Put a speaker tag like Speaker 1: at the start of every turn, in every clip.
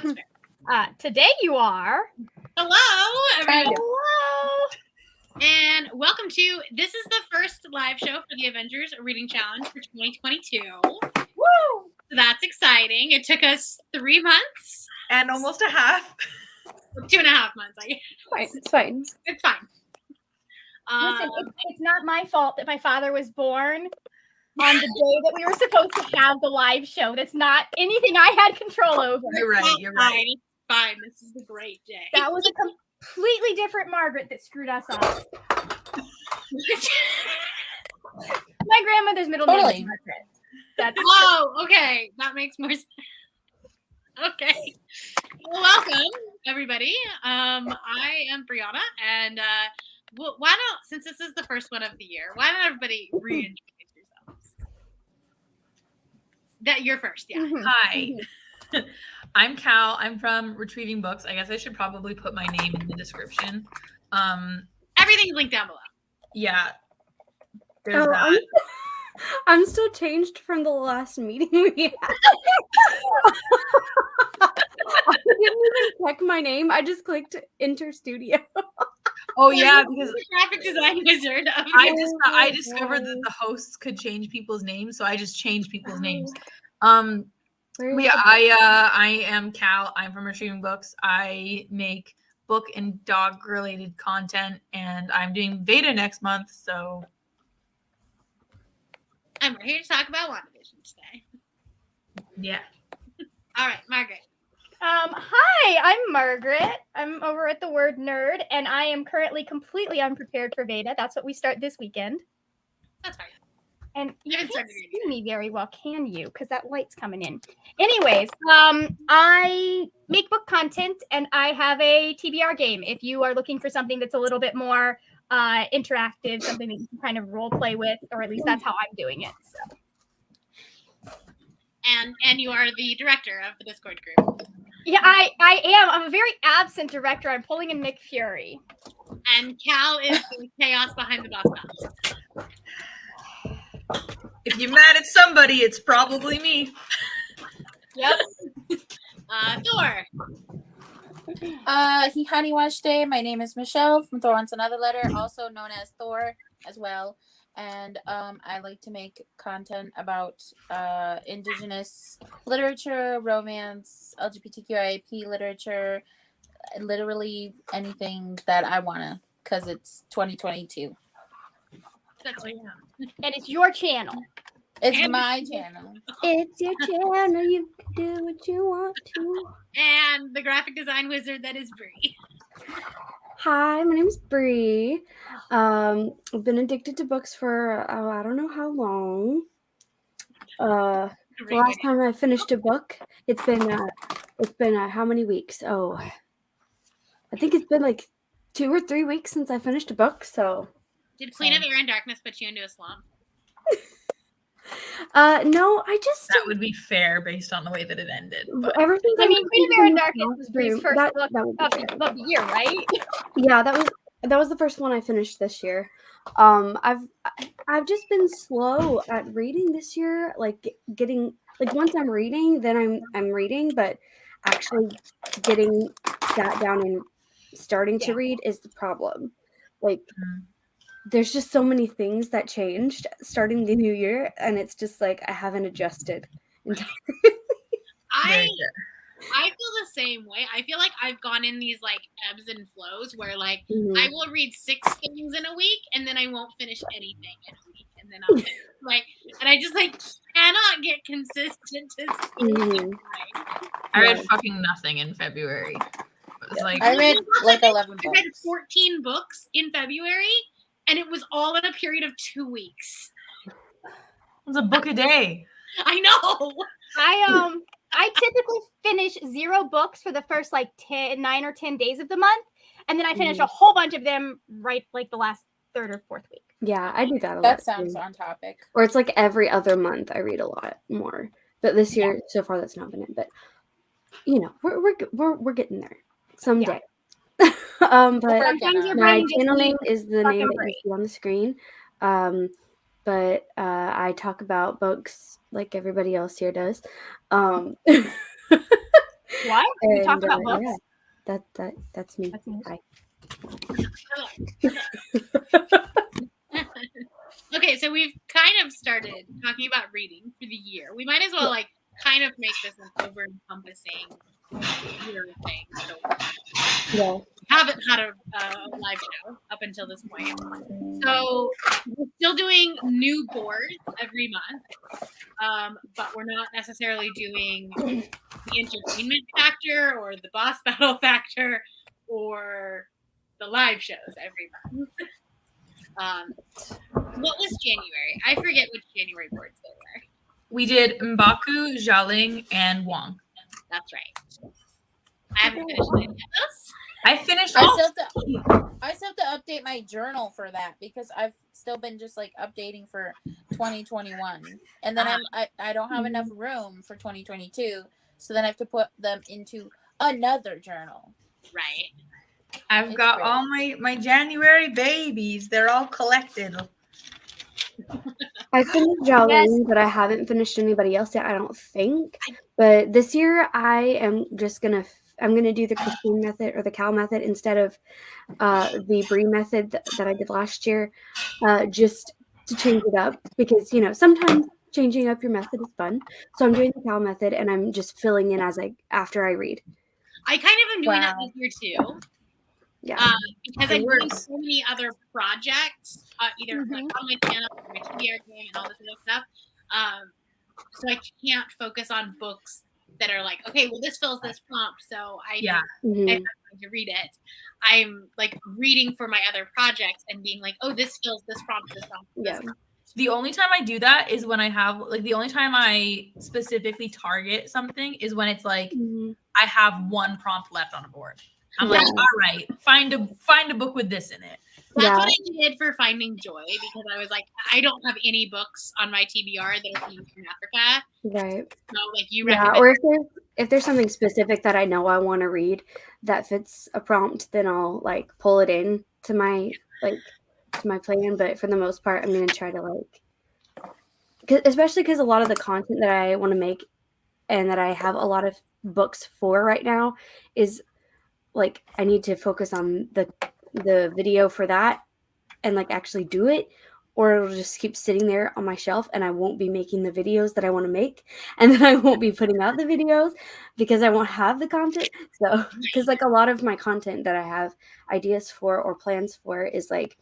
Speaker 1: Sounds fair.
Speaker 2: Today you are.
Speaker 1: Hello, everyone.
Speaker 2: Hello.
Speaker 1: And welcome to, this is the first live show for the Avengers Reading Challenge for 2022.
Speaker 2: Woo!
Speaker 1: So that's exciting. It took us 3 months.
Speaker 3: And almost a half.
Speaker 1: 2.5 months, I guess.
Speaker 2: It's fine.
Speaker 1: It's fine.
Speaker 2: Listen, it's not my fault that my father was born on the day that we were supposed to have the live show. That's not anything I had control over.
Speaker 3: You're right. You're right.
Speaker 1: It's fine. This is a great day.
Speaker 2: That was a completely different Margaret that screwed us up. My grandmother's middle name is Margaret.
Speaker 1: Okay. That makes more sense. Okay. Well, welcome, everybody. I am Brianna, and why don't, since this is the first one of the year, why don't everybody reintroduce yourselves? That you're first, yeah.
Speaker 2: Mhm.
Speaker 3: Hi. I'm Cal. I'm from Retrieving Books. I guess I should probably put my name in the description.
Speaker 1: Everything's linked down below.
Speaker 3: Yeah. There's that.
Speaker 4: I'm still changed from the last meeting we had. I didn't even check my name. I just clicked enter studio.
Speaker 3: Oh yeah, because
Speaker 1: the graphic design wizard.
Speaker 3: I discovered that the hosts could change people's names, so I just changed people's names. I am Cal. I'm from Retrieving Books. I make book and dog related content, and I'm doing Veda next month. So
Speaker 1: I'm here to talk about WandaVision today.
Speaker 3: Yeah.
Speaker 1: All right, Margaret.
Speaker 2: Hi, I'm Margaret. I'm over at the Word Nerd, and I am currently completely unprepared for Veda. That's what we start this weekend.
Speaker 1: That's right.
Speaker 2: And you
Speaker 1: haven't
Speaker 2: can't
Speaker 1: started
Speaker 2: see me very well, can you? Because that light's coming in. Anyways, I make book content, and I have a TBR game. If you are looking for something that's a little bit more interactive, something that you can kind of role play with, or at least that's how I'm doing it. So.
Speaker 1: And you are the director of the Discord group.
Speaker 2: Yeah, I am. I'm a very absent director. I'm pulling in Nick Fury.
Speaker 1: And Cal is the chaos behind the boss battles.
Speaker 3: If you're mad at somebody, it's probably me.
Speaker 1: Yep. Thor.
Speaker 5: Honey Wash Day. My name is Michelle from Thor Wants Another Letter, also known as Thor as well. And I like to make content about Indigenous literature, romance, LGBTQIA+ literature, literally anything that I wanna, because it's 2022.
Speaker 1: That's right.
Speaker 2: And it's your channel.
Speaker 5: It's my channel.
Speaker 4: It's your channel. You can do what you want to.
Speaker 1: And the graphic design wizard that is Brie.
Speaker 4: Hi, my name is Bree. I've been addicted to books for I don't know how long. The last time I finished a book, it's been how many weeks? Oh, I think it's been like 2 or 3 weeks since I finished a book. So,
Speaker 1: Did Queen of Air and Darkness put you into a slump?
Speaker 4: no, I just
Speaker 3: That would be fair based on the way that it ended. But
Speaker 4: everything.
Speaker 2: I mean, Queen of Air and Darkness was Bree's first
Speaker 4: that
Speaker 2: book
Speaker 4: would be fair.
Speaker 2: of the year, right?
Speaker 4: Yeah, that was the first one I finished this year. I've just been slow at reading this year. Like getting once I'm reading, then I'm reading, but actually getting sat down and starting to read is the problem. Like there's just so many things that changed starting the new year, and it's just like I haven't adjusted entirely.
Speaker 1: I feel the same way. I feel like I've gone in these like ebbs and flows where like I will read 6 things in a week and then I won't finish anything in a week, and then I'll like, and I just like cannot get consistent to
Speaker 3: I read fucking nothing in February. It was like
Speaker 5: I read like 11
Speaker 1: I read
Speaker 5: books.
Speaker 1: 14 books in February, and it was all in a period of 2 weeks.
Speaker 3: it was a book a day.
Speaker 1: I know.
Speaker 2: I typically finish 0 books for the first like 9 or 10 days of the month, and then I finish a whole bunch of them right like the last 3rd or 4th week.
Speaker 4: Yeah, I do that a lot.
Speaker 5: That sounds on topic.
Speaker 4: Or it's like every other month I read a lot more. But this year so far that's not been it. But you know, we're getting there someday.
Speaker 2: Yeah.
Speaker 4: But
Speaker 2: Sometimes your
Speaker 4: my
Speaker 2: brain just
Speaker 4: channel name
Speaker 2: needs
Speaker 4: is the
Speaker 2: fucking
Speaker 4: name that
Speaker 2: break.
Speaker 4: you see on the screen. But I talk about books like everybody else here does.
Speaker 2: Yeah, What? We
Speaker 4: And,
Speaker 2: talk about books?
Speaker 4: yeah, that's me.
Speaker 2: That's news.
Speaker 4: Hi.
Speaker 1: Okay, so we've kind of started talking about reading for the year. We might as well like kind of make this an over-encompassing year thing. So
Speaker 4: Yeah.
Speaker 1: we haven't had a live show up until this point. So we're still doing new boards every month, but we're not necessarily doing the entertainment factor or the boss battle factor or the live shows every month. What was January? I forget which January boards they were.
Speaker 3: We did M'Baku, Xiaoling, and Wong.
Speaker 1: That's right. I haven't finished any of those.
Speaker 3: I finished
Speaker 5: I
Speaker 3: all.
Speaker 5: still have to update my journal for that because I've still been just like updating for 2021, and then I don't have enough room for 2022, so then I have to put them into another journal.
Speaker 1: Right.
Speaker 3: I've got
Speaker 5: great.
Speaker 3: all my January babies. They're all collected.
Speaker 4: I finished Jolene, but I haven't finished anybody else yet, I don't think. But this year, I'm gonna do the Christine method or the Cal method instead of the Brie method that I did last year, just to change it up because sometimes changing up your method is fun. So I'm doing the Cal method and I'm just filling in after I read.
Speaker 1: I kind of am doing that
Speaker 5: Wow.
Speaker 1: this year too.
Speaker 4: Yeah.
Speaker 1: Because I'm doing so many other projects, either like on my channel or my TBR game and all this other stuff. So I can't focus on books that are like, okay, well, this fills this prompt, so I have time to read it. I'm like reading for my other projects and being like, oh, this fills this prompt, this prompt, this prompt.
Speaker 3: The only time I do that is when I have the only time I specifically target something is when it's like I have one prompt left on a board. I'm like, all right, find a book with this in it.
Speaker 1: That's what I did for Finding Joy because I was like, I don't have any books on my TBR that are from Eastern Africa.
Speaker 4: Right.
Speaker 1: So like you recommend.
Speaker 4: Or if there's something specific that I know I want to read that fits a prompt, then I'll like pull it in to my plan. But for the most part, I'm gonna try to especially because a lot of the content that I want to make and that I have a lot of books for right now is like I need to focus on the video for that and like actually do it, or it'll just keep sitting there on my shelf and I won't be making the videos that I want to make, and then I won't be putting out the videos because I won't have the content. So because like a lot of my content that I have ideas for or plans for is like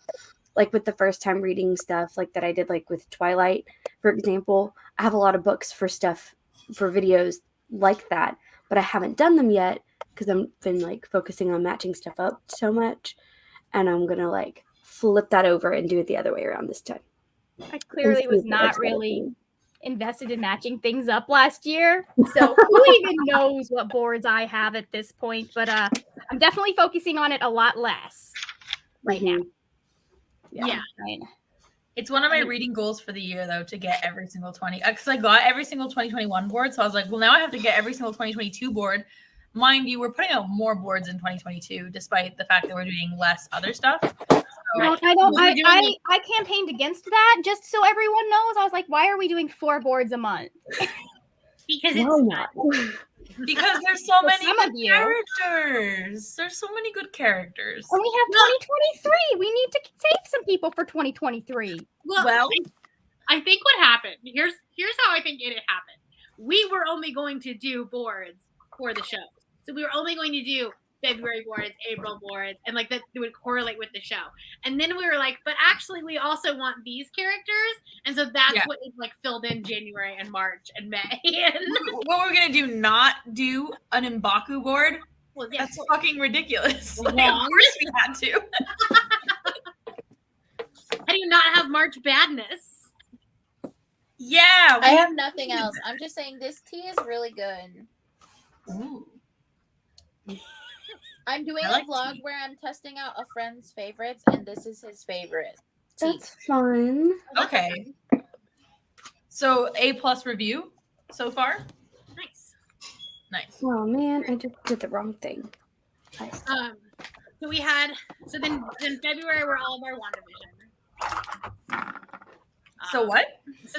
Speaker 4: with the first time reading stuff like that I did like with Twilight, for example. I have a lot of books for stuff for videos like that, but I haven't done them yet because I've been like focusing on matching stuff up so much, and I'm gonna like flip that over and do it the other way around this time.
Speaker 2: I clearly was not really invested in matching things up last year, so who even knows what boards I have at this point, but I'm definitely focusing on it a lot less right now.
Speaker 1: Yeah.
Speaker 2: Right.
Speaker 3: It's one of my reading goals for the year, though, to get every single 20. Because I got every single 2021 board, so I was like, well, now I have to get every single 2022 board. Mind you, we're putting out more boards in 2022, despite the fact that we're doing less other stuff. So,
Speaker 2: I campaigned against that just so everyone knows. I was like, why are we doing 4 boards a month?
Speaker 1: Because it's
Speaker 3: because there's so many
Speaker 2: some
Speaker 3: good
Speaker 2: of you.
Speaker 3: characters. There's so many good characters.
Speaker 2: And we have 2023. We need to save some people for 2023.
Speaker 1: Well, I think what happened, here's how I think it happened. We were only going to do boards for the show. So we were only going to do February boards, April boards, and like that would correlate with the show. And then we were like, but actually we also want these characters. And so that's what is like filled in January and March and May.
Speaker 3: What we're gonna do, not do an M'Baku board?
Speaker 1: Well, yeah,
Speaker 3: that's fucking ridiculous. Like,
Speaker 1: Wrong.
Speaker 3: of course we had to.
Speaker 1: How do you not have March badness?
Speaker 3: Yeah.
Speaker 5: I have nothing else. I'm just saying this tea is really good.
Speaker 3: Ooh.
Speaker 5: I'm doing
Speaker 3: I like
Speaker 5: a vlog
Speaker 3: tea.
Speaker 5: where I'm testing out a friend's favorites, and this is his favorite.
Speaker 4: That's fun.
Speaker 3: Okay. So A+ review so far. Nice.
Speaker 4: Oh man, I just did the wrong thing. Nice.
Speaker 1: So we had then in February were all of our WandaVision.
Speaker 3: So what?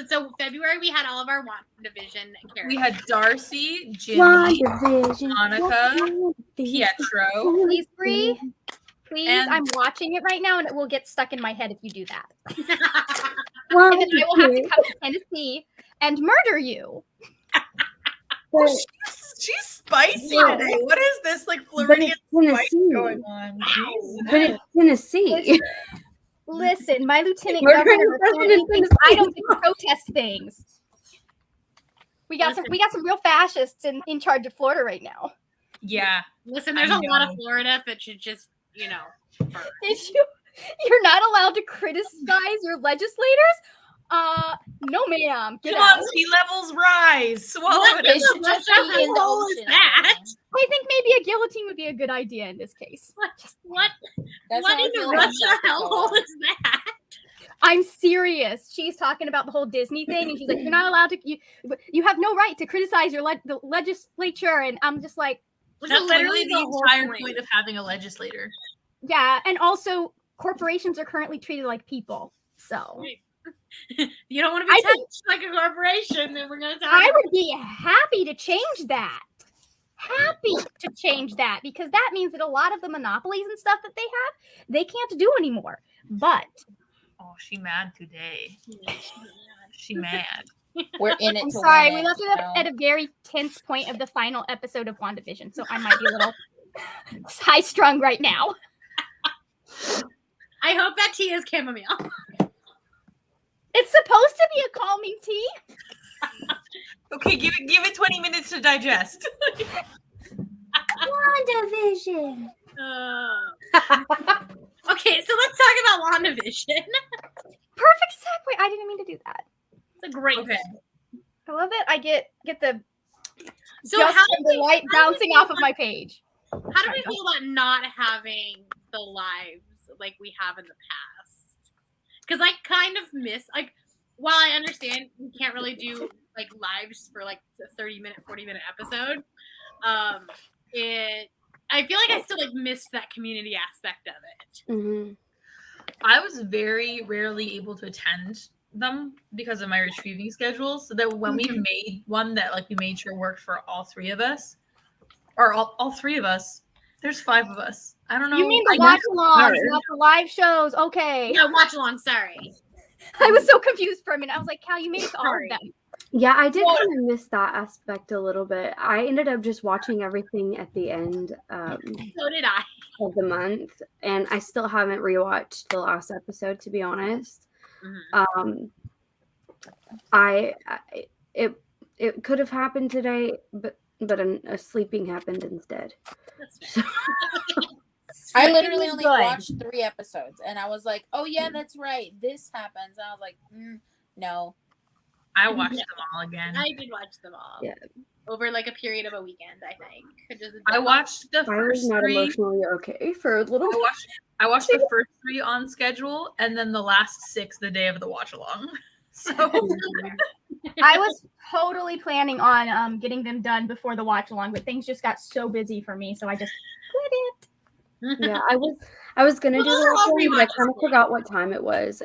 Speaker 1: So February we had all of our WandaVision characters.
Speaker 3: We had Darcy, Jimmy,
Speaker 4: WandaVision,
Speaker 3: Monica,
Speaker 4: WandaVision.
Speaker 3: Pietro.
Speaker 2: Please, Bree. Please,
Speaker 3: And-
Speaker 2: I'm watching it right now, and it will get stuck in my head if you do that.
Speaker 4: Well,
Speaker 2: And then I will have to come to Tennessee and murder you.
Speaker 4: but,
Speaker 3: She's spicy
Speaker 2: Wow.
Speaker 3: today. What is this like
Speaker 4: but
Speaker 3: Floridian
Speaker 4: it's
Speaker 3: spice
Speaker 4: Tennessee.
Speaker 3: going on?
Speaker 4: But it's Tennessee.
Speaker 2: Listen, my lieutenant
Speaker 4: Murdering
Speaker 2: governor
Speaker 4: the president
Speaker 2: clearly
Speaker 4: in
Speaker 2: thinks
Speaker 4: Tennessee.
Speaker 2: I don't get to protest things. We got some real fascists in charge of Florida right now.
Speaker 3: Yeah.
Speaker 1: Listen, there's
Speaker 3: I
Speaker 1: a lot of
Speaker 3: know.
Speaker 1: Florida that should just, burn.
Speaker 2: You're not allowed to criticize your legislators? No, ma'am. Get
Speaker 3: Come
Speaker 2: out.
Speaker 3: on, sea levels rise. Swallow
Speaker 1: What
Speaker 3: it.
Speaker 5: They should just be in the
Speaker 1: hell is
Speaker 5: ocean.
Speaker 1: that?
Speaker 2: I think maybe a guillotine would be a good idea in this case.
Speaker 1: What
Speaker 5: That's
Speaker 1: what
Speaker 5: how I
Speaker 1: in
Speaker 5: feel
Speaker 1: the
Speaker 5: about
Speaker 1: Russia
Speaker 5: South
Speaker 1: hellhole
Speaker 5: Dakota.
Speaker 1: is that?
Speaker 2: I'm serious. She's talking about the whole Disney thing, and she's like, "You're not allowed to. You have no right to criticize the legislature." And I'm just like,
Speaker 1: Was
Speaker 3: That's
Speaker 1: it
Speaker 3: literally the
Speaker 1: whole
Speaker 3: entire point of having a legislator.
Speaker 2: yeah. And also, corporations are currently treated like people. So
Speaker 1: You don't want to
Speaker 2: I
Speaker 1: be
Speaker 2: think-
Speaker 1: touched like a corporation, then we're gonna talk.
Speaker 2: I would be happy to change that. Happy to change that, because that means that a lot of the monopolies and stuff that they can't do anymore. But
Speaker 3: Oh, she mad today. She mad.
Speaker 5: We're in it
Speaker 2: I'm
Speaker 5: to
Speaker 2: sorry,
Speaker 5: win
Speaker 2: we
Speaker 5: it,
Speaker 2: left it
Speaker 5: so.
Speaker 2: at a very tense point of the final episode of WandaVision, so I might be a little high strung right now.
Speaker 1: I hope that tea is chamomile.
Speaker 2: It's supposed to be a calming tea.
Speaker 3: Okay, give it 20 minutes to digest.
Speaker 4: WandaVision.
Speaker 1: Okay, so let's talk about WandaVision.
Speaker 2: Perfect segue. I didn't mean to do that.
Speaker 1: It's a great
Speaker 3: Okay.
Speaker 1: thing.
Speaker 2: I love it. I get the
Speaker 1: So
Speaker 2: just
Speaker 1: how
Speaker 2: the light bouncing off of my page.
Speaker 1: How do we feel about not having the lives like we have in the past? Because I kind of miss, like, while I understand we can't really do like lives for like a 30-minute, 40-minute episode, I feel like I still like missed that community aspect of it.
Speaker 4: Mm-hmm.
Speaker 3: I was very rarely able to attend them because of my retrieving schedule. So that when we made one that like we made sure worked for all three of us, or all three of us, there's 5 of us. I don't know.
Speaker 2: You mean the
Speaker 3: I
Speaker 2: watch
Speaker 3: know-
Speaker 2: alongs, not the live shows? Okay.
Speaker 1: No, watch along. Sorry.
Speaker 2: I was so confused for a minute. I was like, Cal, you made it to all of
Speaker 1: Sorry.
Speaker 2: them.
Speaker 4: Yeah, I did
Speaker 3: Well-
Speaker 4: kind of miss that aspect a little bit. I ended up just watching everything at the end
Speaker 1: So did I.
Speaker 4: of the month, and I still haven't rewatched the last episode, to be honest.
Speaker 1: Mhm.
Speaker 4: It could have happened today, but a sleeping happened instead.
Speaker 1: That's fair.
Speaker 5: I literally
Speaker 2: Sleeping is
Speaker 5: only
Speaker 2: good.
Speaker 5: watched 3 episodes, and I was like, "Oh yeah, that's right. This happens." And I was like, "No."
Speaker 3: I watched them all again.
Speaker 1: I did watch them all.
Speaker 4: Yeah.
Speaker 1: Over like a period of a weekend, I think.
Speaker 3: I watched the
Speaker 4: I was
Speaker 3: first
Speaker 4: not
Speaker 3: 3.
Speaker 4: emotionally okay for a little.
Speaker 3: I watched the first 3 on schedule, and then the last 6 the day of the watch along. So
Speaker 2: I was totally planning on getting them done before the watch along, but things just got so busy for me, so I just quit it.
Speaker 4: Yeah, I was gonna do
Speaker 1: Well,
Speaker 4: the
Speaker 1: I'll
Speaker 4: watch along, but I
Speaker 1: rewatch
Speaker 4: kind of
Speaker 1: it.
Speaker 4: forgot what time it was.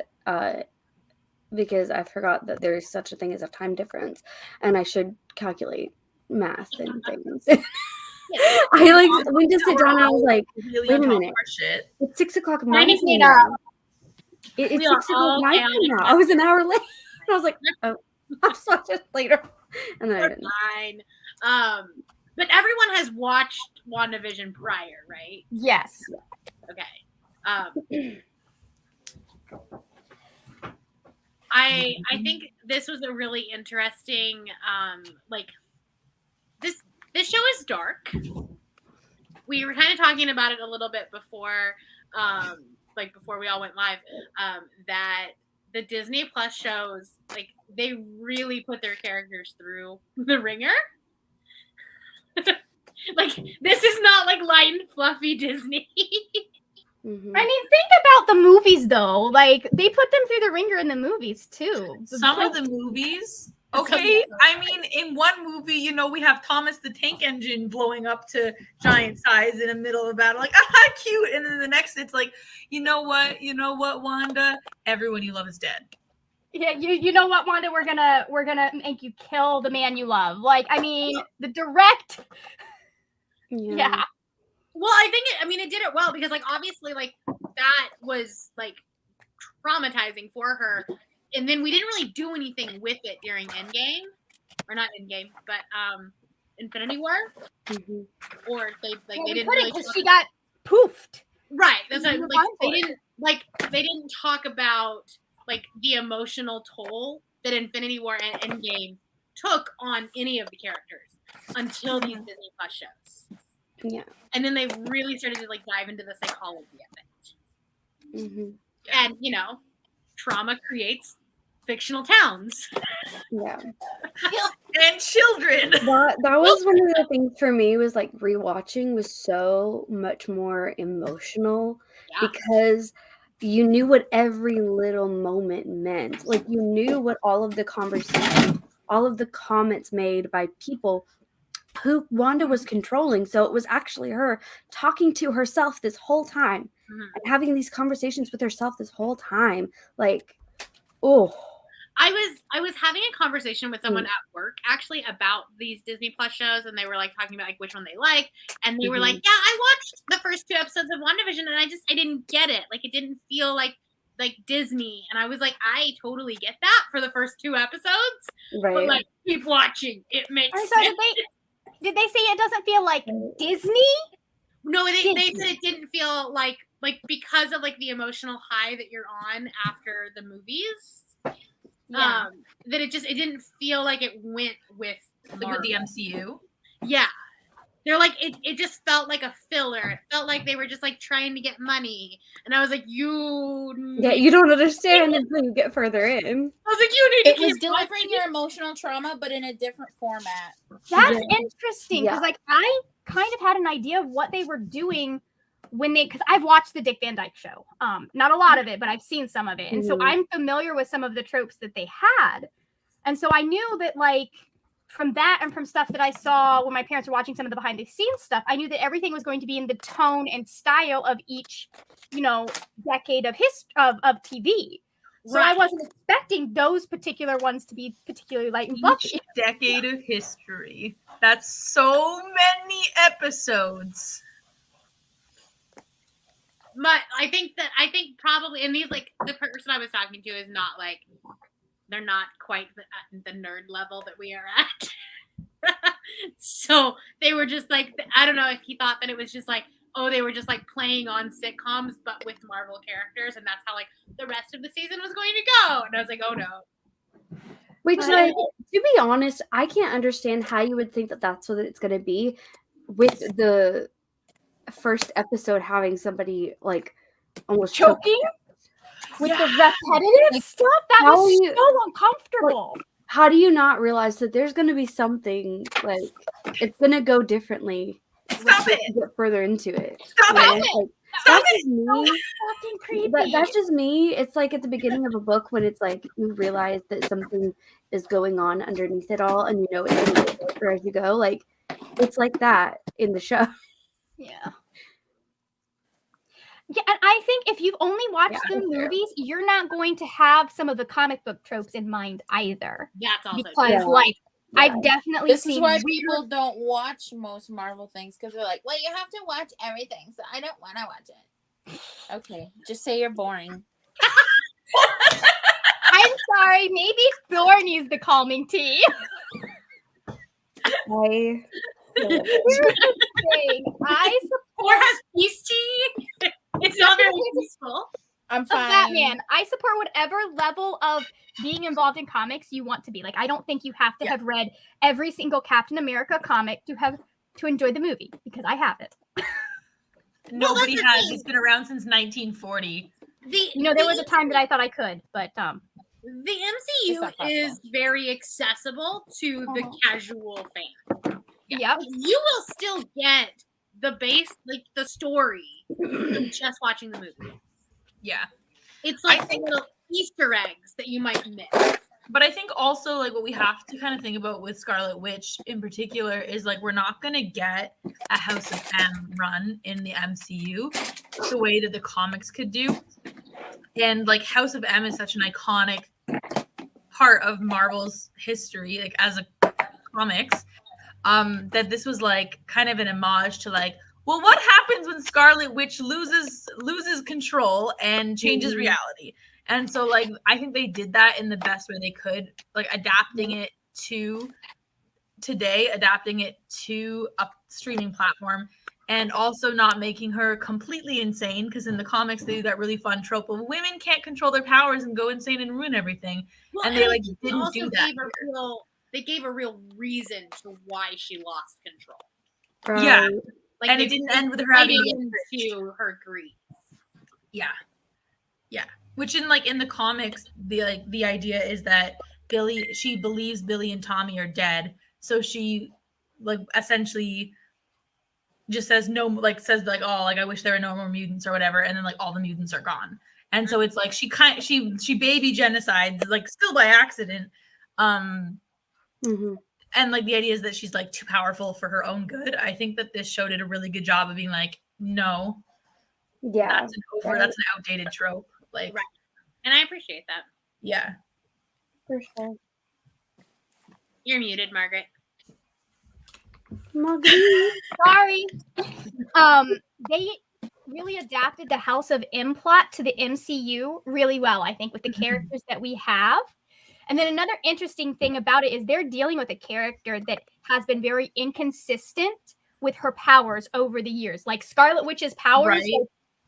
Speaker 4: Because I forgot that there is such a thing as a time difference, and I should calculate math and things. I like went to sit down and I was like,
Speaker 3: really
Speaker 4: Wait a
Speaker 3: on top of
Speaker 4: minute.
Speaker 3: our shit.
Speaker 4: it's 6 o'clock
Speaker 2: I
Speaker 4: night
Speaker 2: just made
Speaker 4: now. It's
Speaker 1: We
Speaker 4: 6
Speaker 1: are
Speaker 4: o'clock
Speaker 1: all
Speaker 4: night
Speaker 1: chaotic
Speaker 4: now. I was an hour late. And I was like, oh, I'll just watch it later. And then I
Speaker 1: We're
Speaker 4: didn't.
Speaker 1: fine. But everyone has watched WandaVision prior, right?
Speaker 2: Yes.
Speaker 1: Okay. I think this was a really interesting like this show is dark. We were kind of talking about it a little bit before like before we all went live that the Disney Plus shows, like, they really put their characters through the ringer. Like, this is not like light and fluffy Disney.
Speaker 4: Mhm.
Speaker 2: I mean, think about the movies though. Like they put them through the ringer in the movies too.
Speaker 3: Some of the movies, okay. I mean, in one movie, you know, we have Thomas the Tank Engine blowing up to giant size in the middle of a battle, like, ah, cute. And then the next, it's like, you know what, Wanda? Everyone you love is dead.
Speaker 2: Yeah, you know what, Wanda? We're gonna make you kill the man you love. Like, I mean, the direct. Yeah.
Speaker 1: Well, I think it did it well because like obviously like that was like traumatizing for her, and then we didn't really do anything with it during Endgame, or not Endgame, but Infinity War, or they didn't really
Speaker 2: because she got poofed.
Speaker 1: Right. That's like they didn't talk about like the emotional toll that Infinity War and Endgame took on any of the characters until these Disney Plus shows.
Speaker 4: Yeah.
Speaker 1: And then they really started to like dive into the psychology of it.
Speaker 4: Mm-hmm.
Speaker 1: And trauma creates fictional towns.
Speaker 4: Yeah.
Speaker 3: And children.
Speaker 4: That was one of the things for me was like rewatching was so much more emotional because you knew what every little moment meant. Like you knew what all of the conversations, all of the comments made by people who Wanda was controlling. So it was actually her talking to herself this whole time and having these conversations with herself this whole time. Like,
Speaker 1: I was having a conversation with someone at work actually about these Disney Plus shows, and they were like talking about like which one they like, and they were like, "Yeah, I watched the first 2 episodes of WandaVision, and I didn't get it. Like, it didn't feel like Disney." And I was like, "I totally get that for the first 2 episodes, but like keep watching. It makes sense."
Speaker 2: So did they say it doesn't feel like Disney?
Speaker 1: No, they said it didn't feel like because of like the emotional high that you're on after the movies. That it didn't feel like it went with
Speaker 3: the MCU.
Speaker 1: Yeah. They're like it just felt like a filler. It felt like they were just like trying to get money. And I was like, you
Speaker 4: don't understand until you get further in.
Speaker 1: I was like, you need
Speaker 5: to keep delivering your emotional trauma, but in a different format.
Speaker 2: That's interesting because like I kind of had an idea of what they were doing because I've watched the Dick Van Dyke Show. Not a lot of it, but I've seen some of it. And so I'm familiar with some of the tropes that they had. And so I knew that like from that and from stuff that I saw when my parents were watching some of the behind the scenes stuff, I knew that everything was going to be in the tone and style of each, decade of TV. So I wasn't expecting those particular ones to be particularly light and fluffy.
Speaker 3: Each decade of history. That's so many episodes.
Speaker 1: But I think probably, and these like the person I was talking to is not like, they're not quite the nerd level that we are at. So they were just like, I don't know if he thought that it was just like, oh, they were just like playing on sitcoms, but with Marvel characters. And that's how like the rest of the season was going to go. And I was like, oh no.
Speaker 4: Which like, to be honest, I can't understand how you would think that that's what it's going to be with the first episode having somebody like almost
Speaker 2: choking with the repetitive stuff. That was so uncomfortable.
Speaker 4: Like, how do you not realize that there's going to be something like it's going to go differently?
Speaker 3: Stop it!
Speaker 4: Get further into it.
Speaker 3: Stop it!
Speaker 4: Like,
Speaker 2: that's
Speaker 4: just me.
Speaker 2: Fucking creepy.
Speaker 4: But that's just me. It's like at the beginning of a book when it's like you realize that something is going on underneath it all, and it's going to get darker as you go. Like it's like that in the show.
Speaker 2: Yeah. Yeah, and I think if you've only watched the movies, you're not going to have some of the comic book tropes in mind either.
Speaker 1: That's also
Speaker 2: because, I've definitely
Speaker 5: This is why people don't watch most Marvel things because they're like, well, you have to watch everything, so I don't want to watch it. Okay, just say you're boring.
Speaker 2: I'm sorry. Maybe Thor needs the calming tea.
Speaker 4: I
Speaker 1: support has peace tea. It's not very peaceful.
Speaker 5: I'm fine.
Speaker 2: Batman. I support whatever level of being involved in comics you want to be. Like, I don't think you have to have read every single Captain America comic to enjoy the movie because I haven't.
Speaker 3: Nobody has. It's been around since 1940.
Speaker 2: There was a time that I thought I could, but
Speaker 1: the MCU is very accessible to the casual fan.
Speaker 2: Yeah.
Speaker 1: You will still get the base, like the story, just watching the movie.
Speaker 3: Yeah.
Speaker 1: It's like little Easter eggs that you might miss.
Speaker 3: But I think also like what we have to kind of think about with Scarlet Witch in particular is like we're not going to get a House of M run in the MCU the way that the comics could do. And like House of M is such an iconic part of Marvel's history, like as a comics, that this was like kind of an homage to like, well, what happens when Scarlet Witch loses control and changes reality? And so like I think they did that in the best way they could, like adapting it to today, adapting it to a streaming platform, and also not making her completely insane, because in the comics they do that really fun trope of women can't control their powers and go insane and ruin everything.
Speaker 1: Well,
Speaker 3: and they like didn't do that.
Speaker 1: They gave a real reason to why she lost control.
Speaker 4: Right.
Speaker 3: Yeah.
Speaker 1: Like,
Speaker 3: And it didn't end with her having
Speaker 1: into her grief.
Speaker 3: Yeah. Which in the comics, the idea is that she believes Billy and Tommy are dead, so she like essentially just says no, like says like, oh, like I wish there were no more mutants or whatever, and then like all the mutants are gone, and so it's like she baby genocides, like still by accident, and like the idea is that she's like too powerful for her own good. I think that this show did a really good job of being like, no, that's an outdated trope, like,
Speaker 1: right. And I appreciate that.
Speaker 3: Yeah,
Speaker 4: For sure.
Speaker 1: You're muted, Margaret.
Speaker 2: Sorry. They really adapted the House of M plot to the MCU really well, I think, with the characters that we have. And then another interesting thing about it is they're dealing with a character that has been very inconsistent with her powers over the years. Like Scarlet Witch's powers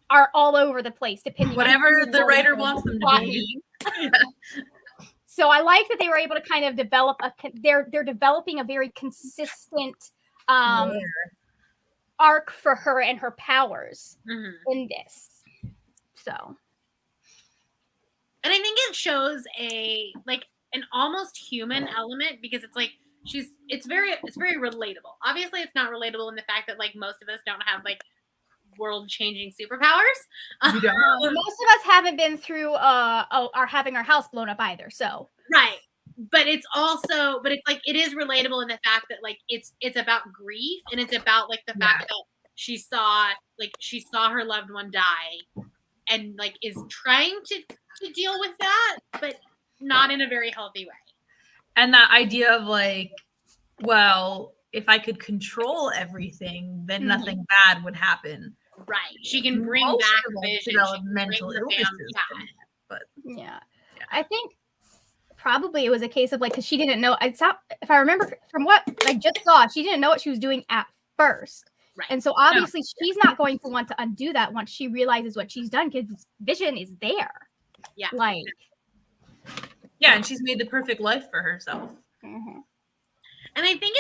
Speaker 2: are all over the place, depending
Speaker 3: whatever
Speaker 2: on
Speaker 3: the writer wants them to be.
Speaker 2: So I like that they were able to kind of develop they're developing a very consistent arc for her and her powers in this. So,
Speaker 1: and I think it shows an almost human element, because it's like it's very relatable. Obviously it's not relatable in the fact that like most of us don't have like world-changing superpowers.
Speaker 2: Most of us haven't been through are having our house blown up either, so
Speaker 1: right. But it's like it is relatable in the fact that like it's about grief, and it's about like the fact that she saw her loved one die, and like is trying to deal with that, but not in a very healthy way.
Speaker 3: And that idea of like, well, if I could control everything, then nothing bad would happen.
Speaker 1: Right. She can bring back Vision,
Speaker 3: mental illnesses. But
Speaker 2: I think probably it was a case of like, because she didn't know. If I remember from what I just saw, she didn't know what she was doing at first.
Speaker 1: Right.
Speaker 2: And so obviously she's not going to want to undo that once she realizes what she's done, because Vision is there.
Speaker 1: Yeah.
Speaker 2: Like.
Speaker 3: Yeah, and she's made the perfect life for herself.
Speaker 1: And I think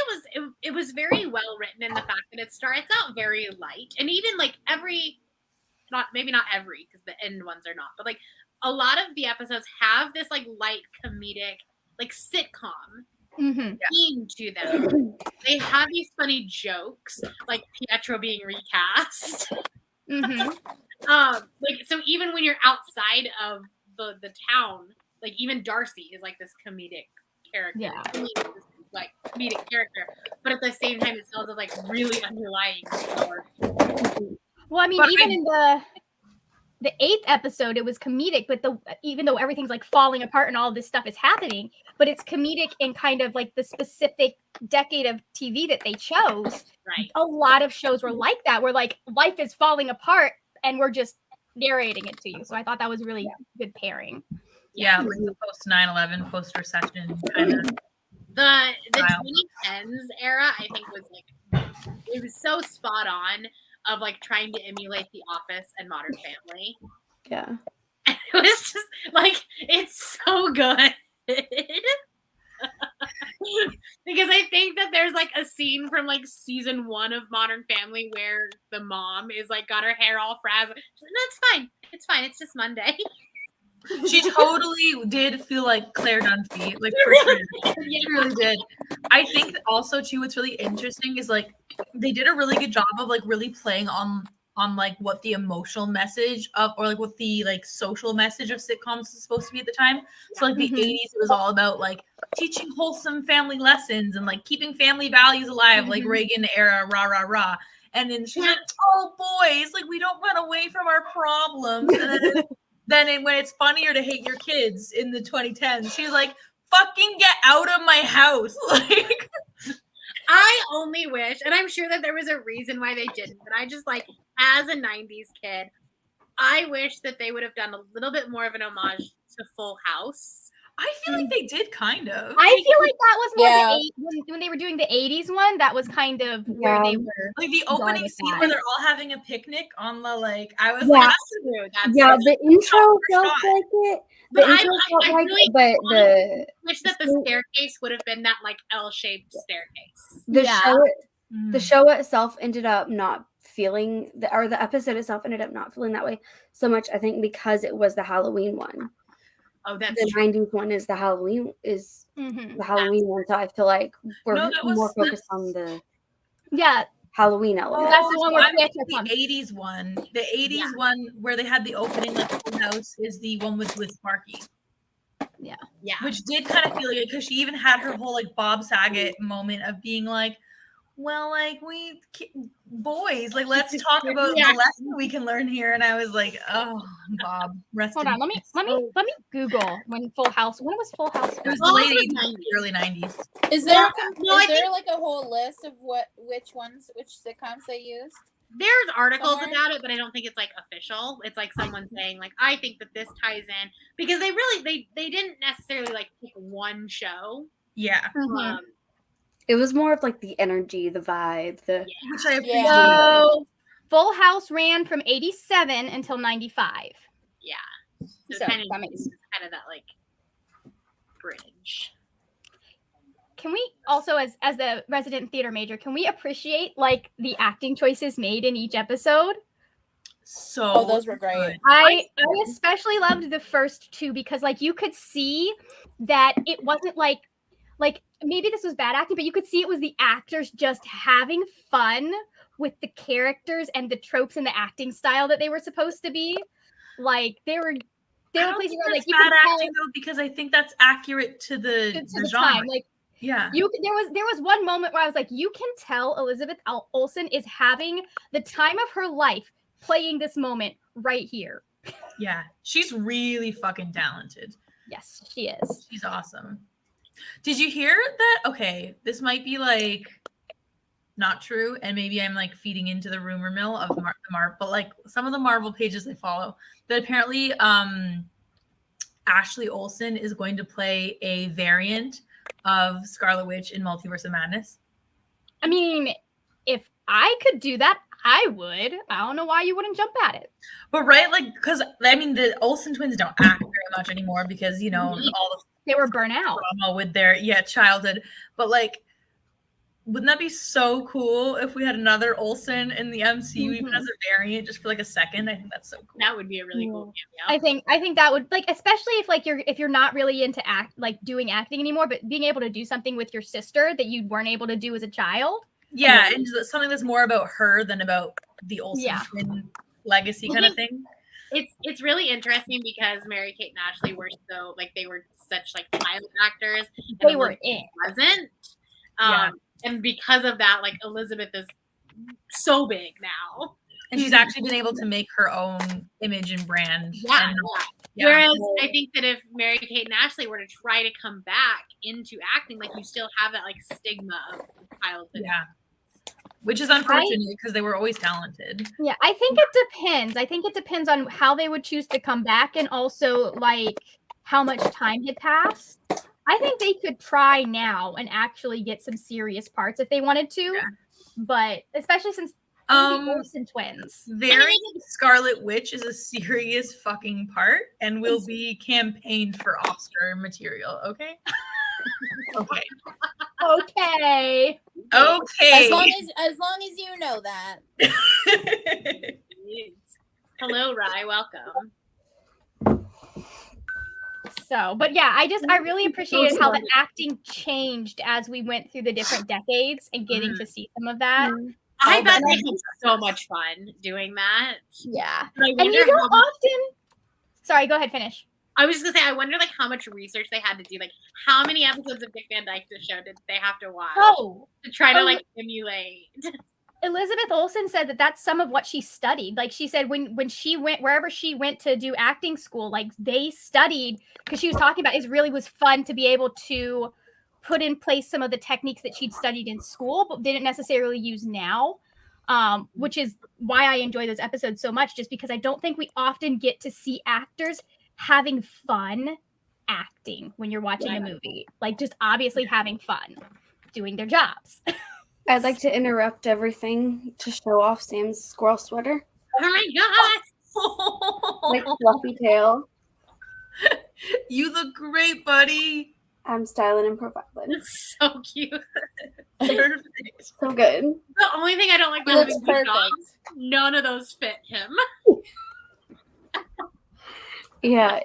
Speaker 1: it was very well written in the fact that it starts out very light, and even like maybe not every, because the end ones are not, but like a lot of the episodes have this like light comedic, like sitcom theme to them. They have these funny jokes, like Pietro being recast. Like so, even when you're outside of the town, like even Darcy is like this comedic character.
Speaker 2: Yeah.
Speaker 1: Like comedic character, but at the same time, it still has like really underlying story.
Speaker 2: Well, I mean, even in the 8th episode, it was comedic, but even though everything's like falling apart and all this stuff is happening, but it's comedic in kind of like the specific decade of TV that they chose.
Speaker 1: Right.
Speaker 2: A lot of shows were like that, where like life is falling apart and we're just narrating it to you. So I thought that was really good pairing.
Speaker 3: Yeah, like the post 9/11, post recession kind of.
Speaker 1: The 2010s era, I think, was like it was so spot on of like trying to emulate The Office and Modern Family.
Speaker 4: Yeah,
Speaker 1: and it was just like it's so good. Because I think that there's like a scene from like season 1 of Modern Family where the mom is like got her hair all frazzled. No, it's fine. It's just Monday.
Speaker 3: She totally did feel like Claire Dunphy, like for sure. She really did. I think also too, what's really interesting is like they did a really good job of like really playing on like what the emotional message of, or like what the like social message of sitcoms is supposed to be at the time. So like the 80s, it was all about like teaching wholesome family lessons and like keeping family values alive, like Reagan era, rah rah rah. And then she's like, "Oh boys, like we don't run away from our problems." And then when it's funnier to hate your kids in the 2010s, she's like, fucking get out of my house. Like,
Speaker 1: I only wish, and I'm sure that there was a reason why they didn't, but I just like, as a 90s kid, I wish that they would have done a little bit more of an homage to Full House.
Speaker 3: I feel like they did kind of.
Speaker 2: I feel like that was more
Speaker 5: Yeah.
Speaker 2: when they were doing the 80s one, that was kind of where they
Speaker 4: Yeah.
Speaker 2: were.
Speaker 3: Like the
Speaker 2: going
Speaker 3: opening
Speaker 2: with
Speaker 3: scene
Speaker 2: that.
Speaker 3: where they're all having a picnic on the like, I was
Speaker 4: Yeah.
Speaker 3: like,
Speaker 1: That's
Speaker 4: Yeah,
Speaker 1: true.
Speaker 4: the intro felt
Speaker 3: shot.
Speaker 4: like it.
Speaker 1: But
Speaker 4: The intro felt
Speaker 1: I
Speaker 4: like
Speaker 1: really
Speaker 4: it, but the
Speaker 1: wish that the staircase would have been that like L-shaped staircase.
Speaker 4: the show itself ended up not feeling the episode itself ended up not feeling that way so much. I think because it was the Halloween one.
Speaker 1: Oh, that's
Speaker 4: The
Speaker 1: true.
Speaker 4: 90s one is the Halloween
Speaker 2: Mhm.
Speaker 4: one, so I feel like we're
Speaker 3: No, that was
Speaker 4: more
Speaker 3: the-
Speaker 4: focused on the
Speaker 2: Yeah,
Speaker 4: Halloween element.
Speaker 2: that's the one where
Speaker 3: I'm thinking
Speaker 2: Pietro comes.
Speaker 3: the 80s one. The 80s one where they had the opening like Full House is the one with Sparky.
Speaker 1: Yeah.
Speaker 3: Which did kind of feel like it because she even had her whole like Bob Saget moment of being like, well, like boys, like let's talk about the lesson we can learn here. And I was like, oh, Bob, rest
Speaker 2: Hold
Speaker 3: in
Speaker 2: on, let me Google when Full House. When was Full House?
Speaker 3: It was
Speaker 1: Well,
Speaker 3: the
Speaker 1: it
Speaker 3: late
Speaker 1: was
Speaker 3: 80s,
Speaker 1: 90s.
Speaker 3: early 90s.
Speaker 5: Is there
Speaker 1: I
Speaker 5: there like a whole list of which sitcoms they used?
Speaker 1: There's articles
Speaker 5: Somewhere?
Speaker 1: about it, but I don't think it's like official. It's like someone saying like, I think that this ties in because they really they didn't necessarily like pick one show.
Speaker 3: Yeah,
Speaker 2: Mhm.
Speaker 4: It was more of like the energy, the vibe, the
Speaker 3: which I appreciate.
Speaker 5: Yeah.
Speaker 2: So Full House ran from 87 until 95.
Speaker 1: Yeah.
Speaker 2: So
Speaker 1: kind
Speaker 2: that makes.
Speaker 1: of that like bridge.
Speaker 2: Can we also, as the resident theater major, can we appreciate like the acting choices made in each episode?
Speaker 3: So
Speaker 5: Oh, those were great.
Speaker 2: I especially loved the first two because like you could see that it wasn't like maybe this was bad acting, but you could see it was the actors just having fun with the characters and the tropes and the acting style that they were supposed to be. Like they were places where like you
Speaker 3: bad
Speaker 2: could tell
Speaker 3: acting though because I think that's accurate to the genre.
Speaker 2: time. Like
Speaker 3: Yeah.
Speaker 2: There was one moment where I was like, you can tell Elizabeth Olsen is having the time of her life playing this moment right here.
Speaker 3: Yeah. She's really fucking talented.
Speaker 2: Yes, she is.
Speaker 3: She's awesome. Did you hear that? Okay, this might be like not true, and maybe I'm like feeding into the rumor mill of but like some of the Marvel pages I follow, that apparently Ashley Olsen is going to play a variant of Scarlet Witch in Multiverse of Madness.
Speaker 2: I mean, if I could do that, I would. I don't know why you wouldn't jump at it.
Speaker 3: But right, like, because I mean, the Olsen twins don't act very much anymore because you know all the
Speaker 2: They were burnt out.
Speaker 3: drama with their childhood. But like, wouldn't that be so cool if we had another Olsen in the MCU even as a variant just for like a second? I think that's so cool.
Speaker 1: That would be a really cool cameo.
Speaker 2: I think that would like, especially if like you're not really into doing acting anymore, but being able to do something with your sister that you weren't able to do as a child.
Speaker 3: Yeah, and something that's more about her than about the Olsen twin legacy kind of thing.
Speaker 1: It's really interesting because Mary Kate and Ashley were so like they were such like pilot actors.
Speaker 2: They were it.
Speaker 1: Wasn't. And because of that, like Elizabeth is so big now.
Speaker 3: And she's actually been able to make her own image and brand.
Speaker 1: Yeah. Whereas I think that if Mary Kate and Ashley were to try to come back into acting, like you still have that like stigma of childhood.
Speaker 3: Yeah. Which is unfortunate because they were always talented.
Speaker 2: Yeah, I think it depends. I think it depends on how they would choose to come back and also like how much time had passed. I think they could try now and actually get some serious parts if they wanted to. Yeah. But especially since the Olsen twins.
Speaker 3: Scarlet Witch is a serious fucking part and will be campaigned for Oscar material, okay? Okay.
Speaker 2: Okay.
Speaker 5: As long as you know that.
Speaker 1: Hello, Rye. Welcome.
Speaker 2: So, but yeah, I really appreciated how the acting changed as we went through the different decades and getting to see some of that.
Speaker 1: I bet they had so much fun doing that.
Speaker 2: Yeah.
Speaker 1: And
Speaker 2: you don't often. Sorry, go ahead, finish.
Speaker 1: I was just gonna say, I wonder like how much research they had to do. Like, how many episodes of Dick Van Dyke show did they have to watch to try to like emulate?
Speaker 2: Elizabeth Olsen said that that's some of what she studied. Like she said when she went wherever she went to do acting school, like they studied, because she was talking about it really was fun to be able to put in place some of the techniques that she'd studied in school but didn't necessarily use now. Which is why I enjoy those episodes so much, just because I don't think we often get to see actors having fun acting when you're watching a movie. Like just obviously having fun doing their jobs.
Speaker 4: I'd like to interrupt everything to show off Sam's squirrel sweater.
Speaker 1: Oh my god!
Speaker 4: Like fluffy tail.
Speaker 3: You look great, buddy.
Speaker 4: I'm styling and profiling.
Speaker 1: It's so cute.
Speaker 3: Perfect.
Speaker 4: So good.
Speaker 1: The only thing I don't like
Speaker 5: He
Speaker 1: about
Speaker 5: looks
Speaker 1: having big
Speaker 5: perfect.
Speaker 1: dogs, none of those fit him.
Speaker 4: Yeah,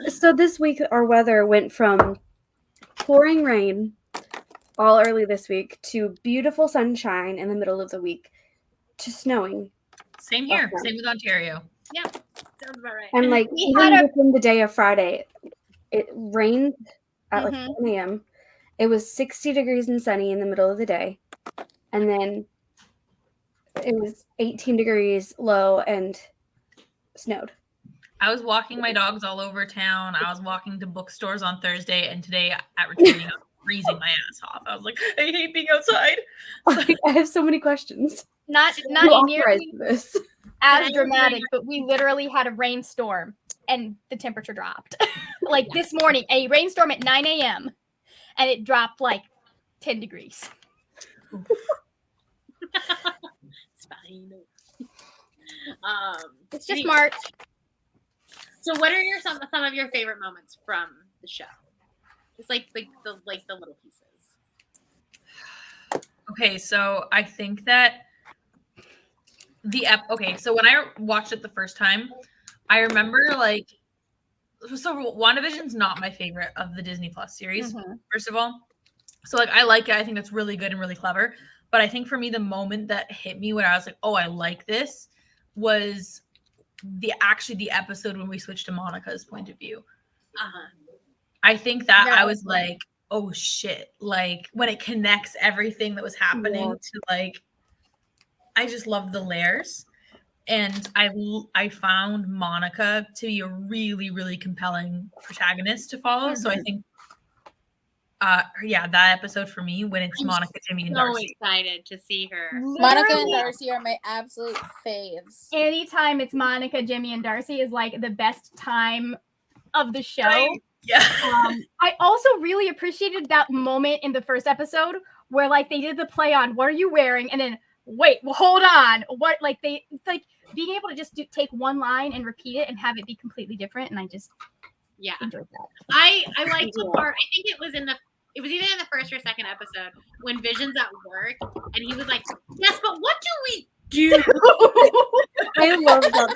Speaker 4: so this week our weather went from pouring rain all early this week to beautiful sunshine in the middle of the week to snowing.
Speaker 3: Same here.
Speaker 4: Okay.
Speaker 3: Same with Ontario.
Speaker 1: Sounds about right.
Speaker 4: And like
Speaker 2: we had
Speaker 4: even
Speaker 2: a-
Speaker 4: within the day of Friday, it rained at like
Speaker 2: Mhm.
Speaker 4: 7 a.m. It was 60 degrees and sunny in the middle of the day. And then it was 18 degrees low and snowed.
Speaker 3: I was walking my dogs all over town. I was walking to bookstores on Thursday, and today at returning, I was freezing my ass off. I was like, I hate being outside.
Speaker 4: I have so many questions.
Speaker 2: Not
Speaker 4: Who
Speaker 2: nearly
Speaker 4: authorized this?
Speaker 2: as dramatic, but we literally had a rainstorm and the temperature dropped. Like this morning, a rainstorm at 9 a.m. and it dropped like 10 degrees.
Speaker 1: It's fine.
Speaker 2: It's just
Speaker 1: geez.
Speaker 2: March.
Speaker 1: So, what are some of your favorite moments from the show? Just like the little pieces.
Speaker 3: Okay, so I think that so when I watched it the first time, I remember so WandaVision's not my favorite of the Disney Plus series, first of all. So like I like it. I think that's really good and really clever. But I think for me, the moment that hit me when I was like, oh, I like this was the episode when we switched to Monica's point of view. I think that I was like, oh shit. Like when it connects everything that was happening to like, I just loved the layers. And I found Monica to be a really, really compelling protagonist to follow. So I think that episode for me when it's Monica, Jimmy, and
Speaker 1: So
Speaker 3: Darcy.
Speaker 1: excited to see her.
Speaker 5: Monica and Darcy are my absolute faves.
Speaker 2: Anytime it's Monica, Jimmy, and Darcy is like the best time of the show.
Speaker 3: Right? Yeah.
Speaker 2: I also really appreciated that moment in the first episode where like they did the play on what are you wearing, and then wait, well, hold on, what like they like being able to just take one line and repeat it and have it be completely different, and I just enjoyed that.
Speaker 1: I liked the part. I think it was either in the first or second episode when Vision's at work and he was like, "Yes, but what do we do?"
Speaker 4: I love that part.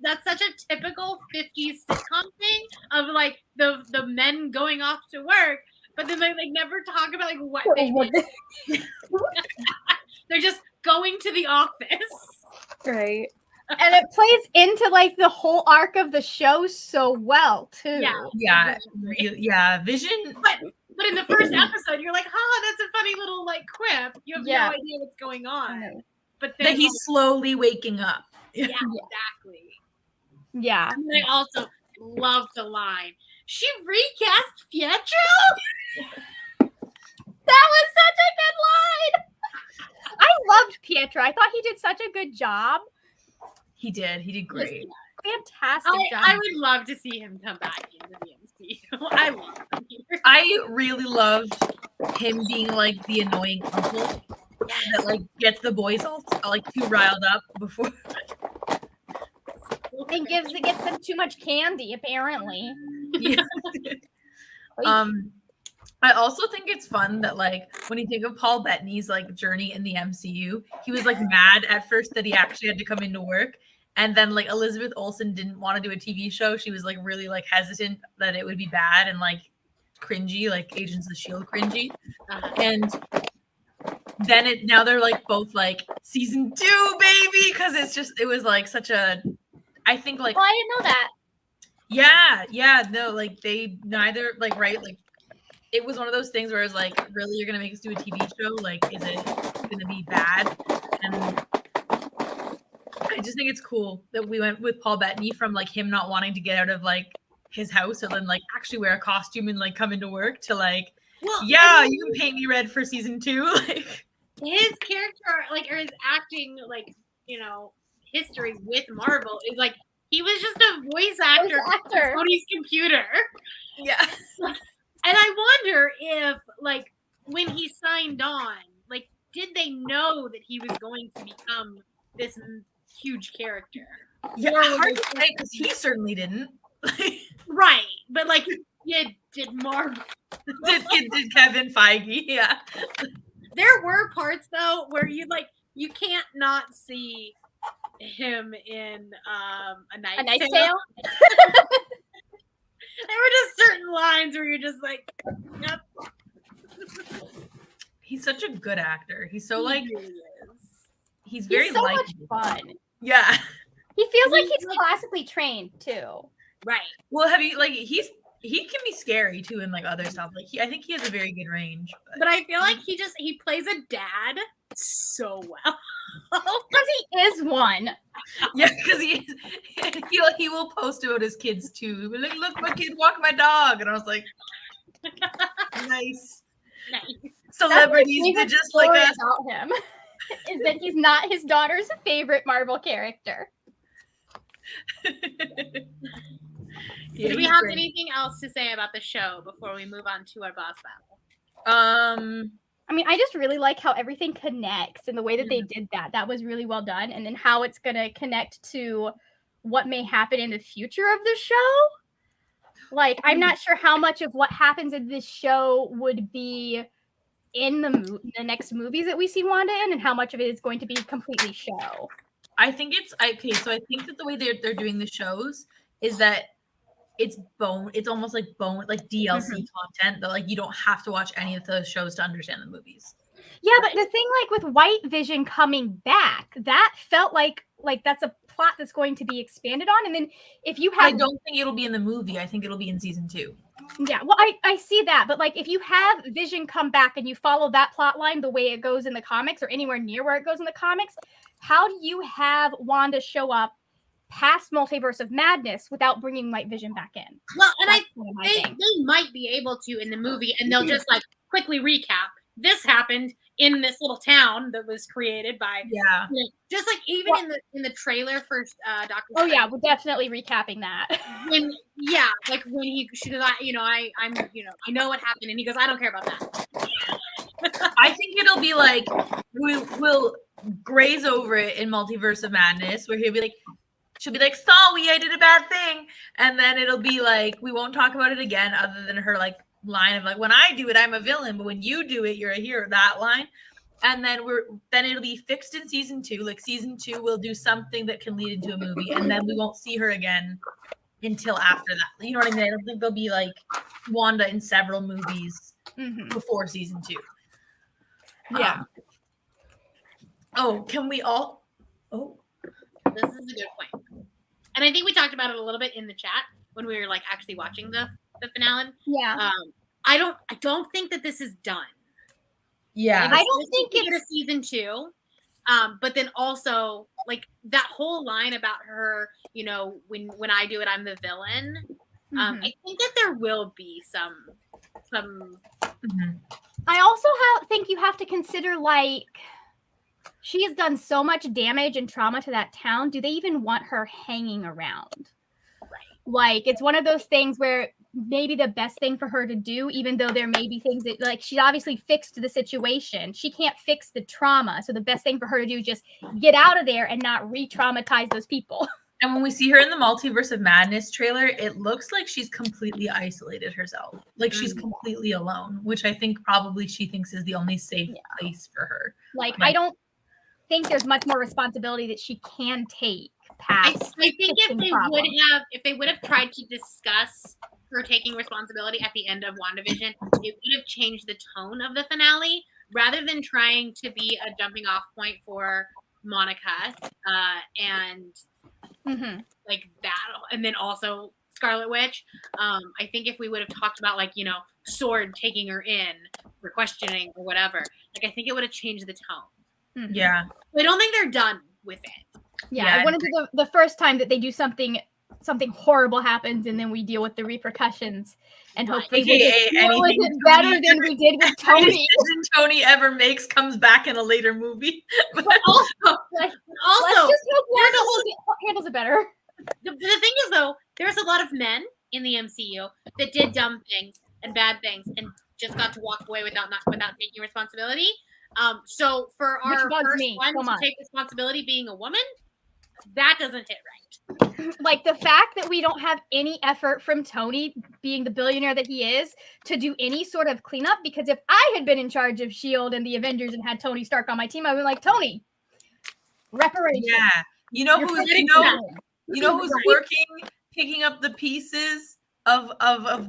Speaker 1: That's such a typical 50s sitcom thing of like the men going off to work, but then they like never talk about like what they do. They're just going to the office.
Speaker 4: Right.
Speaker 2: And it plays into like the whole arc of the show so well too.
Speaker 3: Yeah. Vision.
Speaker 1: But in the first episode, you're like, that's a funny little like quip. You have no idea what's going on. But then
Speaker 3: That he's slowly waking up.
Speaker 1: Yeah, exactly.
Speaker 2: Yeah.
Speaker 1: And I also love the line. She recast Pietro?
Speaker 2: That was such a good line. I loved Pietro. I thought he did such a good job.
Speaker 3: He did great.
Speaker 2: Fantastic job.
Speaker 1: I would love to see him come back into the MCU. I love him here.
Speaker 3: I really loved him being like the annoying uncle that like gets the boys all like too riled up before.
Speaker 2: It gets them too much candy, apparently.
Speaker 3: Yeah. I also think it's fun that like when you think of Paul Bettany's like journey in the MCU, he was like mad at first that he actually had to come into work. And then like Elizabeth Olsen didn't want to do a TV show. She was like really like hesitant that it would be bad and like cringy, like Agents of S.H.I.E.L.D. cringy. And then now they're like both like season 2, baby, because it was like such a, I think like.
Speaker 2: Oh, I didn't know that.
Speaker 3: Yeah, no, like they neither like right like it was one of those things where it's like, really, you're gonna make us do a TV show? Like, is it gonna be bad? And I just think it's cool that we went with Paul Bettany from like him not wanting to get out of like his house and then like actually wear a costume and like come into work to like,
Speaker 1: Well,
Speaker 3: yeah,
Speaker 1: I mean,
Speaker 3: you can paint me red for season 2. Like,
Speaker 1: his character, like, or his acting, like, history with Marvel is like he was just a voice actor on Tony's computer.
Speaker 3: yeah.
Speaker 1: And I wonder if, like, when he signed on, like, did they know that he was going to become this huge character?
Speaker 3: Yeah,
Speaker 1: Or
Speaker 3: hard to say because he certainly didn't.
Speaker 1: Right, but like, yeah, did Marvel?
Speaker 3: did Kevin Feige? Yeah.
Speaker 1: There were parts though where you can't not see him in A Knight's Tale. There were just certain lines where you're just like, yep.
Speaker 3: He's such a good actor. He's so like,
Speaker 1: He really is.
Speaker 3: he's very
Speaker 2: so much
Speaker 3: likable.
Speaker 2: fun.
Speaker 3: Yeah.
Speaker 2: He feels like he's classically trained too.
Speaker 1: Right.
Speaker 3: Well, have you like he can be scary too in like other stuff. Like I think he has a very good range.
Speaker 1: But I feel like he plays a dad so well.
Speaker 2: Because he is one.
Speaker 3: Yeah, because he will post about his kids too. He'll be like, look, my kid walked my dog, and I was like, nice. Celebrities that just like us.
Speaker 2: About him is that he's not his daughter's favorite Marvel character.
Speaker 3: Yeah,
Speaker 1: Do we have anything else to say about the show before we move on to our boss battle?
Speaker 2: I mean, I just really like how everything connects and the way that they did that. That was really well done. And then how it's going to connect to what may happen in the future of the show. Like, I'm not sure how much of what happens in this show would be in the next movies that we see Wanda in, and how much of it is going to be completely show.
Speaker 3: I think it's okay. So I think that the way they're doing the shows is that it's almost like DLC content that like you don't have to watch any of those shows to understand the movies.
Speaker 2: Yeah, but the thing like with White Vision coming back, that felt like that's a plot that's going to be expanded on. And then if you have,
Speaker 3: I don't think it'll be in the movie. I think it'll be in season 2.
Speaker 2: Yeah, well, I see that, but like if you have Vision come back and you follow that plot line the way it goes in the comics or anywhere near where it goes in the comics, how do you have Wanda show up past Multiverse of Madness without bringing White Vision back in?
Speaker 1: Well, and they might be able to in the movie, and they'll just like quickly recap. This happened in this little town that was created by just like even in the trailer for Doctor.
Speaker 2: Oh yeah, we're definitely recapping that.
Speaker 1: When he should have, I know what happened, and he goes, I don't care about that.
Speaker 3: I think it'll be like we'll graze over it in Multiverse of Madness, where she'll be like, sorry, I did a bad thing, and then it'll be like we won't talk about it again, other than her like line of like, when I do it, I'm a villain, but when you do it, you're a hero. That line, and then it'll be fixed in season 2. Like season 2, we'll do something that can lead into a movie, and then we won't see her again until after that. You know what I mean? I don't think there'll be like Wanda in several movies before season 2.
Speaker 2: Yeah.
Speaker 3: Can we all? Oh,
Speaker 1: this is a good point, and I think we talked about it a little bit in the chat when we were like actually watching the finale.
Speaker 2: Yeah.
Speaker 1: I don't think that this is done.
Speaker 3: Yeah.
Speaker 1: I don't think it's a season 2. But then also like that whole line about her, when I do it, I'm the villain. I think that there will be some.
Speaker 2: I also think you have to consider like she has done so much damage and trauma to that town. Do they even want her hanging around?
Speaker 1: Right.
Speaker 2: Like it's one of those things where maybe the best thing for her to do, even though there may be things that like she obviously fixed the situation, she can't fix the trauma. So the best thing for her to do is just get out of there and not re-traumatize those people.
Speaker 3: And when we see her in the Multiverse of Madness trailer, it looks like she's completely isolated herself. Like she's completely alone, which I think probably she thinks is the only safe place for her.
Speaker 2: Like I don't think there's much more responsibility that she can take past.
Speaker 1: I think if they would have tried to discuss her taking responsibility at the end of WandaVision, it would have changed the tone of the finale rather than trying to be a jumping off point for Monica and like that, and then also Scarlet Witch. I think if we would have talked about like, you know, Sword taking her in for questioning or whatever, like I think it would have changed the tone.
Speaker 3: Yeah.
Speaker 1: I don't think they're done with it.
Speaker 2: Yeah, I want to be the first time that they do something horrible happens, and then we deal with the repercussions, and hopefully we'll just deal with it better than we did with Tony.
Speaker 3: Any decision Tony ever makes comes back in a later movie.
Speaker 1: But also,
Speaker 2: let's just hope Wanda handles it better.
Speaker 1: The thing is, though, there's a lot of men in the MCU that did dumb things and bad things and just got to walk away without taking responsibility. So for our first one to take responsibility being a woman, that doesn't hit right.
Speaker 2: Like the fact that we don't have any effort from Tony, being the billionaire that he is, to do any sort of cleanup. Because if I had been in charge of S.H.I.E.L.D. and the Avengers and had Tony Stark on my team, I would be like, Tony, reparations.
Speaker 3: Yeah. You know who's working, picking up the pieces of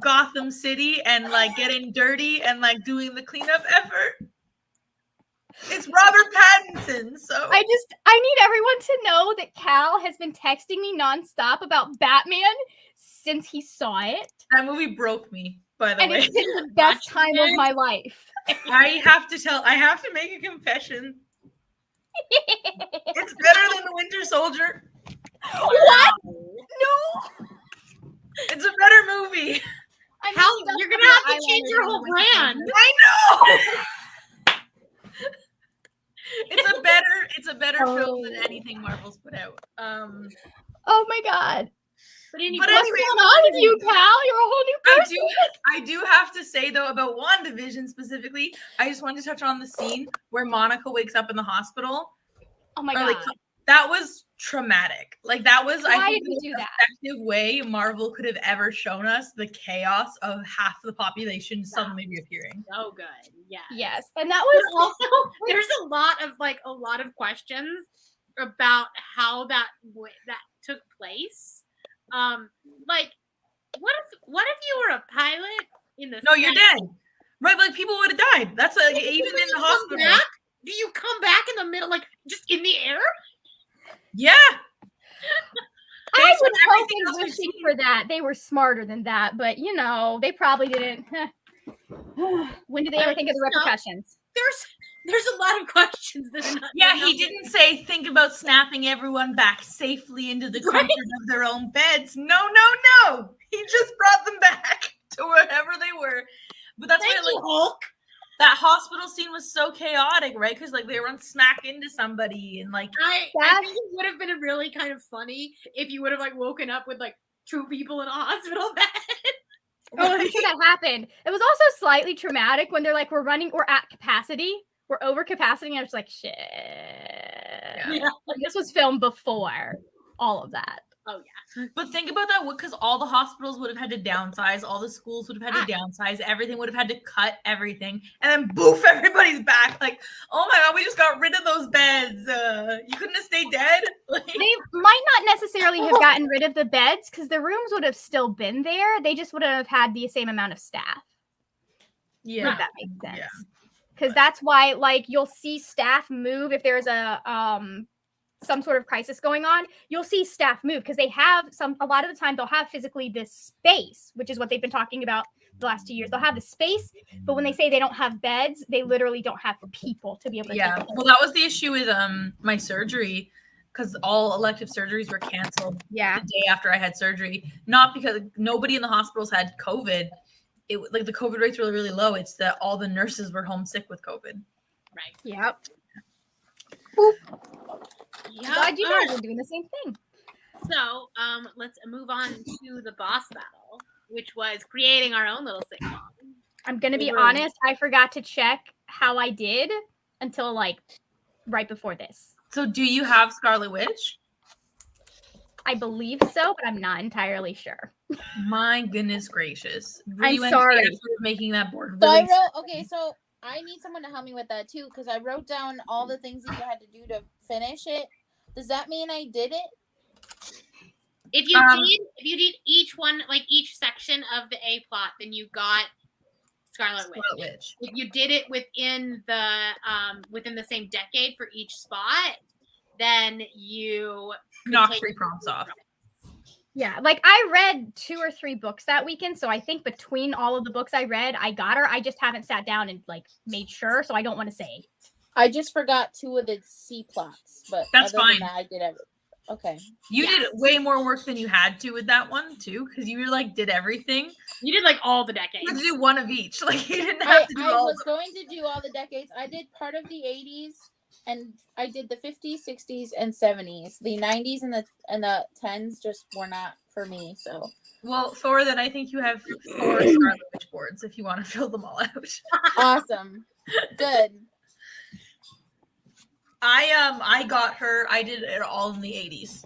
Speaker 3: Gotham City and like getting dirty and like doing the cleanup effort? It's Robert Pattinson. So
Speaker 2: I need everyone to know that Cal has been texting me nonstop about Batman since he saw it.
Speaker 3: That movie broke me, by the way.
Speaker 2: It's been the best time of my life.
Speaker 3: I have to make a confession. It's better than The Winter Soldier.
Speaker 2: What? No.
Speaker 3: It's a better movie.
Speaker 1: You're gonna have to change your whole brand.
Speaker 3: I know. It's a better film than anything Marvel's put out.
Speaker 2: Oh my god.
Speaker 1: But anyway,
Speaker 2: what's going on with you, Cal? You're a whole new person.
Speaker 3: I do have to say though about WandaVision specifically, I just wanted to touch on the scene where Monica wakes up in the hospital.
Speaker 2: Oh my god.
Speaker 3: Like, that was traumatic. Like that was
Speaker 2: Why did we do that?
Speaker 3: Effective way Marvel could have ever shown us the chaos of half the population suddenly reappearing.
Speaker 1: So good. Yeah.
Speaker 2: Yes. And that was
Speaker 1: also there's a lot of questions about how that took place. Like what if you were a pilot in the
Speaker 3: No, you're dead. Right, like people would have died. That's like even in the hospital.
Speaker 1: Do you come back in the middle, like just in the air?
Speaker 3: Yeah.
Speaker 2: I was hoping wishing for that. They were smarter than that, but you know, they probably didn't. When did they ever think of the repercussions?
Speaker 1: There's a lot of questions that are not.
Speaker 3: Yeah, he didn't say think about snapping everyone back safely into the comfort of their own beds. No. He just brought them back to wherever they were. But that's why
Speaker 1: Hulk.
Speaker 3: That hospital scene was so chaotic, right? Because like they run smack into somebody and like
Speaker 1: I think it would have been really kind of funny if you would have like woken up with like two people in a hospital bed.
Speaker 2: Oh, I'm sure that happened. It was also slightly traumatic when they're like, we're at capacity. We're over capacity. And I was like, shit.
Speaker 1: Yeah.
Speaker 3: This
Speaker 2: was filmed before all of that.
Speaker 1: Oh, yeah.
Speaker 3: But think about that, because all the hospitals would have had to downsize, all the schools would have had to downsize, everything would have had to cut everything, and then boof, everybody's back. Like, oh my god, we just got rid of those beds. You couldn't have stayed dead? Like,
Speaker 2: they might not necessarily have gotten rid of the beds, because the rooms would have still been there. They just would have had the same amount of staff.
Speaker 3: Yeah.
Speaker 2: If that makes sense. Because that's why, like, you'll see staff move if there's some sort of crisis going on. You'll see staff move because they have a lot of the time they'll have physically this space, which is what they've been talking about the last 2 years. They'll have the space, but when they say they don't have beds, they literally don't have people to be able to take it.
Speaker 3: Well, that was the issue with my surgery, because all elective surgeries were canceled the day after I had surgery. Not because nobody in the hospitals had COVID. It like the COVID rates were really low. It's that all the nurses were homesick with COVID.
Speaker 1: Right.
Speaker 2: Yep.
Speaker 1: Yeah.
Speaker 2: Glad you guys are doing the same thing.
Speaker 1: So, let's move on to the boss battle, which was creating our own little sitcom.
Speaker 2: I'm gonna be honest, I forgot to check how I did until like right before this.
Speaker 3: So, do you have Scarlet Witch?
Speaker 2: I believe so, but I'm not entirely sure.
Speaker 3: My goodness gracious!
Speaker 2: I'm sorry
Speaker 3: for making that board.
Speaker 5: So I wrote. Okay, so I need someone to help me with that too, because I wrote down all the things that you had to do to finish it. Does that mean I did it?
Speaker 1: If you did each one, like each section of the A plot, then you got Scarlet Witch. If you did it within the same decade for each spot, then you
Speaker 3: knock 3 prompts off.
Speaker 2: Yeah, like I read 2 or 3 books that weekend, so I think between all of the books I read, I got her. I just haven't sat down and like made sure, so I don't want to say.
Speaker 5: I just forgot 2 of the C plots, but
Speaker 3: That's
Speaker 5: other
Speaker 3: fine.
Speaker 5: than that, I did everything. Okay.
Speaker 3: You did way more work than you had to with that one too, because you like did everything.
Speaker 1: You did like all the decades.
Speaker 3: You had to do one of each. Like you didn't have to do
Speaker 5: I
Speaker 3: all
Speaker 5: was
Speaker 3: of them.
Speaker 5: going to do all the decades. I did part of the 80s, and I did the 50s, 60s, and 70s. The 90s and the 10s just were not for me. So,
Speaker 3: Well, Thor, then I think you have 4 Scarlet Witch boards if you want to fill them all out.
Speaker 5: awesome. Good.
Speaker 3: I got her. I did it all in the 80s.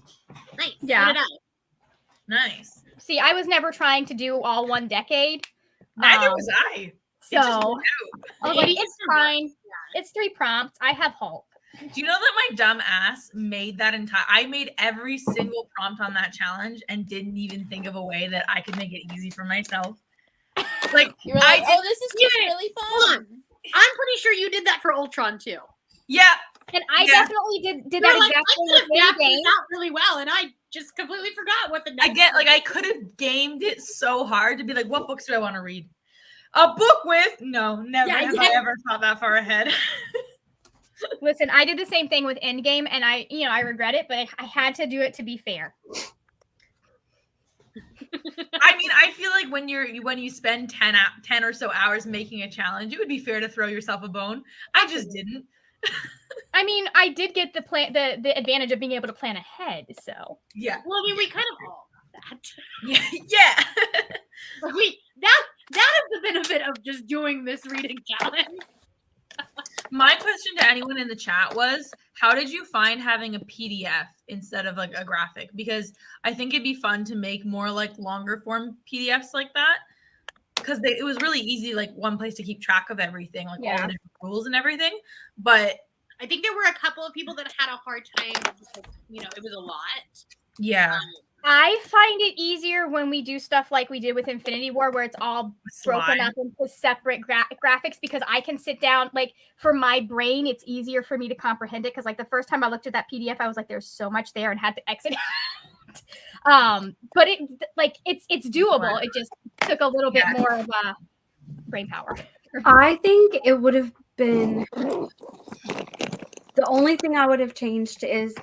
Speaker 1: Nice.
Speaker 2: Yeah.
Speaker 1: So did I.
Speaker 3: Nice.
Speaker 2: See, I was never trying to do all one decade.
Speaker 3: Neither was I.
Speaker 2: So
Speaker 3: It just
Speaker 2: I
Speaker 3: worked out.
Speaker 2: was like,
Speaker 1: Maybe
Speaker 2: it's
Speaker 1: it's
Speaker 2: fine. It's 3 prompts. I have Hulk.
Speaker 3: Do you know that my dumb ass made that entire? I made every single prompt on that challenge and didn't even think of a way that I could make it easy for myself. Like
Speaker 5: You were like,
Speaker 3: I did,
Speaker 5: oh, this is just
Speaker 1: Yeah,
Speaker 5: really
Speaker 1: hold
Speaker 5: fun.
Speaker 1: I'm pretty sure you did that for Ultron too.
Speaker 3: yeah.
Speaker 2: And I
Speaker 3: Yeah.
Speaker 2: definitely did
Speaker 1: You
Speaker 2: that
Speaker 1: were like,
Speaker 2: exactly
Speaker 1: I
Speaker 2: with
Speaker 1: could have mapped
Speaker 2: Endgame.
Speaker 1: this out really well, and I just completely forgot what the next.
Speaker 3: I get like I could have gamed it so hard to be like, what books do I want to read? A book with never
Speaker 1: Yeah,
Speaker 3: have I ever thought that far ahead.
Speaker 2: Listen, I did the same thing with Endgame, and I regret it, but I had to do it to be fair.
Speaker 3: I mean, I feel like when you spend 10 or so hours making a challenge, it would be fair to throw yourself a bone. I just didn't.
Speaker 2: I mean, I did get the advantage of being able to plan ahead, so.
Speaker 3: Yeah.
Speaker 1: Well, I mean, we kind of all that.
Speaker 3: Yeah.
Speaker 1: But that is the benefit of just doing this reading challenge.
Speaker 3: My question to anyone in the chat was, how did you find having a PDF instead of like a graphic? Because I think it'd be fun to make more like longer form PDFs like that. Because it was really easy, like one place to keep track of everything, like all the different rules and everything. But
Speaker 1: I think there were a couple of people that had a hard time because, it was a lot.
Speaker 3: yeah,
Speaker 2: I find it easier when we do stuff like we did with Infinity War, where it's all broken up into separate graphics, because I can sit down, like for my brain, it's easier for me to comprehend it. Because like the first time I looked at that PDF, I was like, there's so much there, and had to exit out. But it's doable. It just took a little bit more of a brain power.
Speaker 4: I think it would have been the only thing I would have changed is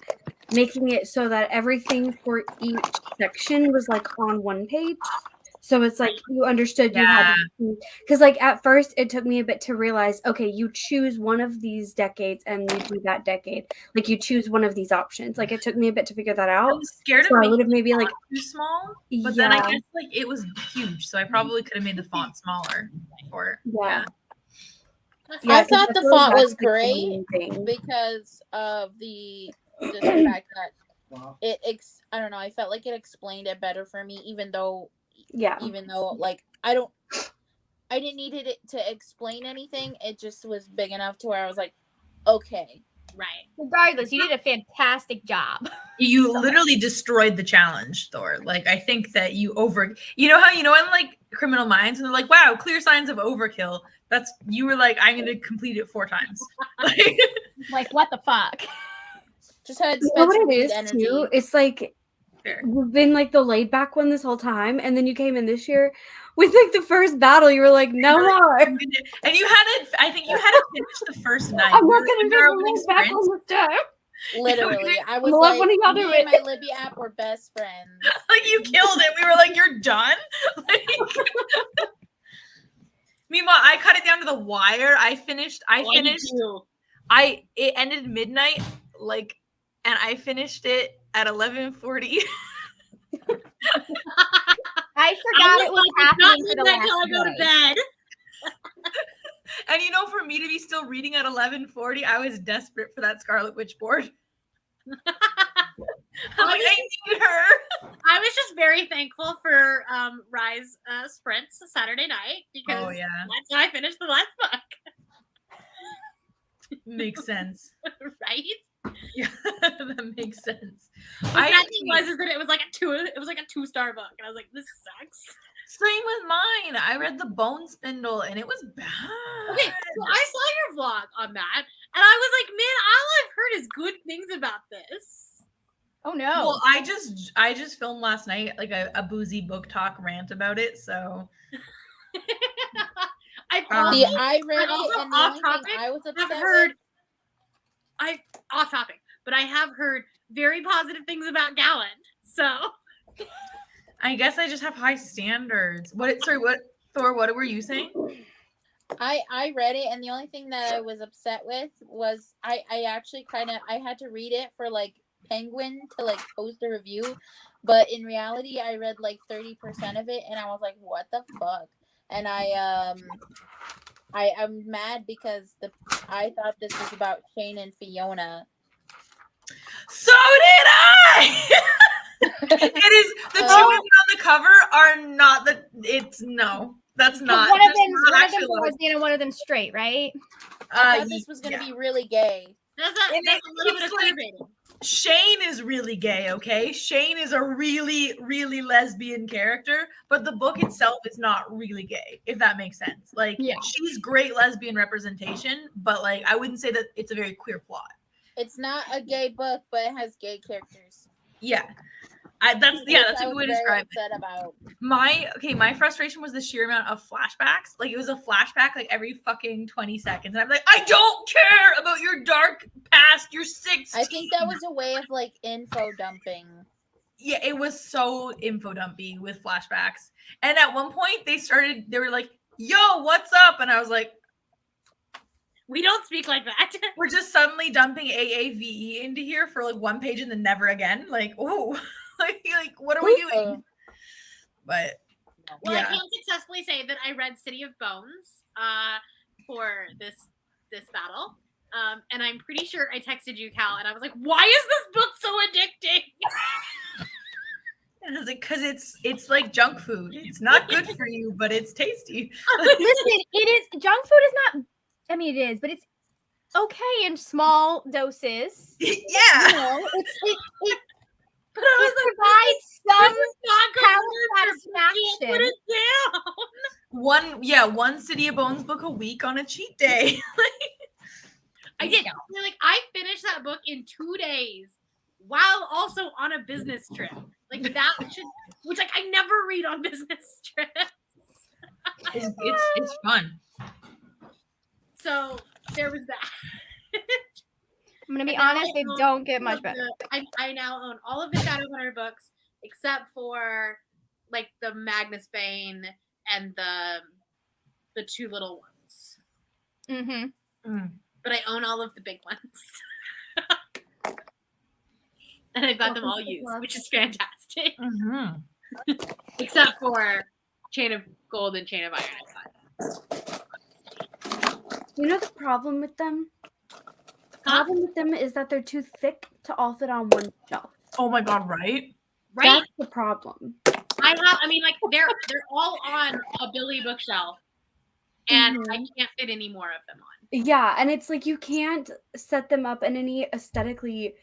Speaker 4: making it so that everything for each section was like on one page. So it's like you understood you had to, because like at first it took me a bit to realize, okay, you choose one of these decades and you do that decade. Like you choose one of these options. Like it took me a bit to figure that out.
Speaker 3: I was scared
Speaker 4: So
Speaker 3: of
Speaker 4: I would have
Speaker 3: making
Speaker 4: maybe like
Speaker 3: too small, but then I guess like it was huge, so I probably could have made the font smaller.
Speaker 5: I thought the font was great because of the fact that I don't know, I felt like it explained it better for me, even though like I didn't need it to explain anything. It just was big enough to where I was like, okay.
Speaker 1: Right.
Speaker 2: Regardless, you did a fantastic job.
Speaker 3: You literally destroyed the challenge, Thor. Like, I think that you know in like Criminal Minds, and they're like, wow, clear signs of overkill. You were like, I'm going to complete it 4 times.
Speaker 2: Like, what the fuck?
Speaker 5: Just had
Speaker 4: you know what it is too? It's like you've been like the laid back one this whole time, and then you came in this year with like the first battle. You were like, no more.
Speaker 3: And you had it. I think you had to finish the first night.
Speaker 4: I'm not gonna be the laid back on this time.
Speaker 5: Literally, I was like, me and my Libby app were best friends.
Speaker 3: Like you killed it. We were like, you're done. Like, meanwhile, I cut it down to the wire. It ended midnight, like, and I finished it at 11:40.
Speaker 2: I forgot it was happening for the last
Speaker 1: I go to bed.
Speaker 3: And for me to be still reading at 11:40, I was desperate for that Scarlet Witch board. I'm like, I need her.
Speaker 1: I was just very thankful for Rise Sprints Saturday night, because that's how I finished the last book.
Speaker 3: Makes sense.
Speaker 1: Right?
Speaker 3: Yeah, that makes sense.
Speaker 1: The bad thing was that it was like a 2-star book, and I was like, this sucks.
Speaker 3: Same with mine. I read the Bone Spindle, and it was bad.
Speaker 1: Okay, so I saw your vlog on that, and I was like, man, all I've heard is good things about this.
Speaker 2: Oh no.
Speaker 3: Well, I just filmed last night like a boozy book talk rant about it. So
Speaker 1: I've
Speaker 3: Um,
Speaker 1: also,
Speaker 5: See, I read
Speaker 1: also
Speaker 5: it, and the
Speaker 1: off
Speaker 5: only
Speaker 1: topic,
Speaker 5: thing I was
Speaker 1: I've
Speaker 5: upset
Speaker 1: heard
Speaker 5: with.
Speaker 1: off topic, but I have heard very positive things about Gallant. So
Speaker 3: I guess I just have high standards. What Thor, what were you saying?
Speaker 5: I read it, and the only thing that I was upset with was I actually I had to read it for like Penguin to like post a review, but in reality I read like 30% of it, and I was like, what the fuck? And I'm mad because I thought this was about Shane and Fiona.
Speaker 3: So did I. It is the two women on the cover are not the. It's no, that's not.
Speaker 2: One of
Speaker 3: that's
Speaker 2: them,
Speaker 3: not
Speaker 2: one of
Speaker 3: actually
Speaker 2: them
Speaker 3: what-
Speaker 2: lesbian and one of them straight, right?
Speaker 5: I thought this was gonna be really gay.
Speaker 1: that's a little bit of
Speaker 3: like-
Speaker 1: queerbaiting.
Speaker 3: Shane is really gay, okay? Shane is a really, really lesbian character, but the book itself is not really gay, if that makes sense. Like,
Speaker 2: Yeah.
Speaker 3: she's great lesbian representation, but like, I wouldn't say that it's a very queer plot.
Speaker 5: It's not a gay book, but it has gay characters.
Speaker 3: Yeah. That's
Speaker 5: Which
Speaker 3: a
Speaker 5: I
Speaker 3: good way to
Speaker 5: was very
Speaker 3: describe it.
Speaker 5: upset about.
Speaker 3: My frustration was the sheer amount of flashbacks. Like, it was a flashback like every fucking 20 seconds. And I'm like, I don't care about your dark past. You're 16.
Speaker 5: I think that was a way of like info dumping.
Speaker 3: Yeah, it was so info dumpy with flashbacks. And at one point they were like, yo, what's up? And I was like,
Speaker 1: We don't speak like that.
Speaker 3: we're just suddenly dumping AAVE into here for like one page and then never again. Like, oh, like what are we doing? But
Speaker 1: Well, I
Speaker 3: yeah.
Speaker 1: can't successfully say that I read City of Bones for this battle. And I'm pretty sure I texted you, Cal, and I was like, why is this book so addicting?
Speaker 3: And I was like, because it's like junk food. It's not good for you, but it's tasty.
Speaker 2: Listen, it is junk food is not. I mean, it is, but it's okay in small doses.
Speaker 3: Yeah.
Speaker 2: You know, it provides some palate satisfaction.
Speaker 1: Put it down.
Speaker 3: One City of Bones book a week on a cheat day.
Speaker 1: I did. Like, I finished that book in 2 days while also on a business trip. Like, that should, which like I never read on business trips.
Speaker 3: It's fun.
Speaker 1: So there was that.
Speaker 2: I'm gonna be
Speaker 1: And now
Speaker 2: honest,
Speaker 1: I
Speaker 2: they
Speaker 1: own
Speaker 2: don't get
Speaker 1: all
Speaker 2: much
Speaker 1: of
Speaker 2: better.
Speaker 1: I now own all of the Shadowrunner books except for like the Magnus Bane and the two little ones.
Speaker 2: Mm-hmm.
Speaker 1: But I own all of the big ones. And I've got them all used, which is fantastic.
Speaker 3: Mm-hmm.
Speaker 1: Except for Chain of Gold and Chain of Iron.
Speaker 4: You know the problem with them? The
Speaker 1: Huh?
Speaker 4: problem with them is that they're too thick to all fit on one shelf.
Speaker 3: Oh my god, right?
Speaker 1: Right?
Speaker 4: That's the problem.
Speaker 1: I mean, like they're all on a Billy bookshelf, and I
Speaker 4: Mhm.
Speaker 1: can't fit any more of them on.
Speaker 4: Yeah, and it's like you can't set them up in any aesthetically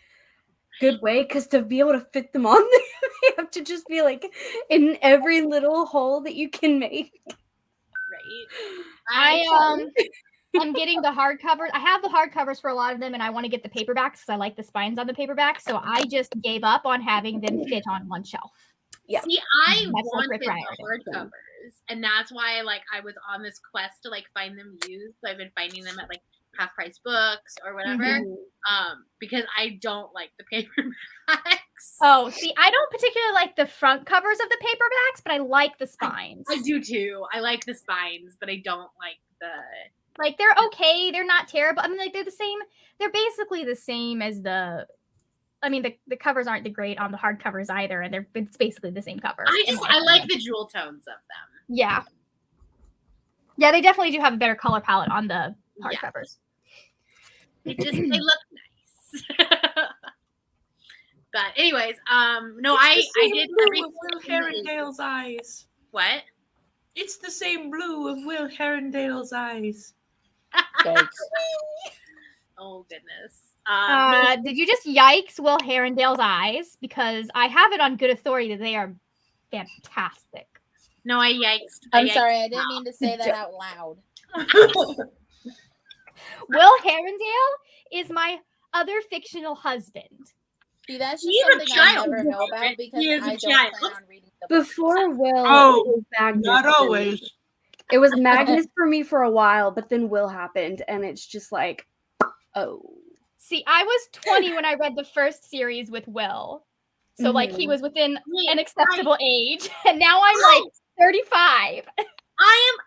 Speaker 4: good way because to be able to fit them on there, you have to just be like in every little hole that you can make.
Speaker 1: Right?
Speaker 2: I'm getting the hardcovers. I have the hardcovers for a lot of them, and I want to get the paperbacks because I like the spines on the paperback. So I just gave up on having them fit on one shelf.
Speaker 4: Yeah.
Speaker 1: See, I
Speaker 2: That's what
Speaker 1: wanted the
Speaker 2: priority.
Speaker 1: hardcovers, and that's why like I was on this quest to like find them used. So I've been finding them at like half price books or whatever.
Speaker 2: Mhm.
Speaker 1: Because I don't like the paperbacks.
Speaker 2: Oh, see, I don't particularly like the front covers of the paperbacks, but I like the spines.
Speaker 1: I do too. I like the spines, but I don't like the.
Speaker 2: Like they're okay. They're not terrible. I mean, like they're the same. They're basically the same as the. I mean, the covers aren't the great on the hardcovers either, and it's basically the same cover.
Speaker 1: I like the jewel tones of them.
Speaker 2: Yeah. Yeah, they definitely do have a better color palette on the hardcovers.
Speaker 1: They look nice. But anyways, no, I did
Speaker 3: blue of Will Herondale's eyes.
Speaker 1: what?
Speaker 3: It's the same blue of Will Herondale's eyes.
Speaker 1: Oh goodness.
Speaker 2: Did you just yikes Will Herondale's eyes? Because I have it on good authority that they are fantastic.
Speaker 1: No, I yikes.
Speaker 5: I'm sorry, I didn't mean to say that out loud.
Speaker 2: Will Herondale is my other fictional husband.
Speaker 5: See, that's just
Speaker 1: He's a
Speaker 5: something I
Speaker 1: child.
Speaker 5: never know about because
Speaker 1: He is a
Speaker 5: I don't
Speaker 1: child.
Speaker 5: plan on reading the book.
Speaker 4: Before Will,
Speaker 3: Oh,
Speaker 4: it was Magnus.
Speaker 3: Not
Speaker 4: for me.
Speaker 3: always.
Speaker 4: It was Magnus for me for a while, but then Will happened, and it's just like, oh.
Speaker 2: See, I was 20 when I read the first series with Will. So like he was within an acceptable age. And now I'm like 35.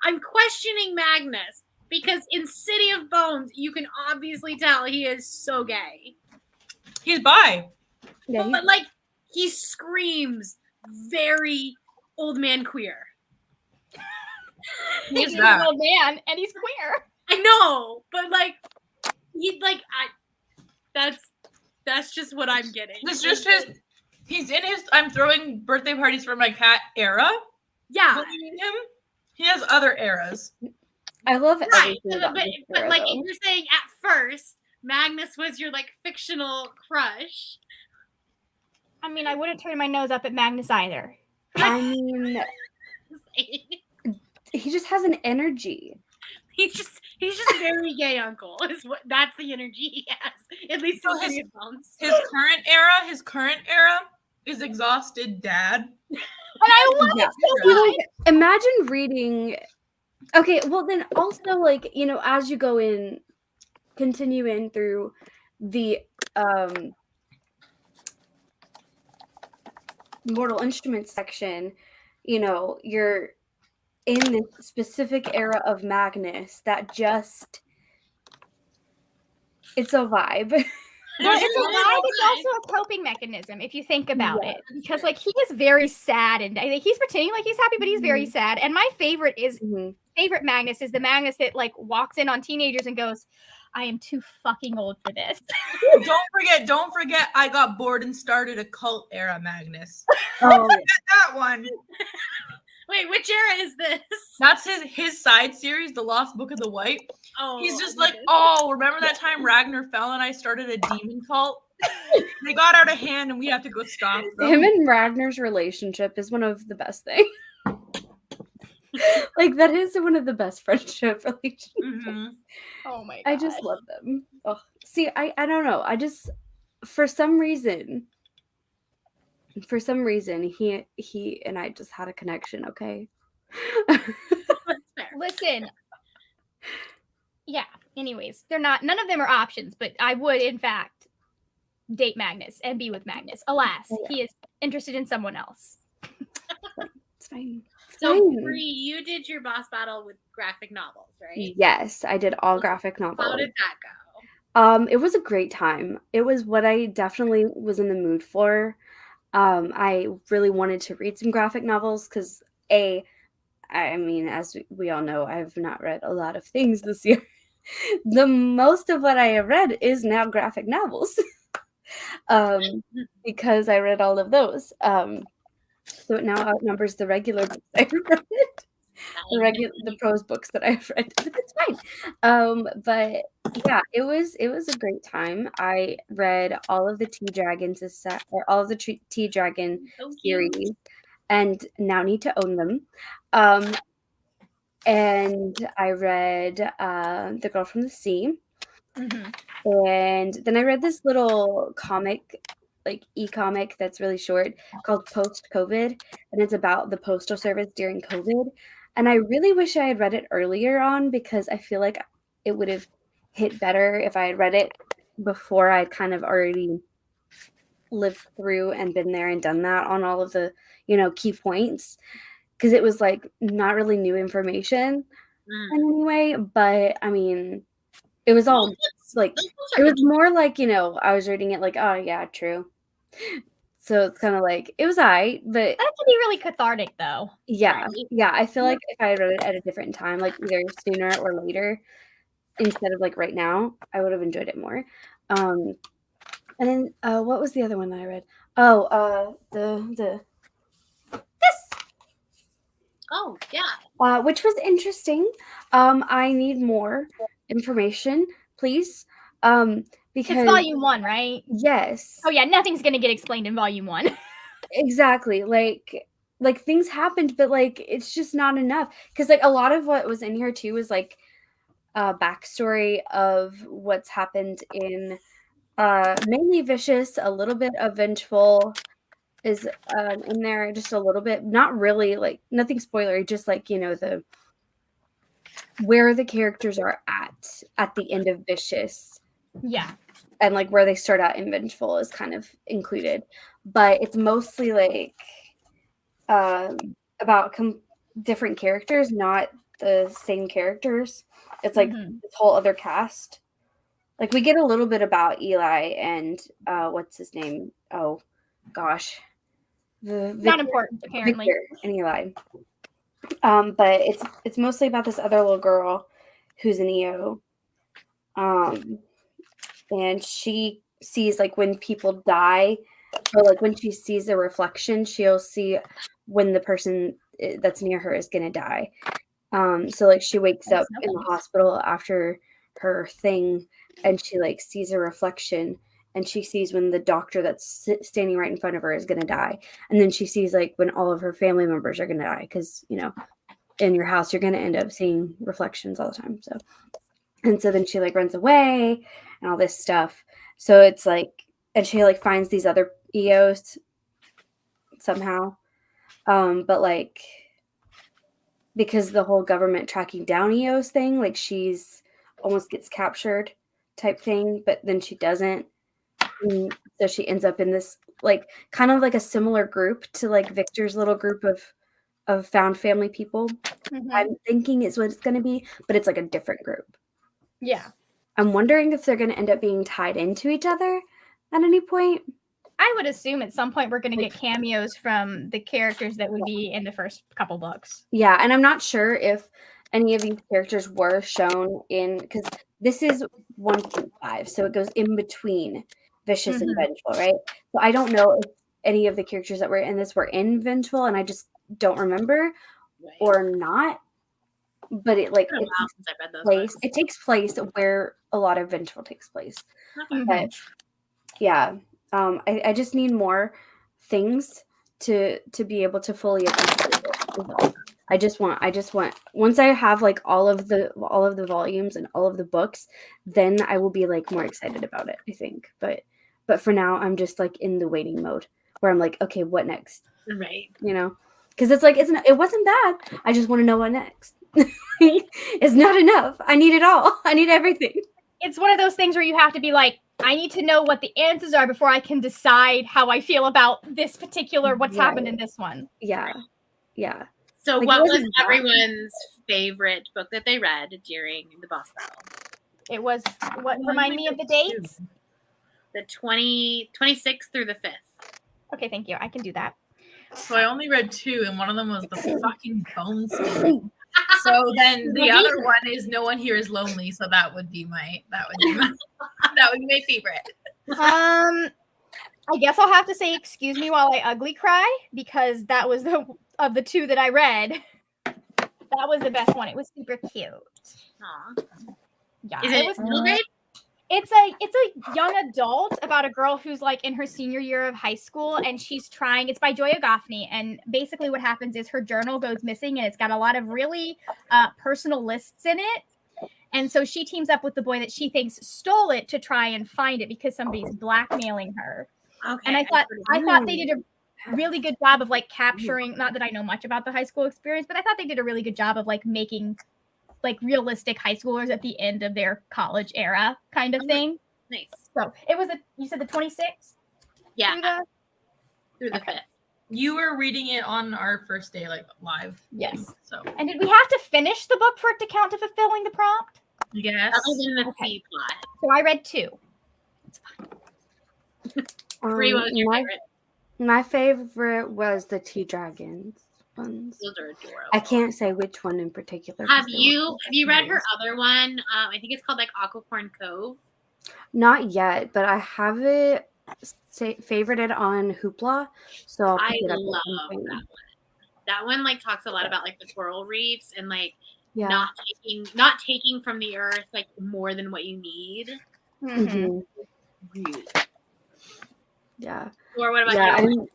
Speaker 1: I'm questioning Magnus because in City of Bones, you can obviously tell he is so gay.
Speaker 3: He's bi.
Speaker 4: Yeah,
Speaker 1: But like he screams very old man queer.
Speaker 3: He's
Speaker 2: He's
Speaker 3: that.
Speaker 2: an old man and he's queer.
Speaker 1: I know, but like he like that's just what I'm getting.
Speaker 3: It's just he's in his I'm throwing birthday parties for my cat era.
Speaker 1: Yeah.
Speaker 3: Believing him. He has other eras.
Speaker 4: I love
Speaker 1: Right.
Speaker 4: everything about this
Speaker 1: But
Speaker 4: era,
Speaker 1: like
Speaker 4: though.
Speaker 1: if you're saying at first Magnus was your like fictional crush.
Speaker 2: I mean, I wouldn't turn my nose up at Magnus either.
Speaker 4: I mean, he just has an energy.
Speaker 1: He's just very gay uncle. That's the energy he has. At least
Speaker 3: So
Speaker 1: in City of Bones.
Speaker 3: His current era is exhausted dad.
Speaker 2: And I love
Speaker 4: Yeah.
Speaker 2: it so much.
Speaker 4: Like, imagine reading. Okay, well then also like as you go in, continue in through the Mortal Instruments section, you're in this specific era of Magnus that just it's a vibe.
Speaker 2: Well, it's a vibe. It's also a coping mechanism if you think about it, because like he is very sad and I think he's pretending like he's happy, but he's very sad. And my favorite Magnus is the Magnus that like walks in on teenagers and goes, "I am too fucking old for this."
Speaker 3: Don't forget. I got bored and started a cult era Magnus.
Speaker 4: Oh,
Speaker 3: That one.
Speaker 1: Wait, which era is this?
Speaker 3: That's his side series, The Lost Book of the White.
Speaker 1: Oh,
Speaker 3: He's just like, oh, remember that time Ragnar fell and I started a demon cult? They got out of hand and we have to go stop them.
Speaker 4: him and Ragnar's relationship is one of the best things. Like that is one of the best friendship relationships.
Speaker 3: Mm-hmm.
Speaker 2: Oh my god.
Speaker 4: I just love them. Oh, see, I don't know. I just for some reason he and I just had a connection. Okay.
Speaker 1: that's fair.
Speaker 2: Listen. Yeah. Anyways, they're not. None of them are options, but I would, in fact, date Magnus and be with Magnus. Alas, he is interested in someone else.
Speaker 4: It's fine.
Speaker 1: So Bree, you did your boss battle with graphic novels, right?
Speaker 4: Yes, I did all graphic novels.
Speaker 1: How did that go?
Speaker 4: It was a great time. It was what I definitely was in the mood for. I really wanted to read some graphic novels because I mean, as we all know, I have not read a lot of things this year. The most of what I have read is now graphic novels. Because I read all of those. So it now outnumbers the regular books I've read. The prose books that I've read. But it's fine. But yeah, it was a great time. I read all of the T-Dragon T-Dragon series and now need to own them. And I read The Girl from the Sea. And then I read this little comic, like e-comic that's really short called Post-COVID, and it's about the postal service during COVID. And I really wish I had read it earlier on because I feel like it would have hit better if I had read it before I'd kind of already lived through and been there and done that on all of the, key points. Because it was like not really new information in any way, but I mean, it was all like, it was more like, I was reading it like, oh yeah, true. So it's kind of like, it was but
Speaker 2: that can be really cathartic though.
Speaker 4: Yeah.
Speaker 2: Right?
Speaker 4: Yeah. I feel like if I had read it at a different time, like either sooner or later, instead of like right now, I would have enjoyed it more. And then what was the other one that I read? Oh, this.
Speaker 1: Oh, yeah.
Speaker 4: Which was interesting. I need more information, please. Because
Speaker 2: it's volume 1, right?
Speaker 4: Yes.
Speaker 2: Oh yeah, nothing's gonna get explained in volume 1.
Speaker 4: Exactly. Like things happened, but like it's just not enough. Because like a lot of what was in here too was like backstory of what's happened in Mainly vicious, a little bit of vengeful is in there, just a little bit. Not really, like nothing spoilery, just like the where the characters are at the end of vicious.
Speaker 2: Yeah.
Speaker 4: And like where they start out in vengeful is kind of included, but it's mostly like about different characters, not the same characters. It's like this whole other cast. Like we get a little bit about Eli and what's his name? Oh gosh,
Speaker 2: Not important apparently.
Speaker 4: Victor and Eli. But it's mostly about this other little girl who's an EO. And she sees like when people die, or like when she sees a reflection, she'll see when the person that's near her is gonna die. So like she wakes up in the hospital after her thing, and she like sees a reflection, and she sees when the doctor that's standing right in front of her is gonna die, and then she sees like when all of her family members are gonna die, because in your house you're gonna end up seeing reflections all the time. So then she like runs away and all this stuff. So it's like, and she like finds these other EOs somehow. But like, because the whole government tracking down EOs thing, like she's almost gets captured type thing, but then she doesn't. And so she ends up in this like kind of like a similar group to like Victor's little group of found family people. I'm thinking is what it's going to be, but it's like a different group.
Speaker 2: Yeah.
Speaker 4: I'm wondering if they're going to end up being tied into each other at any point.
Speaker 2: I would assume at some point we're going to get cameos from the characters that would be in the first couple books.
Speaker 4: Yeah, and I'm not sure if any of these characters were shown in, because this is 1.5, so it goes in between Vicious and Vengeful, right? So I don't know if any of the characters that were in this were in Vengeful, and I just don't remember, or not. But it like it takes place where a lot of Vengeful takes place. But yeah, I just need more things to be able to fully appreciate it. I just want once I have like all of the volumes and all of the books, then I will be like more excited about it, I think. But for now, I'm just like in the waiting mode where I'm like, okay, what next?
Speaker 1: Right.
Speaker 4: Because it's like it wasn't bad. I just want to know what next. It's not enough. I need it all. I need everything.
Speaker 2: It's one of those things where you have to be like, I need to know what the answers are before I can decide how I feel about this particular what's happened in this one.
Speaker 4: Yeah. Yeah.
Speaker 1: So what was everyone's favorite book that they read during the boss battle?
Speaker 2: It was, remind me of the dates?
Speaker 1: The 26th through the 5th.
Speaker 2: Okay, thank you. I can do that.
Speaker 3: So I only read 2, and one of them was the fucking bone spinning. So then the other one is No One Here Is Lonely. So that would be my favorite.
Speaker 2: I guess I'll have to say excuse me while I ugly cry, because that was of the 2 that I read. That was the best one. It was super cute.
Speaker 1: Aww.
Speaker 2: Yeah.
Speaker 1: Is it middle grade?
Speaker 2: It's a young adult about a girl who's like in her senior year of high school, and she's trying. It's by Joya Goffney, and basically what happens is her journal goes missing, and it's got a lot of really personal lists in it. And so she teams up with the boy that she thinks stole it to try and find it because somebody's blackmailing her. Okay. And I thought they did a really good job of like capturing. Not that I know much about the high school experience, but I thought they did a really good job of like making like realistic high schoolers at the end of their college era kind of thing.
Speaker 1: Nice.
Speaker 2: So it was you said the 26th?
Speaker 1: Yeah. Through the 5th.
Speaker 3: You were reading it on our first day, like live.
Speaker 2: Yes.
Speaker 3: So.
Speaker 2: And did we have to finish the book for it to count to fulfilling the prompt?
Speaker 3: Yes.
Speaker 1: That was in the C plot.
Speaker 2: So I read 2. It's fine.
Speaker 1: Bree, what was your favorite?
Speaker 4: My favorite was the Tea Dragons ones.
Speaker 1: Those are adorable.
Speaker 4: I can't say which one in particular.
Speaker 1: Have you read her other one? I think it's called like Aquacorn Cove.
Speaker 4: Not yet, but I have it favorited on Hoopla. So
Speaker 1: I love that one. That one like talks a lot about like the coral reefs and like not taking from the earth like more than what you need.
Speaker 2: Mm-hmm.
Speaker 1: Really.
Speaker 4: Yeah.
Speaker 1: Or what about you?
Speaker 4: I'm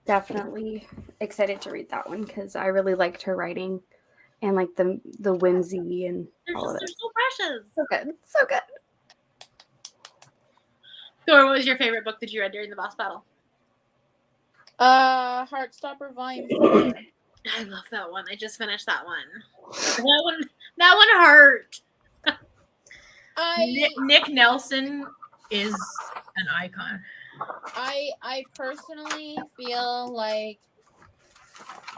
Speaker 4: definitely excited to read that one because I really liked her writing and like the whimsy and all of it.
Speaker 1: They're so precious.
Speaker 4: So good. So good.
Speaker 1: Thor, what was your favorite book that you read during the boss battle?
Speaker 5: Heartstopper Volume 4.
Speaker 1: I love that one. I just finished that one. That one hurt.
Speaker 3: Nick Nelson is an icon.
Speaker 5: I personally feel like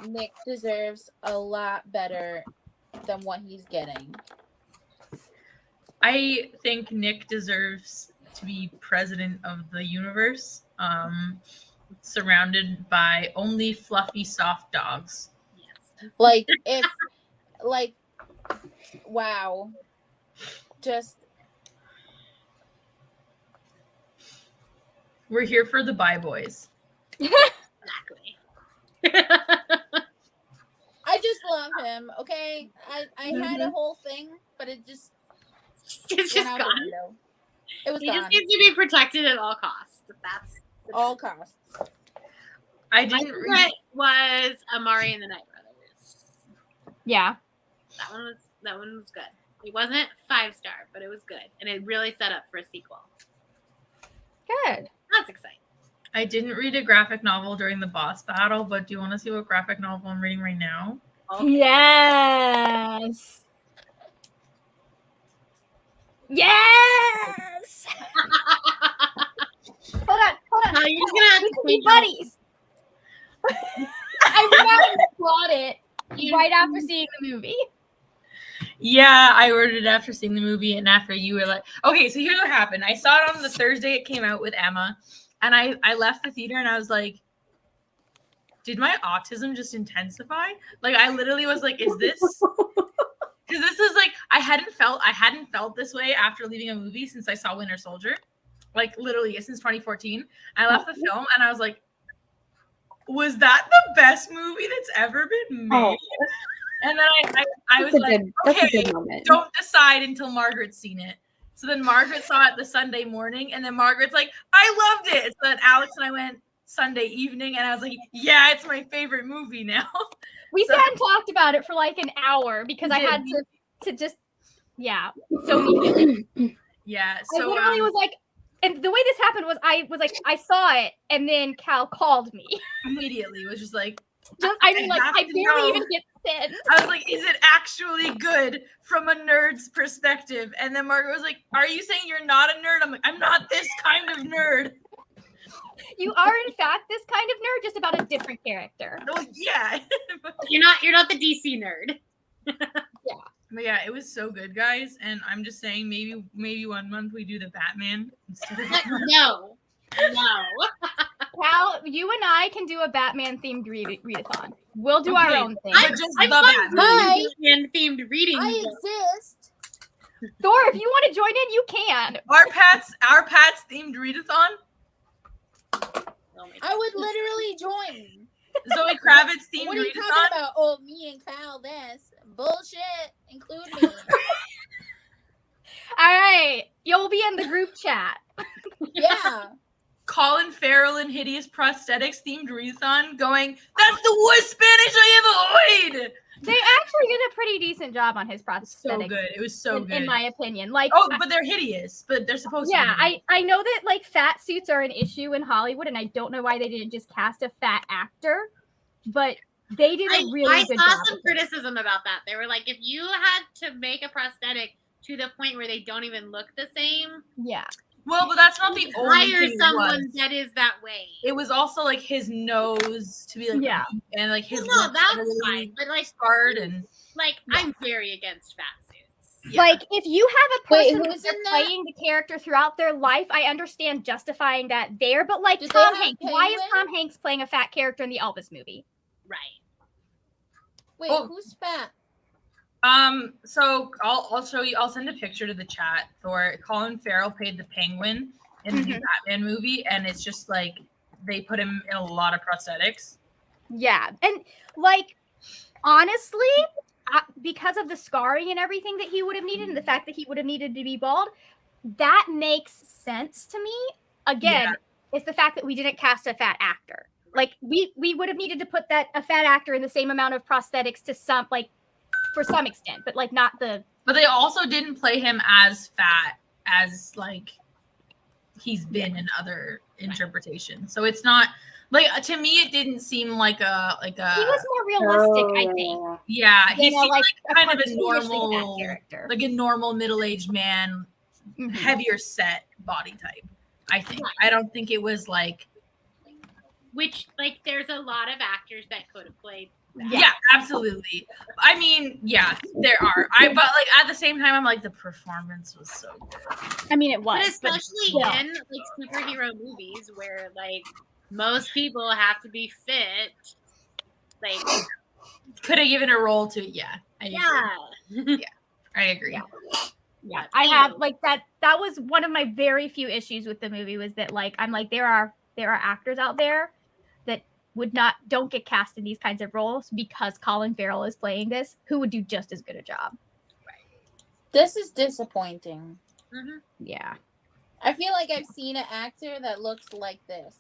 Speaker 5: Nick deserves a lot better than what he's getting.
Speaker 3: I think Nick deserves to be president of the universe, surrounded by only fluffy, soft dogs.
Speaker 5: Like, if, like, wow. Just.
Speaker 3: We're here for the bye boys.
Speaker 1: Exactly.
Speaker 5: I just love him, okay? I had a whole thing, but it just.
Speaker 1: It's just
Speaker 5: went out the
Speaker 1: gone.
Speaker 5: window. It was
Speaker 1: He
Speaker 5: gone.
Speaker 1: just needs to be protected at all costs. That's
Speaker 5: All costs.
Speaker 3: I
Speaker 1: my
Speaker 3: didn't read.
Speaker 1: favorite was Amari and the Night Brothers.
Speaker 2: Yeah.
Speaker 1: That one was good. It wasn't 5-star, but it was good, and it really set up for a sequel.
Speaker 2: Good.
Speaker 1: That's exciting.
Speaker 3: I didn't read a graphic novel during the boss battle, but do you want to see what graphic novel I'm reading right now?
Speaker 1: Okay.
Speaker 2: Yes. Yes. Hold on.
Speaker 1: No, you're just gonna have
Speaker 2: We
Speaker 1: to
Speaker 2: could be
Speaker 1: change
Speaker 2: buddies. I went out and bought it right after seeing the movie.
Speaker 3: Yeah, I ordered it after seeing the movie, and after you were like, okay, so here's what happened. I saw it on the Thursday it came out with Emma, and I left the theater and I was like, did my autism just intensify? Like, I literally was like, is this? Because this is like, I hadn't felt this way after leaving a movie since I saw Winter Soldier. Like, literally, since 2014. I left the film and I was like, was that the best movie that's ever been made?
Speaker 4: Oh.
Speaker 3: And then I was like,
Speaker 4: that's
Speaker 3: okay,
Speaker 4: a good moment.
Speaker 3: don't decide until Margaret's seen it. So then Margaret saw it the Sunday morning, and then Margaret's like, I loved it. So then Alex and I went Sunday evening, and I was like, yeah, it's my favorite movie now.
Speaker 2: We sat and talked about it for like an hour because I had to just, yeah. So immediately.
Speaker 3: Yeah.
Speaker 2: I
Speaker 3: So
Speaker 2: literally was like, and the way this happened was I was like, I saw it, and then Cal called me.
Speaker 3: immediately it was just like,
Speaker 2: I mean, like,
Speaker 3: have
Speaker 2: I
Speaker 3: to
Speaker 2: barely
Speaker 3: know.
Speaker 2: even get sent.
Speaker 3: I was like, is it actually good from a nerd's perspective? And then Margaret was like, are you saying you're not a nerd? I'm like, I'm not this kind of nerd.
Speaker 2: You are, in fact, this kind of nerd, just about a different character.
Speaker 3: Oh yeah.
Speaker 1: You're not the DC nerd.
Speaker 3: But yeah, it was so good, guys. And I'm just saying, maybe 1 month we do the Batman instead of
Speaker 1: No.
Speaker 2: Cal, you and I can do a Batman-themed readathon. We'll do our
Speaker 3: Okay.
Speaker 2: own thing.
Speaker 3: But just
Speaker 1: I'm
Speaker 3: the
Speaker 1: fine
Speaker 3: Batman.
Speaker 1: with themed reading.
Speaker 5: I exist.
Speaker 2: Thor, if you want to join in, you can.
Speaker 3: Our Pat's themed readathon.
Speaker 1: Oh my
Speaker 5: I would literally join.
Speaker 3: Zoe Kravitz themed
Speaker 5: What are you
Speaker 3: readathon.
Speaker 5: talking about? Oh, me and Kyle, this bullshit. Include me.
Speaker 2: All right. You'll be in the group chat.
Speaker 5: Yeah.
Speaker 3: Colin Farrell in hideous prosthetics themed readathon going, that's the worst Spanish I ever heard.
Speaker 2: They actually did a pretty decent job on his prosthetics.
Speaker 3: So good. It was so good.
Speaker 2: In my opinion. Like,
Speaker 3: oh, but they're hideous. But they're supposed to be.
Speaker 2: I know that like fat suits are an issue in Hollywood, and I don't know why they didn't just cast a fat actor, but they did a really good
Speaker 1: I
Speaker 2: job.
Speaker 1: saw some criticism about that. They were like, if you had to make a prosthetic to the point where they don't even look the same,
Speaker 2: Yeah.
Speaker 3: Well, but that's not the only
Speaker 1: hire
Speaker 3: thing it
Speaker 1: someone
Speaker 3: was.
Speaker 1: that is that way.
Speaker 3: It was also like his nose to be like,
Speaker 2: Yeah.
Speaker 3: and like his
Speaker 1: Well, no,
Speaker 3: lips
Speaker 1: that's
Speaker 3: were really
Speaker 1: fine. But like,
Speaker 3: scarred and
Speaker 1: I'm very against fat suits.
Speaker 3: yeah.
Speaker 2: Like, if you have a
Speaker 5: Wait,
Speaker 2: person
Speaker 5: who's
Speaker 2: that's
Speaker 5: in that?
Speaker 2: playing the character throughout their life, I understand justifying that there. But like
Speaker 5: Do they
Speaker 2: Tom
Speaker 5: have
Speaker 2: Hanks, why is
Speaker 5: Penguin?
Speaker 2: Tom Hanks playing a fat character in the Elvis movie?
Speaker 1: Right.
Speaker 5: Wait,
Speaker 3: Oh.
Speaker 5: who's fat?
Speaker 3: So I'll show you. I'll send a picture to the chat. Colin Farrell played the Penguin in the new Batman movie, and it's just like they put him in a lot of prosthetics.
Speaker 2: Yeah, and like honestly, because of the scarring and everything that he would have needed, and the fact that he would have needed to be bald, that makes sense to me. Again, it's the fact that we didn't cast a fat actor. Like we would have needed to put a fat actor in the same amount of prosthetics to some, like, for some extent, but like not the.
Speaker 3: But they also didn't play him as fat as like he's been in other interpretations. So it's not like, to me, it didn't seem like a
Speaker 2: He was more realistic, I think.
Speaker 3: yeah, he
Speaker 2: You know,
Speaker 3: seemed
Speaker 2: like
Speaker 3: kind of a
Speaker 2: cartoonishly fat
Speaker 3: normal
Speaker 2: character.
Speaker 3: like a normal middle-aged man,
Speaker 2: Mhm.
Speaker 3: heavier set body type. I think.
Speaker 1: Right.
Speaker 3: I don't think it was like.
Speaker 1: Which, like, there's a lot of actors that could have played that.
Speaker 3: Yeah, absolutely. I mean, yeah, there are. But like at the same time, I'm like, the performance was so good.
Speaker 2: I mean, it was.
Speaker 1: But especially
Speaker 2: still.
Speaker 1: in like superhero movies where like most people have to be fit. Like,
Speaker 3: Could have given a role to I agree.
Speaker 1: yeah.
Speaker 3: I agree.
Speaker 2: Yeah, I have like that. That was one of my very few issues with the movie, was that like I'm like there are actors out there that don't get cast in these kinds of roles because Colin Farrell is playing this, who would do just as good a job.
Speaker 5: This is disappointing.
Speaker 1: Mm-hmm.
Speaker 2: Yeah,
Speaker 5: I feel like I've seen an actor that looks like this.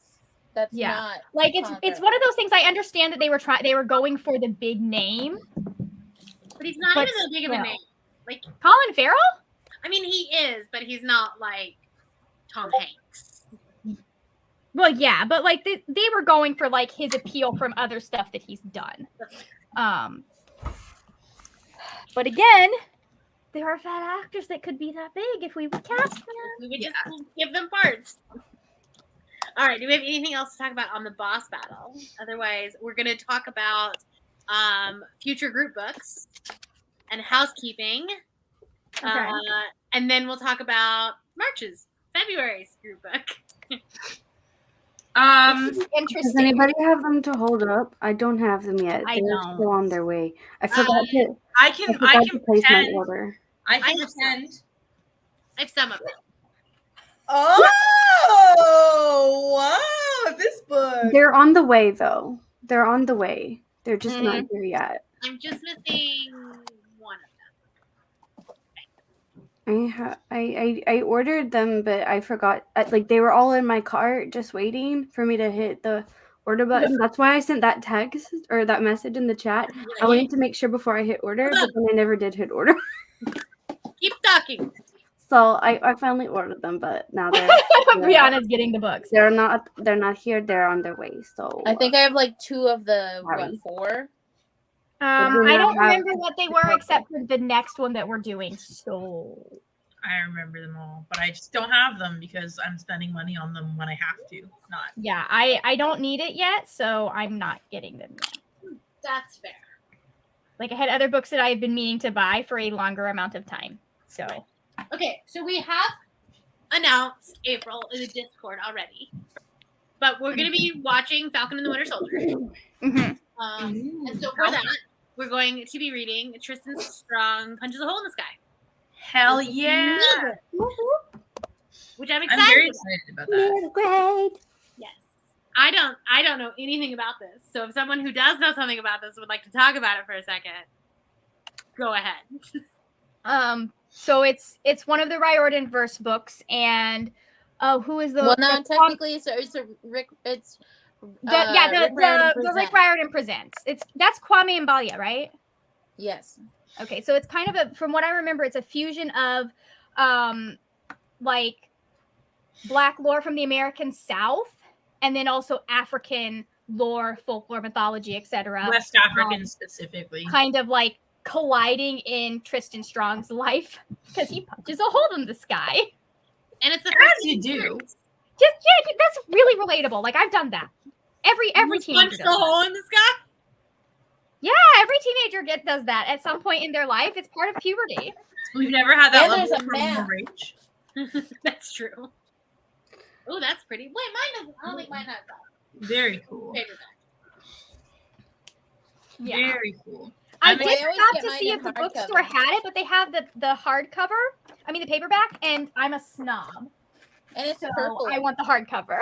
Speaker 5: That's not
Speaker 2: like it's one of those things. I understand that they were going for the big name,
Speaker 1: But he's not even that big of a name. Like,
Speaker 2: Colin Farrell.
Speaker 1: I mean, he is, but he's not like Tom Hanks.
Speaker 2: Well, yeah, but like they were going for like his appeal from other stuff that he's done. But again, there are fat actors that could be that big if we would cast them.
Speaker 1: We would just give them parts. All right. Do we have anything else to talk about on the boss battle? Otherwise, we're going to talk about future group books and housekeeping.
Speaker 2: Okay.
Speaker 1: And then we'll talk about February's group book.
Speaker 4: Does
Speaker 2: Interesting.
Speaker 4: anybody have them to hold up? I don't have them yet.
Speaker 2: I
Speaker 4: They're
Speaker 2: don't.
Speaker 4: still on their way. I forgot to.
Speaker 3: I can
Speaker 4: place my
Speaker 3: pretend.
Speaker 4: order.
Speaker 3: I can
Speaker 1: I have
Speaker 3: pretend.
Speaker 1: I have some of them.
Speaker 3: Oh wow! This book.
Speaker 4: They're on the way, though. They're on the way. They're just not here yet.
Speaker 1: I'm just missing one of
Speaker 4: I ordered them, but I forgot. Like they were all in my cart, just waiting for me to hit the order button. That's why I sent that text or that message in the chat. I wanted to make sure before I hit order, but then I never did hit order.
Speaker 1: Keep talking.
Speaker 4: So I finally ordered them, but now they're
Speaker 2: Brianna's getting the books.
Speaker 4: They're not here. They're on their way. So
Speaker 5: I think I have like 2 of the
Speaker 4: Sorry.
Speaker 5: 4.
Speaker 2: I don't remember what they were except for the next one that we're doing. So
Speaker 3: I remember them all, but I just don't have them because I'm spending money on them when I have to. Not.
Speaker 2: yeah, I don't need it yet, so I'm not getting them yet.
Speaker 1: That's fair.
Speaker 2: Like I had other books that I had been meaning to buy for a longer amount of time. So
Speaker 1: Okay, so we have announced April in the Discord already, but we're going to be watching Falcon and the Winter Soldier. And so for that, we're going to be reading Tristan Strong Punches a Hole in the Sky.
Speaker 3: Hell yeah!
Speaker 1: Which I'm excited.
Speaker 3: I'm very excited about that.
Speaker 4: Great.
Speaker 1: Yes. I don't know anything about this. So if someone who does know something about this would like to talk about it for a second, go ahead.
Speaker 2: So it's one of the Riordan verse books, and who is the
Speaker 5: Well, no, technically it's a Rick. It's
Speaker 2: the Rick Riordan Presents. That's Kwame and Balia, right?
Speaker 5: Yes.
Speaker 2: Okay, so it's kind of from what I remember, it's a fusion of like Black lore from the American South, and then also African lore, folklore, mythology, etc.
Speaker 3: West African specifically.
Speaker 2: Kind of like colliding in Tristan Strong's life because he punches a hole in the sky.
Speaker 1: And it's the
Speaker 3: As you do.
Speaker 2: That's really relatable. Like I've done that. Every teenager
Speaker 1: punch the
Speaker 2: does
Speaker 1: hole in the sky.
Speaker 2: Yeah, every teenager does that at some point in their life. It's part of puberty.
Speaker 3: We've never had that
Speaker 5: And
Speaker 3: level
Speaker 5: there's a
Speaker 3: of
Speaker 5: map.
Speaker 3: rage.
Speaker 1: That's true. Oh, that's pretty. Wait, mine doesn't. I don't think mine has that.
Speaker 3: Very cool.
Speaker 1: Paperback.
Speaker 2: Yeah.
Speaker 3: Very cool.
Speaker 2: I
Speaker 3: mean,
Speaker 2: did
Speaker 5: I always
Speaker 2: have
Speaker 5: get
Speaker 2: to
Speaker 5: mine
Speaker 2: see
Speaker 5: in
Speaker 2: if the
Speaker 5: hardcover.
Speaker 2: bookstore had it, but they have the hardcover. I mean the paperback, and I'm a snob,
Speaker 5: And it's
Speaker 2: so
Speaker 5: purple.
Speaker 2: I want the hardcover.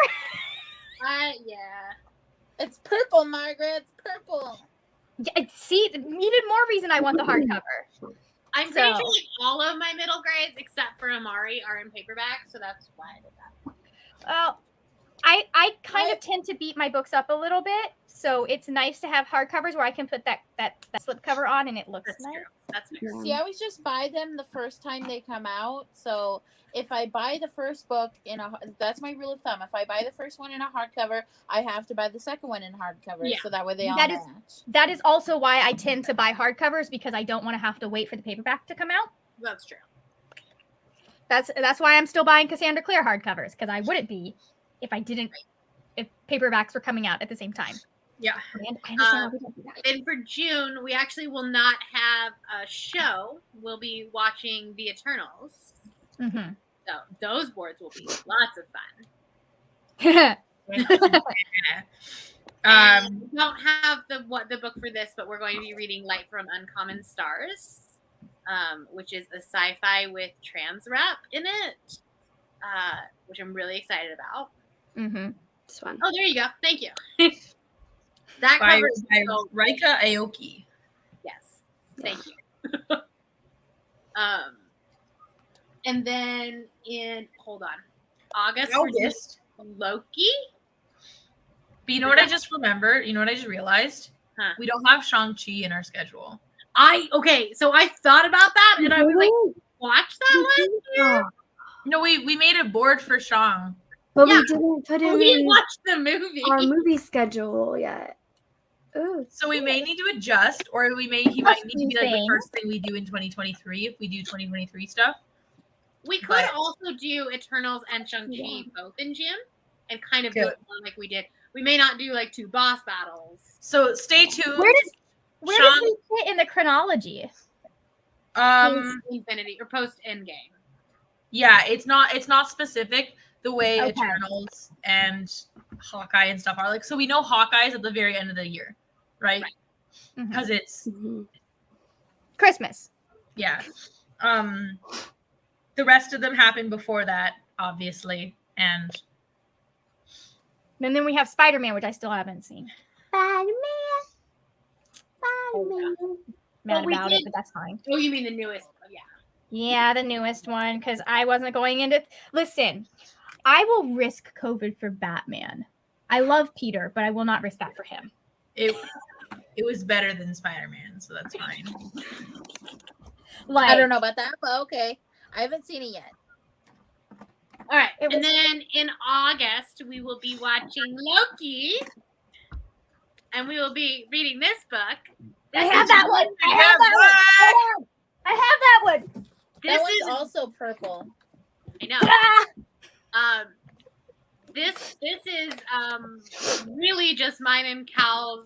Speaker 1: Yeah.
Speaker 5: It's purple, Margaret. It's purple.
Speaker 2: Yeah, see, even more reason I want the hardcover.
Speaker 1: I'm pretty
Speaker 2: So-
Speaker 1: sure like all of my middle grades except for Amari are in paperback, so that's why I did that.
Speaker 2: Well, I kind of tend to beat my books up a little bit, So it's nice to have hardcovers where I can put that slipcover on and it looks
Speaker 1: That's
Speaker 2: nice.
Speaker 1: true. That's fair.
Speaker 4: Yeah.
Speaker 5: See, I always just buy them the first time they come out. So if I buy the first book that's my rule of thumb. If I buy the first one in a hardcover, I have to buy the second one in hardcover.
Speaker 1: Yeah.
Speaker 5: So that way they all
Speaker 2: That
Speaker 5: match.
Speaker 2: That is also why I tend to buy hardcovers, because I don't want to have to wait for the paperback to come out.
Speaker 1: That's true.
Speaker 2: That's why I'm still buying Cassandra Clare hardcovers, because I wouldn't be if paperbacks were coming out at the same time.
Speaker 1: Yeah.
Speaker 2: I understand why we don't do that.
Speaker 1: And for June, we actually will not have a show. We'll be watching The Eternals.
Speaker 2: Mm-hmm.
Speaker 1: So those boards will be lots of fun. We don't have the book for this, but we're going to be reading Light from Uncommon Stars, which is a sci-fi with trans rep in it, which I'm really excited about.
Speaker 2: Mm-hmm.
Speaker 4: It's fun.
Speaker 1: Oh, there you go. Thank you. That
Speaker 3: By
Speaker 1: covers
Speaker 3: Rika Aoki.
Speaker 1: Yes. Thank you. And then in August, we're doing Loki.
Speaker 3: But you know what I just remembered? You know what I just realized?
Speaker 1: Huh.
Speaker 3: We don't have Shang-Chi in our schedule.
Speaker 1: So I thought about that and I was like, watch that one?
Speaker 4: Yeah.
Speaker 3: No, we made a board for Shang.
Speaker 4: But
Speaker 1: Yeah.
Speaker 4: we didn't put it
Speaker 1: We
Speaker 4: in
Speaker 1: watched the movie.
Speaker 4: our movie schedule yet. Ooh.
Speaker 3: So we may need to adjust, or he might need to be like the
Speaker 2: things.
Speaker 3: first thing we do in 2023 if we do 2023 stuff.
Speaker 1: We could
Speaker 3: But-
Speaker 1: also do Eternals and Shang-Chi
Speaker 4: Yeah.
Speaker 1: both in June and kind of do
Speaker 3: Good.
Speaker 1: it more like we did. We may not do like 2 boss battles.
Speaker 3: So stay tuned.
Speaker 2: Where does he fit in the chronology?
Speaker 3: um
Speaker 1: Infinity or post Endgame.
Speaker 3: yeah, it's not specific the way
Speaker 2: Okay.
Speaker 3: Eternals and Hawkeye and stuff are like. So we know Hawkeye's at the very end of the year, right?
Speaker 2: Mhm.
Speaker 3: Because it's
Speaker 4: Mhm.
Speaker 2: Christmas.
Speaker 3: yeah. The rest of them happen before that, obviously, and
Speaker 2: And then we have Spider-Man, which I still haven't seen.
Speaker 4: Spider-Man.
Speaker 2: Mad
Speaker 1: we
Speaker 2: about
Speaker 1: did-
Speaker 2: it, but that's fine.
Speaker 1: Oh, you mean the newest? Oh, yeah.
Speaker 2: Yeah, the newest one, because I wasn't going into. Listen, I will risk COVID for Batman. I love Peter, but I will not risk that for him.
Speaker 3: it was better than Spider-Man, so that's fine.
Speaker 2: Like,
Speaker 5: I don't know about that, but okay. I haven't seen it yet.
Speaker 1: All right.
Speaker 2: It
Speaker 1: And
Speaker 2: was-
Speaker 1: then in August, we will be watching Loki. And we will be reading this book.
Speaker 2: I
Speaker 1: This
Speaker 2: have
Speaker 1: is-
Speaker 2: that one. I have that one. Hold on. I have that one.
Speaker 1: This
Speaker 5: That one's
Speaker 1: is
Speaker 5: also purple.
Speaker 1: I know.
Speaker 2: Ah!
Speaker 1: This is really just mine and Cal's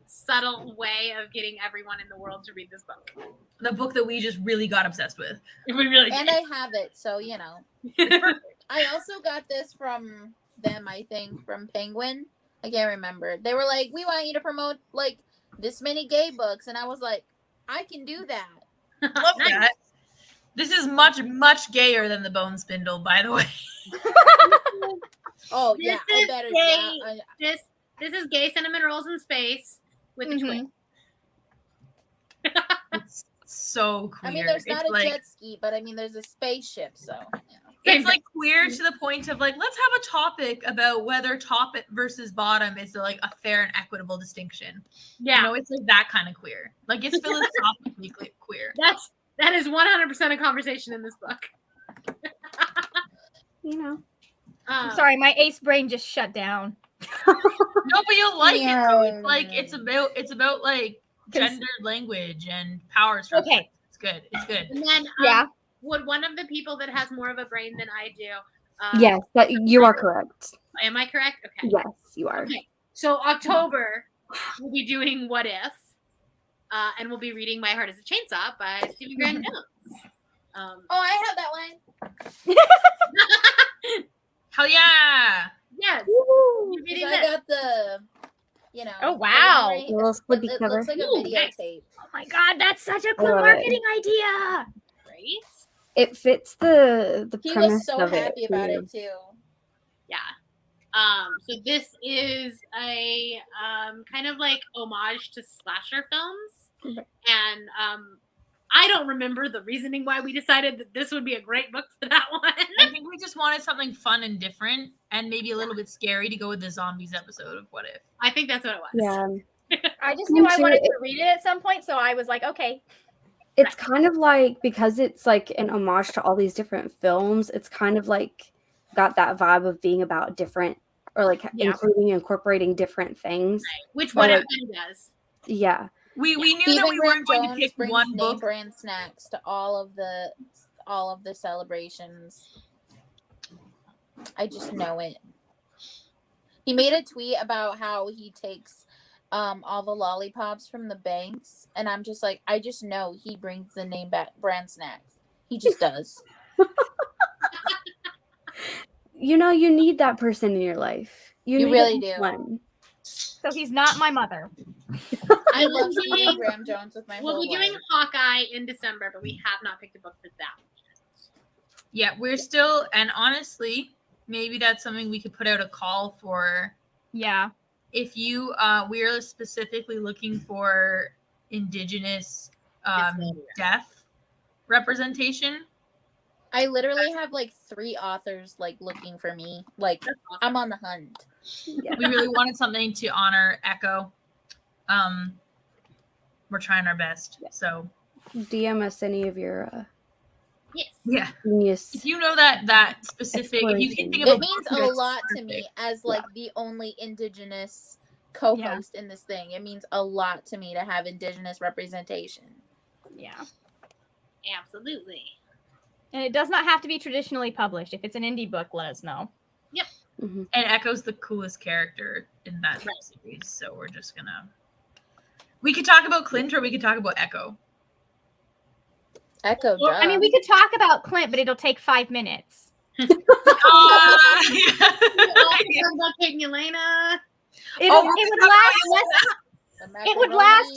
Speaker 1: subtle way of getting everyone in the world to read this book.
Speaker 3: The book that we just really got obsessed with.
Speaker 1: We really
Speaker 5: And
Speaker 1: did.
Speaker 5: I have it, so you know. I also got this from them, I think, from Penguin. I can't remember. They were like, we want you to promote like this many gay books. And I was like, I can do that.
Speaker 3: Love
Speaker 1: Nice.
Speaker 3: that. This is much, much gayer than the Bone Spindle, by the way.
Speaker 5: Oh,
Speaker 1: This
Speaker 5: yeah. I
Speaker 1: is
Speaker 5: better.
Speaker 1: gay.
Speaker 5: Yeah,
Speaker 1: This is Gay Cinnamon Rolls in Space with a
Speaker 2: Mhm.
Speaker 1: twist.
Speaker 3: It's so queer.
Speaker 5: I mean, there's not
Speaker 3: it's
Speaker 5: a
Speaker 3: like,
Speaker 5: jet ski, but I mean, there's a spaceship, so. Yeah.
Speaker 3: it's like queer to the point of like, let's have a topic about whether top versus bottom is like a fair and equitable distinction.
Speaker 1: Yeah,
Speaker 3: You know, it's like that kind of queer. Like it's philosophically queer.
Speaker 1: that is 100% a conversation in this book.
Speaker 4: You know.
Speaker 2: Sorry, my ace brain just shut down.
Speaker 3: No, but you'll like it though.
Speaker 5: Yeah.
Speaker 3: It's like it's about like gendered language and power structure.
Speaker 2: Okay.
Speaker 3: It's good. It's good.
Speaker 1: And then
Speaker 2: Yeah.
Speaker 1: would one of the people that has more of a brain than I do?
Speaker 4: Yes, that you are correct.
Speaker 1: Am I correct? Okay.
Speaker 4: Yes, you are.
Speaker 1: Okay. So October, we'll be doing What If, and we'll be reading My Heart is a Chainsaw by Stevie Graham Jones.
Speaker 5: Oh, I have that one.
Speaker 3: Hell yeah.
Speaker 1: Yes.
Speaker 4: Woo!
Speaker 1: You're reading
Speaker 5: 'Cause I
Speaker 1: this.
Speaker 5: got the, you know.
Speaker 2: Oh, wow.
Speaker 5: the memory.
Speaker 4: The little slippy
Speaker 5: It
Speaker 4: cover.
Speaker 5: looks like a
Speaker 1: Ooh, nice.
Speaker 5: videotape.
Speaker 2: Oh my god, that's such a cool
Speaker 4: love it.
Speaker 2: marketing idea.
Speaker 1: Great.
Speaker 4: It fits the
Speaker 5: He
Speaker 4: premise
Speaker 5: was so
Speaker 4: of
Speaker 5: happy
Speaker 4: it.
Speaker 5: about
Speaker 4: too.
Speaker 5: it too.
Speaker 1: Yeah. So this is a kind of like homage to slasher films,
Speaker 4: Okay.
Speaker 1: and I don't remember the reasoning why we decided that this would be a great book for that one.
Speaker 3: I think we just wanted something fun and different and maybe a little bit scary to go with the zombies episode of What If.
Speaker 1: I think that's what it was.
Speaker 4: Yeah.
Speaker 2: I just
Speaker 4: Me
Speaker 2: knew I
Speaker 4: too.
Speaker 2: wanted to read it at some point, so I was like, okay.
Speaker 4: It's kind of like, because it's like an homage to all these different films, it's kind of like got that vibe of being about different, or like incorporating different things.
Speaker 1: Right. Which What If does.
Speaker 4: Yeah.
Speaker 3: We knew
Speaker 5: Stephen
Speaker 3: that we weren't
Speaker 5: Graham
Speaker 3: going to
Speaker 5: Jones
Speaker 3: pick
Speaker 5: brings
Speaker 3: one
Speaker 5: name
Speaker 3: book.
Speaker 5: brand snacks to all of the celebrations. I just know it. He made a tweet about how he takes all the lollipops from the banks, and I'm just like, I just know he brings the name brand snacks. He just does.
Speaker 4: You know, you need that person in your life. You need
Speaker 5: really do.
Speaker 4: one.
Speaker 2: So he's not my mother.
Speaker 5: I love Stephen Graham Jones with my
Speaker 1: We'll
Speaker 5: whole
Speaker 1: be doing
Speaker 5: life.
Speaker 1: Hawkeye in December, but we have not picked a book for that.
Speaker 3: Yeah, we're still, and honestly, maybe that's something we could put out a call for.
Speaker 2: Yeah.
Speaker 3: If you, we're specifically looking for Indigenous deaf representation.
Speaker 5: I literally have like 3 authors like looking for me. Like, I'm on the hunt.
Speaker 4: Yeah.
Speaker 3: We really wanted something to honor Echo. We're trying our best. So
Speaker 4: DM us any of your
Speaker 1: Yes.
Speaker 3: yeah,
Speaker 4: genius.
Speaker 3: if you know that specific, if you can think of
Speaker 5: It
Speaker 3: a
Speaker 5: means
Speaker 3: book
Speaker 5: a
Speaker 3: that's
Speaker 5: lot to
Speaker 3: perfect.
Speaker 5: me as like the only Indigenous co-host in this thing. It means a lot to me to have Indigenous representation.
Speaker 2: Yeah.
Speaker 1: Absolutely.
Speaker 2: And it does not have to be traditionally published. If it's an indie book, let us know.
Speaker 4: Mm-hmm.
Speaker 3: And Echo's the coolest character in that series, so we're just gonna. We could talk about Clint, or we could talk about Echo.
Speaker 5: Echo,
Speaker 2: Well, I mean, we could talk about Clint, but it'll take 5 minutes.
Speaker 1: We also talk about Kate and Elena.
Speaker 2: It would last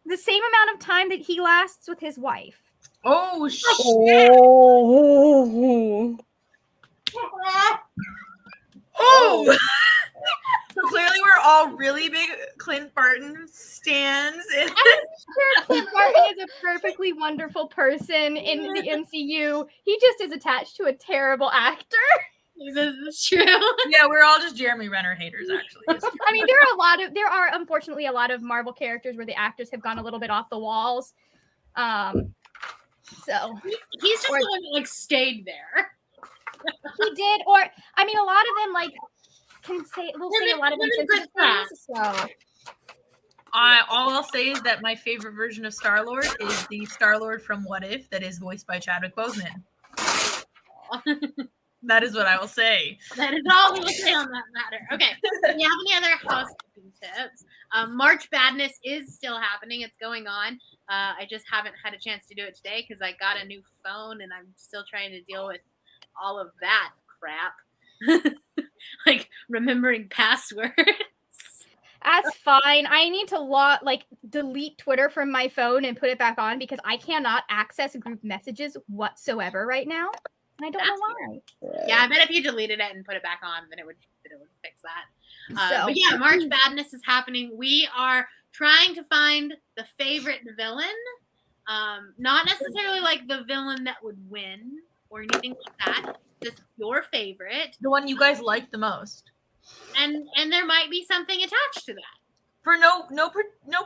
Speaker 2: the same amount of time that he lasts with his wife.
Speaker 3: Oh shit! Oh. So clearly, we're all really big Clint Barton stans.
Speaker 2: I'm sure Clint Barton is a perfectly wonderful person in the MCU. He just is attached to a terrible actor.
Speaker 1: This is true.
Speaker 3: Yeah, we're all just Jeremy Renner haters, actually.
Speaker 2: I mean, there are unfortunately a lot of Marvel characters where the actors have gone a little bit off the walls. So
Speaker 1: He's just the one that like stayed there.
Speaker 2: he did, or I mean, a lot of them like will say a lot of insensitive things. So
Speaker 3: all I'll say is that my favorite version of Star-Lord is the Star-Lord from What If that is voiced by Chadwick Boseman. That is what I will say.
Speaker 1: That is all we will say on that matter. Okay. Do you have any other housekeeping tips? March Badness is still happening. It's going on. I just haven't had a chance to do it today because I got a new phone and I'm still trying to deal with all of that crap. Like remembering passwords.
Speaker 2: that's fine. I need to delete Twitter from my phone and put it back on because I cannot access group messages whatsoever right now. And I don't know why.
Speaker 1: Yeah, I bet if you deleted it and put it back on, then it would fix that.
Speaker 2: So-
Speaker 1: But yeah, March Badness is happening. We are trying to find the favorite villain. Not necessarily like the villain that would win or anything like that. Just your favorite.
Speaker 3: The one you guys like the most.
Speaker 1: And there might be something attached to that.
Speaker 3: For no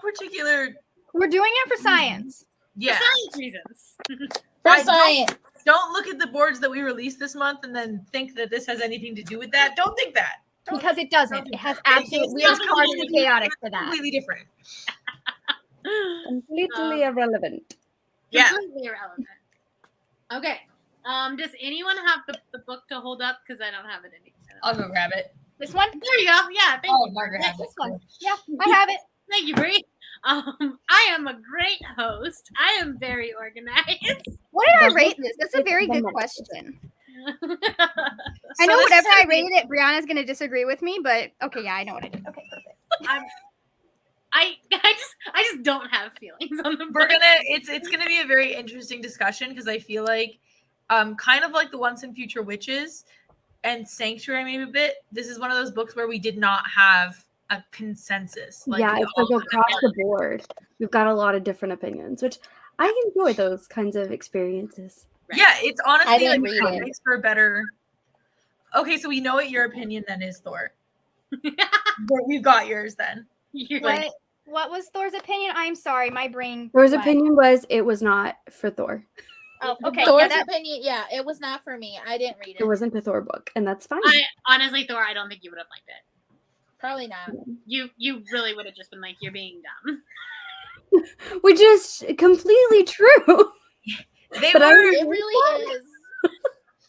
Speaker 3: particular.
Speaker 2: We're doing it for science.
Speaker 3: Yeah.
Speaker 1: For science reasons.
Speaker 5: For science.
Speaker 3: Don't look at the boards that we released this month and then think that this has anything to do with that. Don't think that.
Speaker 2: Because it doesn't. It has absolutely. We are far too chaotic for that.
Speaker 3: Completely different.
Speaker 4: Completely irrelevant.
Speaker 3: Yeah.
Speaker 1: Completely irrelevant. Okay. Does anyone have the book to hold up? Because I don't have it anymore.
Speaker 3: I'll go grab it.
Speaker 2: This one?
Speaker 1: There you go. Yeah. Thank you.
Speaker 3: Margaret has it.
Speaker 2: This one. Yeah, I have it.
Speaker 1: Thank you, Bree. I am a great host. I am very organized.
Speaker 2: What did I rate this? That's a very good question. I know whatever I rated it, Brianna's going to disagree with me, but okay, yeah, I know what I did. Okay, perfect.
Speaker 1: I just don't have feelings on the book.
Speaker 3: It's gonna be a very interesting discussion because I feel like kind of like the Once and Future Witches and Sanctuary maybe a bit, this is one of those books where we did not have a consensus.
Speaker 4: Yeah, it's like across the board. We've got a lot of different opinions, which I enjoy those kinds of experiences.
Speaker 1: Right.
Speaker 3: Yeah, it's honestly
Speaker 5: didn't
Speaker 3: like
Speaker 5: read it.
Speaker 3: makes for better. Okay, so we know what your opinion then is, Thor. But we've got yours then.
Speaker 1: You're
Speaker 3: Like,
Speaker 1: like,
Speaker 2: What was Thor's opinion? I'm sorry, my brain.
Speaker 4: Thor's
Speaker 2: went.
Speaker 4: opinion was it was not for Thor.
Speaker 2: Oh, okay.
Speaker 5: Thor's
Speaker 2: Yeah, that,
Speaker 5: opinion, yeah, it was not for me. I didn't read
Speaker 4: It
Speaker 5: it.
Speaker 4: wasn't a Thor book, and that's fine.
Speaker 1: honestly, Thor, I don't think you would have liked it.
Speaker 5: Probably not.
Speaker 1: You really would have just been like, you're being dumb.
Speaker 4: Which is completely true.
Speaker 3: they
Speaker 4: But I
Speaker 3: were.
Speaker 5: It really is.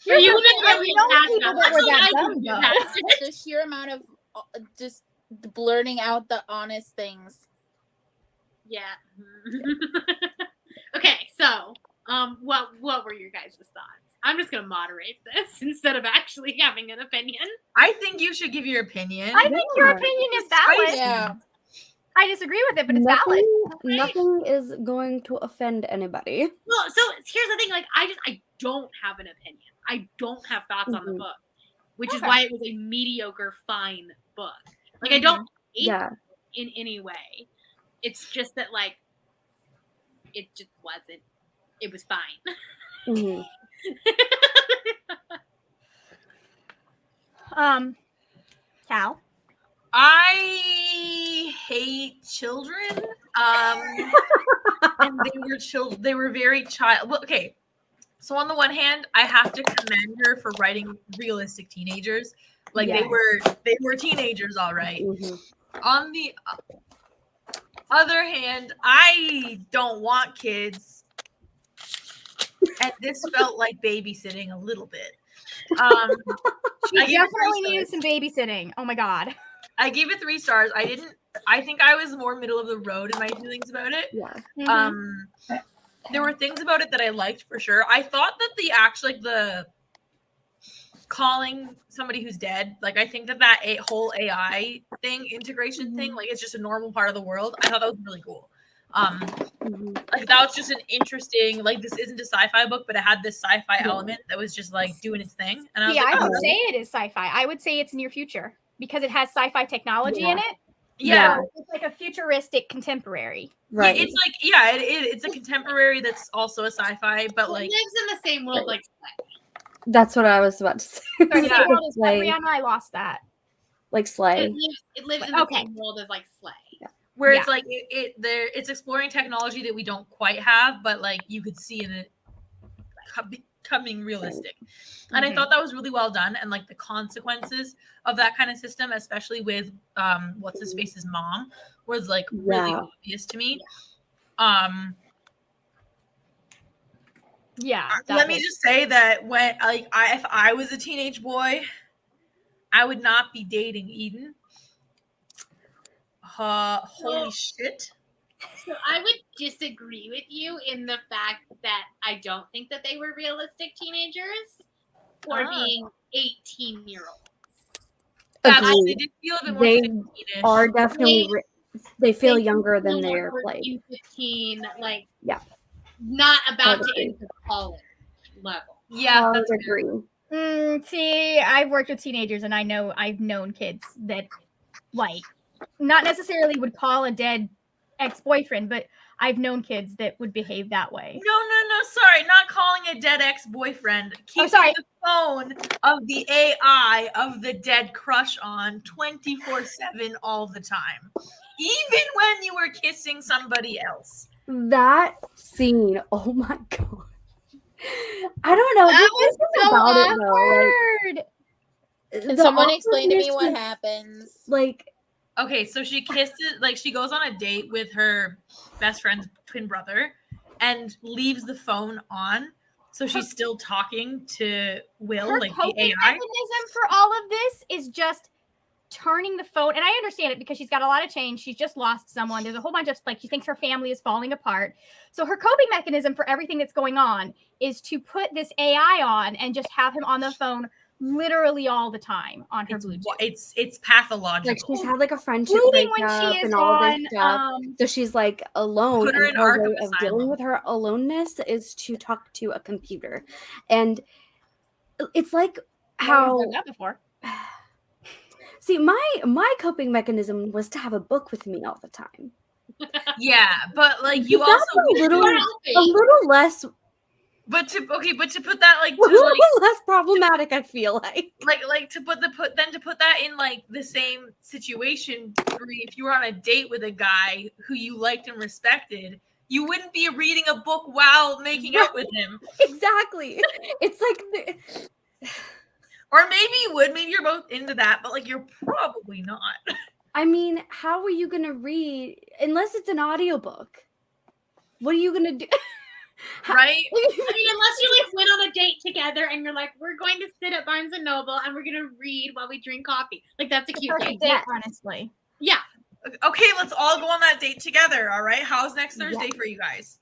Speaker 1: For you,
Speaker 2: I've known people that were that dumb, though.
Speaker 5: The sheer amount of just blurting out the honest things.
Speaker 1: Yeah. Okay, so what were your guys' thoughts? I'm just gonna moderate this instead of actually having an opinion.
Speaker 3: I think you should give your opinion.
Speaker 2: I think your opinion is valid.
Speaker 5: Yeah.
Speaker 2: I disagree with it, but it's valid.
Speaker 4: Nothing is going to offend anybody.
Speaker 1: Well, so here's the thing, like I don't have an opinion. I don't have thoughts on the
Speaker 4: Mhm.
Speaker 1: book, which is
Speaker 2: Okay.
Speaker 1: why it was a mediocre, fine book. Like I don't hate
Speaker 4: Yeah.
Speaker 1: it in any way. It's just that like it just wasn't. It was fine.
Speaker 4: Mhm.
Speaker 2: Cal.
Speaker 3: I hate children. And they were very child. Well, okay. So on the one hand, I have to commend her for writing realistic teenagers. Like
Speaker 4: Yes.
Speaker 3: they were teenagers, all right.
Speaker 4: Mhm.
Speaker 3: On the other hand, I don't want kids, and this felt like babysitting a little bit. I
Speaker 2: She
Speaker 3: gave it
Speaker 2: definitely
Speaker 3: 3
Speaker 2: needed
Speaker 3: stars.
Speaker 2: some babysitting. Oh my god.
Speaker 3: I gave it 3 stars. I think I was more middle of the road in my feelings about it.
Speaker 4: Yeah.
Speaker 2: Mhm.
Speaker 3: There were things about it that I liked for sure. I thought that the calling somebody who's dead, like I think that whole AI thing, integration thing, like it's just a normal part of the world. I thought that was really cool.
Speaker 4: Mhm.
Speaker 3: Like that was just an interesting, like this isn't a sci-fi book, but it had this sci-fi element that was just like doing its thing. And I was
Speaker 2: Yeah,
Speaker 3: like,
Speaker 2: I
Speaker 3: oh,
Speaker 2: would
Speaker 3: that's-
Speaker 2: say it is sci-fi. I would say it's near future because it has sci-fi technology in it.
Speaker 3: yeah.
Speaker 2: So it's like a futuristic contemporary.
Speaker 4: Right.
Speaker 3: It's like, yeah, it's a contemporary that's also a sci-fi, but
Speaker 1: It
Speaker 3: like
Speaker 1: lives in the same world like Slay.
Speaker 4: That's what I was about to say.
Speaker 2: Sorry,
Speaker 3: Yeah.
Speaker 2: the world is
Speaker 4: Slay.
Speaker 2: Brianna, I lost that.
Speaker 4: Like Slay.
Speaker 1: It lives in the
Speaker 2: Okay.
Speaker 1: same world as like Slay.
Speaker 3: where
Speaker 2: Yeah.
Speaker 3: it's like it's exploring technology that we don't quite have, but like you could see in it becoming realistic. And I
Speaker 2: Mhm.
Speaker 3: thought that was really well done, and like the consequences of that kind of system, especially with what's his face's mom, was like really
Speaker 4: Yeah.
Speaker 3: obvious to me.
Speaker 2: Yeah.
Speaker 3: Let me just say that when if I was a teenage boy, I would not be dating Eden. Holy shit.
Speaker 1: So I would disagree with you in the fact that I don't think that they were realistic teenagers or being 18-year-olds.
Speaker 3: They
Speaker 4: Agreed.
Speaker 3: did feel a bit more
Speaker 4: They
Speaker 3: 15-ish.
Speaker 4: are definitely. They feel younger than
Speaker 1: feel
Speaker 4: they're
Speaker 1: like
Speaker 4: played.
Speaker 1: 15, like
Speaker 4: Yeah.
Speaker 1: not about to
Speaker 4: Totally.
Speaker 1: enter college level.
Speaker 3: Yeah,
Speaker 4: I
Speaker 3: that's
Speaker 4: would agree.
Speaker 2: See, I've worked with teenagers and I've known kids that like not necessarily would call a dead ex-boyfriend, but I've known kids that would behave that way.
Speaker 3: No, sorry, not calling a dead ex-boyfriend. Keeping
Speaker 2: sorry.
Speaker 3: the phone of the AI of the dead crush on 24/7 all the time. Even when you were kissing somebody else.
Speaker 4: That scene. Oh my god. I don't know.
Speaker 2: That
Speaker 4: there's
Speaker 2: was
Speaker 4: something
Speaker 2: so
Speaker 4: about it, though,
Speaker 2: awkward.
Speaker 4: like,
Speaker 5: Can
Speaker 4: the
Speaker 5: someone explain to me
Speaker 4: awkwardness
Speaker 5: what
Speaker 4: with,
Speaker 5: happens?
Speaker 4: Like,
Speaker 3: Okay, so she kisses, like she goes on a date with her best friend's twin brother and leaves the phone on. So she's still talking to Will,
Speaker 2: Her
Speaker 3: like the
Speaker 2: coping
Speaker 3: AI.
Speaker 2: mechanism for all of this is just turning the phone, and I understand it because she's got a lot of change. She's just lost someone. There's a whole bunch of like she thinks her family is falling apart. So her coping mechanism for everything that's going on is to put this AI on and just have him on the phone literally all the time on her Bluetooth.
Speaker 3: It's pathological.
Speaker 4: like she's had like a friendship
Speaker 2: Including when
Speaker 4: breakup
Speaker 2: she is
Speaker 4: and all
Speaker 2: on
Speaker 4: this stuff. So she's like alone,
Speaker 3: Put her
Speaker 4: and
Speaker 3: in
Speaker 4: her
Speaker 3: Arkham
Speaker 4: way of dealing
Speaker 3: Asylum.
Speaker 4: with her aloneness is to talk to a computer, and it's like how.
Speaker 2: done that before.
Speaker 4: See, my coping mechanism was to have a book with me all the time.
Speaker 3: Yeah, but like you
Speaker 4: That's
Speaker 3: also
Speaker 4: a little,
Speaker 1: More
Speaker 4: a
Speaker 1: healthy.
Speaker 4: little less,
Speaker 3: but to put that like
Speaker 4: a
Speaker 3: to
Speaker 4: little
Speaker 3: like
Speaker 4: less problematic. I feel like.
Speaker 3: to put that in like the same situation, Bree, if you were on a date with a guy who you liked and respected, you wouldn't be reading a book while making out with him.
Speaker 4: Exactly. It's like
Speaker 3: Or maybe you would, maybe you're both into that, but like you're probably not.
Speaker 4: I mean, how are you going to read unless it's an audiobook? What are you going to do?
Speaker 3: Right?
Speaker 1: I mean, unless you like went on a date together and you're like, we're going to sit at Barnes and Noble and we're gonna read while we drink coffee. Like that's a cute
Speaker 2: Perfect
Speaker 1: date.
Speaker 2: date, honestly.
Speaker 1: Yeah.
Speaker 3: Okay, let's all go on that date together, all right? How's next Thursday for you guys?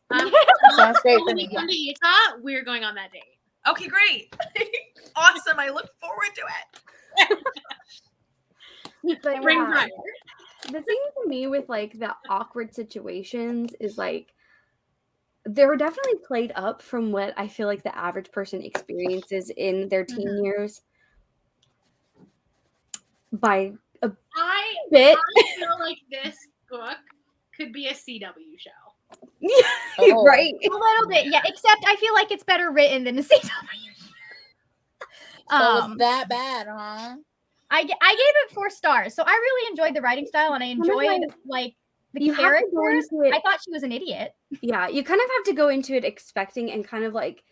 Speaker 5: Sounds great for
Speaker 1: When
Speaker 5: me.
Speaker 1: we come to Utah, we're going on that date.
Speaker 3: Okay, great. Awesome. I look forward to it.
Speaker 4: But
Speaker 1: Bring
Speaker 4: yeah,
Speaker 1: Brian.
Speaker 4: the thing for me with like the awkward situations is like they're definitely played up from what I feel like the average person experiences in their teen years by a
Speaker 1: I
Speaker 4: bit.
Speaker 1: feel like this book could be a CW show.
Speaker 5: Oh.
Speaker 4: Right.
Speaker 2: A little bit, yeah. Except I feel like it's better written than the CW.
Speaker 5: So it's that bad, huh?
Speaker 2: I gave it 4 stars, so I really enjoyed the writing style, and I enjoyed like the
Speaker 4: You have to go
Speaker 2: characters.
Speaker 4: into it.
Speaker 2: I thought she was an idiot.
Speaker 4: Yeah, you kind of have to go into it expecting and kind of like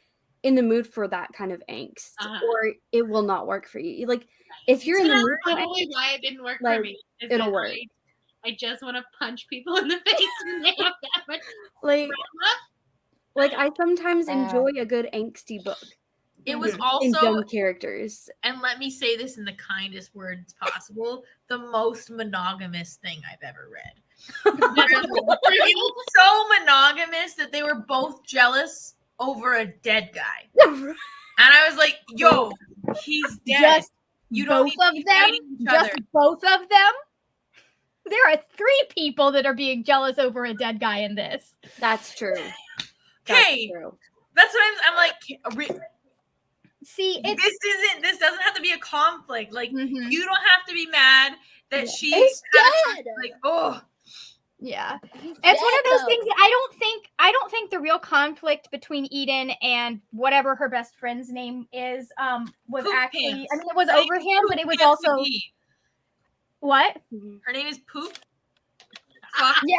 Speaker 4: in the mood for that kind of angst, or it will not work for you. Like if you're in the mood for
Speaker 1: Probably
Speaker 4: angst,
Speaker 1: why it didn't work
Speaker 4: like,
Speaker 1: for me. Is
Speaker 4: it'll
Speaker 1: that
Speaker 4: work.
Speaker 1: I just want to punch people in the face when they have that much
Speaker 4: like
Speaker 1: drama.
Speaker 4: like I sometimes enjoy a good angsty book.
Speaker 3: It was
Speaker 4: And
Speaker 3: also,
Speaker 4: dumb characters.
Speaker 3: and let me say this in the kindest words possible, the most monogamous thing I've ever read. It was so monogamous that they were both jealous over a dead guy. And I was like, yo, he's dead.
Speaker 2: Just
Speaker 3: You don't
Speaker 2: both
Speaker 3: need to
Speaker 2: of
Speaker 3: be
Speaker 2: them.
Speaker 3: fighting each
Speaker 2: Just
Speaker 3: other.
Speaker 2: both of them. There are 3 people that are being jealous over a dead guy in this.
Speaker 4: That's true. That's
Speaker 3: Okay,
Speaker 4: true.
Speaker 3: that's what I'm like.
Speaker 2: See, it's
Speaker 3: This doesn't have to be a conflict. Like
Speaker 2: Mhm.
Speaker 3: you don't have to be mad that she's
Speaker 5: He's dead.
Speaker 3: like, oh,
Speaker 2: yeah.
Speaker 5: He's
Speaker 2: It's one of
Speaker 5: dead,
Speaker 2: those
Speaker 5: though.
Speaker 2: things that I don't think the real conflict between Eden and whatever her best friend's name is was
Speaker 3: Poop
Speaker 2: actually
Speaker 3: Pants.
Speaker 2: I mean it was
Speaker 3: Like,
Speaker 2: over him, but it was
Speaker 3: Pants
Speaker 2: also
Speaker 3: McGee.
Speaker 2: what?
Speaker 3: Her name is Poop. Fuck.
Speaker 2: Yeah.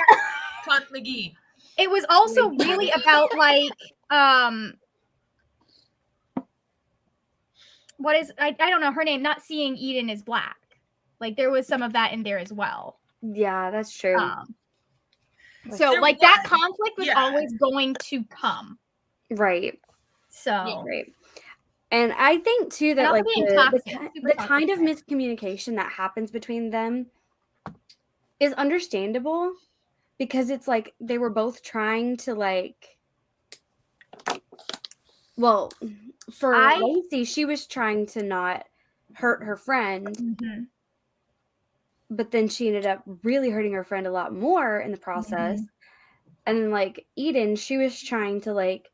Speaker 3: Cunt McGee.
Speaker 2: It was also really about like what is I don't know her name, not seeing Eden as black. Like there was some of that in there as well.
Speaker 4: Yeah, that's true.
Speaker 2: So
Speaker 3: There
Speaker 2: like that
Speaker 3: was.
Speaker 2: conflict was
Speaker 3: Yeah.
Speaker 2: always going to come.
Speaker 4: Right.
Speaker 2: So
Speaker 4: Right. And I think too that
Speaker 2: And
Speaker 4: like
Speaker 2: also being
Speaker 4: the
Speaker 2: toxic, super
Speaker 4: the kind of
Speaker 2: toxic.
Speaker 4: miscommunication that happens between them is understandable because it's like they were both trying to like well for Lacey, she was trying to not hurt her friend,
Speaker 2: Mhm.
Speaker 4: but then she ended up really hurting her friend a lot more in the process. And then like Eden, she was trying to like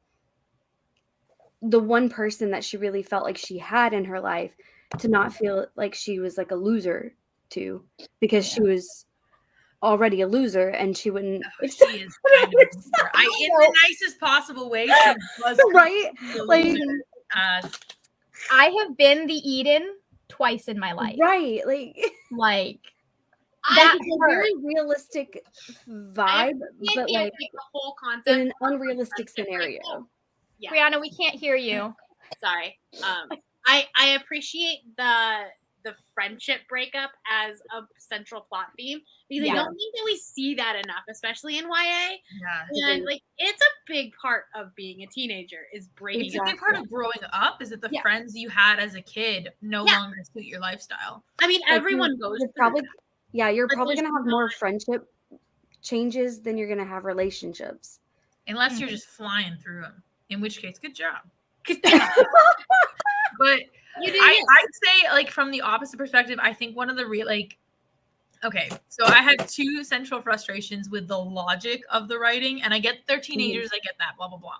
Speaker 4: the one person that she really felt like she had in her life to not feel like she was like a loser to because she was already a loser and she wouldn't
Speaker 3: She is kind of a loser. In the nicest possible way. She was
Speaker 4: right like
Speaker 2: I have been the Eden twice in my life.
Speaker 4: right
Speaker 2: Like
Speaker 4: that
Speaker 2: that
Speaker 4: very realistic vibe but like
Speaker 1: the whole concept
Speaker 4: in an unrealistic scenario.
Speaker 1: Yeah.
Speaker 2: Brianna, we can't hear you.
Speaker 1: Sorry. I appreciate the friendship breakup as a central plot theme because I don't think that we see that enough, especially in YA.
Speaker 3: Yeah.
Speaker 1: And like it's a big part of being a teenager is breaking
Speaker 3: It's a big part of growing up is that the friends you had as a kid no longer suit your lifestyle.
Speaker 1: I mean,
Speaker 4: Like,
Speaker 1: everyone goes
Speaker 4: you're
Speaker 1: through
Speaker 4: probably
Speaker 1: that.
Speaker 4: you're
Speaker 1: But
Speaker 4: probably
Speaker 1: there's
Speaker 4: gonna have more friendship changes than you're gonna have relationships.
Speaker 3: Unless you're just flying through them, in which case, good job. But I'd say, like, from the opposite perspective, I think one of the okay, so I had 2 central frustrations with the logic of the writing, and I get they're teenagers, I get that, blah, blah, blah.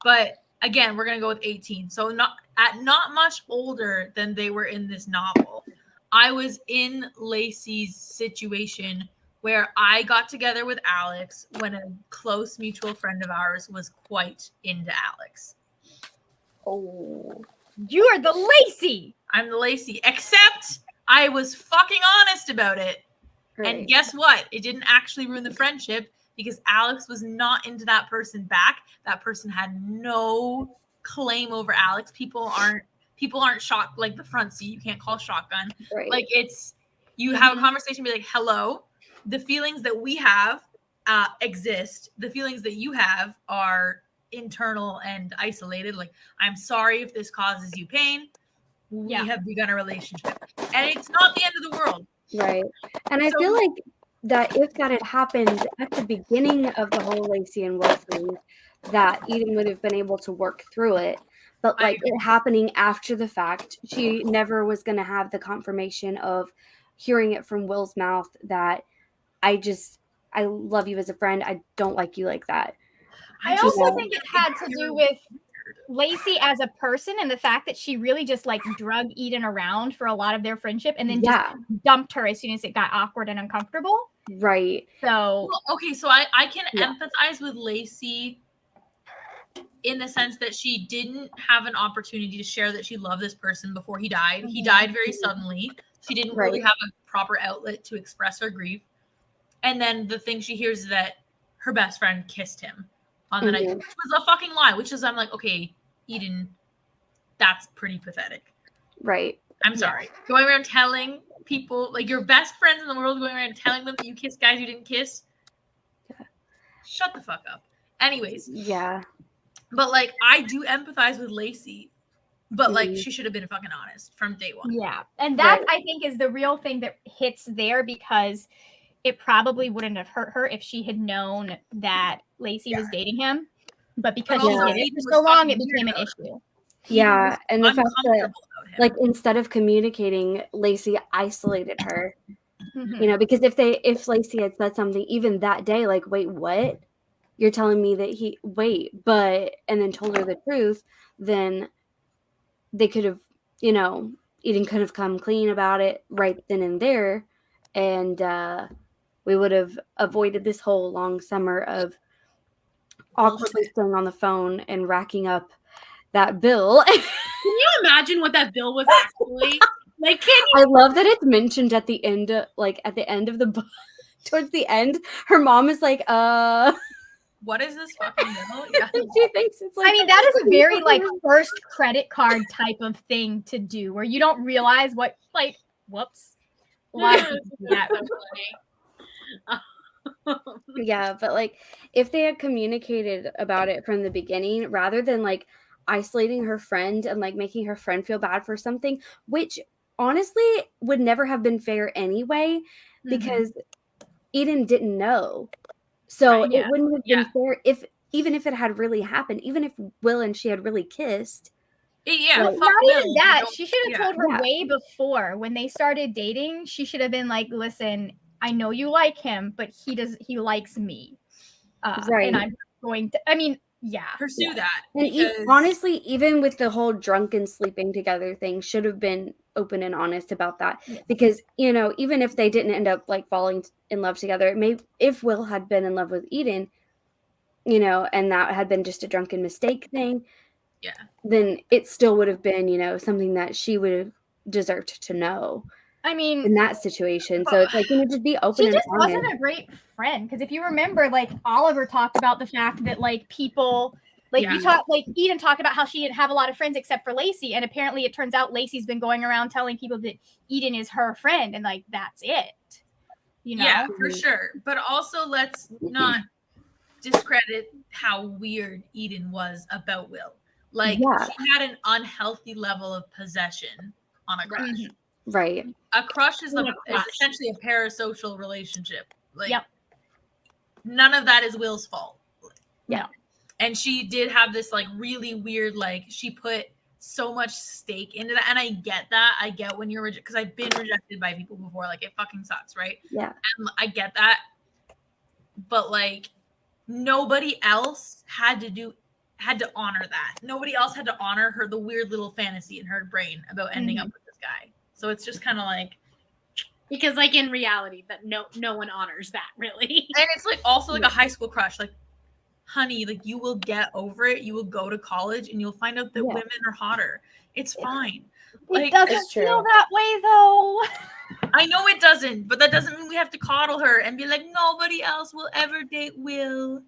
Speaker 3: But again, we're going to go with 18. So not much older than they were in this novel. I was in Lacey's situation where I got together with Alex when a close mutual friend of ours was quite into Alex.
Speaker 4: Oh.
Speaker 2: You are the Lacey.
Speaker 3: I'm the Lacey, except I was fucking honest about it.
Speaker 4: Right.
Speaker 3: And guess what? It didn't actually ruin the friendship because Alex was not into that person back. That person had no claim over Alex. People aren't shocked like the front seat. You can't call shotgun.
Speaker 4: Right.
Speaker 3: Like it's you have a conversation, be like, hello, the feelings that we have exist. The feelings that you have are internal and isolated. Like, I'm sorry if this causes you pain. We have begun a relationship. And it's not the end of the world.
Speaker 4: Right. And I feel like that if that had happened at the beginning of the whole Lacey and Will thing, that Eden would have been able to work through it. But like it happening after the fact, she never was going to have the confirmation of hearing it from Will's mouth that I love you as a friend. I don't like you like that.
Speaker 2: I also think it had to do with Lacey as a person and the fact that she really just like drug Eden around for a lot of their friendship and then just dumped her as soon as it got awkward and uncomfortable.
Speaker 4: Right.
Speaker 2: So
Speaker 3: okay, so I can empathize with Lacey in the sense that she didn't have an opportunity to share that she loved this person before he died. He died very suddenly. She didn't really have a proper outlet to express her grief. And then the thing she hears is that her best friend kissed him on the night, which was a fucking lie, which is, I'm like, okay, Eden, that's pretty pathetic.
Speaker 4: Right.
Speaker 3: I'm sorry. Going around telling people, like your best friends in the world, going around telling them that you kissed guys you didn't kiss. Shut the fuck up. Anyways.
Speaker 4: Yeah.
Speaker 3: But like, I do empathize with Lacey, but like, she should have been fucking honest from day one.
Speaker 2: Yeah. And that, I think, is the real thing that hits there, because it probably wouldn't have hurt her if she had known that Lacey was dating him. But because she did it for so long, it became an issue.
Speaker 4: Yeah. And the fact that, like, instead of communicating, Lacey isolated her. You know, because if Lacey had said something even that day, like, wait, what? You're telling me that and then told her the truth, then they could have, you know, Eden could have come clean about it right then and there. And we would have avoided this whole long summer of awkwardly staying on the phone and racking up that bill.
Speaker 1: Can you imagine what that bill was actually? Like,
Speaker 4: I love that it's mentioned at the end, like at the end of the book, towards the end, her mom is like,
Speaker 3: what is this fucking bill? Yeah.
Speaker 4: She thinks it's like,
Speaker 2: I mean, that is a very like first credit card type of thing to do, where you don't realize what, like, whoops. A lot of people do that.
Speaker 4: Yeah, but like if they had communicated about it from the beginning, rather than like isolating her friend and like making her friend feel bad for something, which honestly would never have been fair anyway, because Eden didn't know. So it wouldn't have been fair even if it had really happened, even if Will and she had really kissed.
Speaker 3: Yeah,
Speaker 2: not even that. She should have told her way before when they started dating. She should have been like, "Listen, I know you like him, but he likes me, and I'm going to." I mean,
Speaker 3: pursue that.
Speaker 4: And honestly, even with the whole drunken sleeping together thing, should have been open and honest about that, because you know, even if they didn't end up like falling in love together, if Will had been in love with Eden, you know, and that had been just a drunken mistake thing, then it still would have been, you know, something that she would have deserved to know.
Speaker 2: I mean,
Speaker 4: in that situation, so it's like, you know, just be open.
Speaker 2: She just wasn't a great friend, because if you remember, like Oliver talked about the fact that like people, like Eden talked about how she didn't have a lot of friends except for Lacey, and apparently it turns out Lacey's been going around telling people that Eden is her friend, and like that's it. You know?
Speaker 3: Yeah, for sure. But also, let's not discredit how weird Eden was about Will. Like, she had an unhealthy level of possession on a crush.
Speaker 4: Right.
Speaker 3: A crush is essentially a parasocial relationship. Like, none of that is Will's fault.
Speaker 2: Yeah.
Speaker 3: And she did have this, like, really weird, like, she put so much stake into that. And I get that. I get when you're rejected, because I've been rejected by people before. Like, it fucking sucks, right?
Speaker 4: Yeah.
Speaker 3: And I get that. But, like, nobody else had to honor that. Nobody else had to honor the weird little fantasy in her brain about ending up with this guy. So it's just kind of like,
Speaker 1: Because like in reality, that no one honors that really.
Speaker 3: And it's like also like a high school crush. Like, honey, like you will get over it. You will go to college and you'll find out that
Speaker 2: Yeah.
Speaker 3: women are hotter. It's fine.
Speaker 2: It
Speaker 3: Like,
Speaker 2: doesn't
Speaker 5: It's true.
Speaker 2: feel that way though.
Speaker 3: I know it doesn't, but that doesn't mean we have to coddle her and be like, nobody else will ever date Will.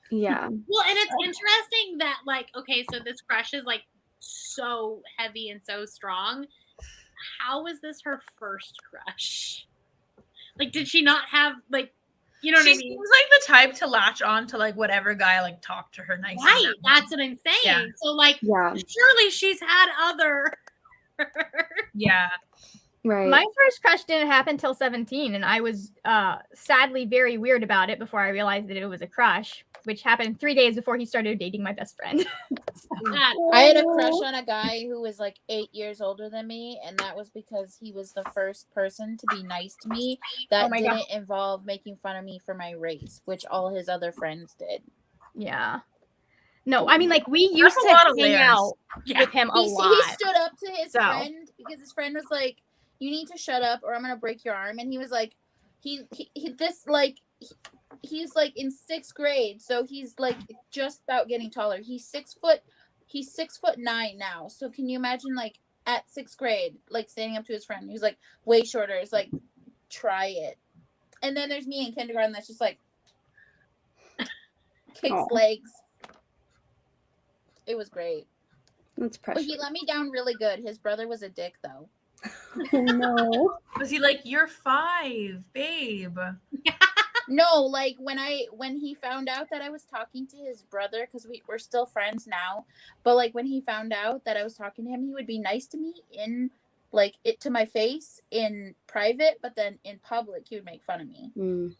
Speaker 4: Yeah.
Speaker 1: Well, and it's interesting that like, okay, so this crush is like so heavy and so strong. How was this her first crush? Like, did she not have like, you know what
Speaker 3: She
Speaker 1: I mean?
Speaker 3: seems like the type to latch on to like whatever guy like talked to her nicely.
Speaker 1: Right, that's what I'm saying.
Speaker 3: Yeah.
Speaker 1: So like,
Speaker 4: Yeah.
Speaker 1: surely she's had other.
Speaker 3: Yeah.
Speaker 4: Right.
Speaker 2: My first crush didn't happen till 17, and I was sadly very weird about it before I realized that it was a crush, which happened 3 days before he started dating my best friend.
Speaker 5: I had a crush on a guy who was like 8 years older than me, and that was because he was the first person to be nice to me that
Speaker 2: Oh my
Speaker 5: didn't
Speaker 2: God.
Speaker 5: involve making fun of me for my race, which all his other friends did.
Speaker 2: Yeah. No, I mean, like, we used
Speaker 3: a
Speaker 2: to
Speaker 3: lot of
Speaker 2: hang
Speaker 3: layers.
Speaker 2: out
Speaker 1: Yeah.
Speaker 2: with him a
Speaker 5: He
Speaker 2: lot.
Speaker 5: stood up to his
Speaker 2: So.
Speaker 5: friend because his friend was like, "You need to shut up, or I'm gonna break your arm." And he was like, he's like in 6th grade, so he's like just about getting taller. He's 6'9" now. So can you imagine like at 6th grade, like standing up to his friend who's like way shorter? It's like, try it. And then there's me in kindergarten that's just like kicks
Speaker 4: Aw.
Speaker 5: legs. It was great.
Speaker 4: That's
Speaker 5: But
Speaker 4: precious.
Speaker 5: he let me down really good. His brother was a dick though.
Speaker 4: Oh, no.
Speaker 3: Was he like, you're 5, babe?
Speaker 5: No, like when he found out that I was talking to his brother, because we're still friends now, but like when he found out that I was talking to him, he would be nice to me in like it to my face in private, but then in public he would make fun of me.
Speaker 4: Mm.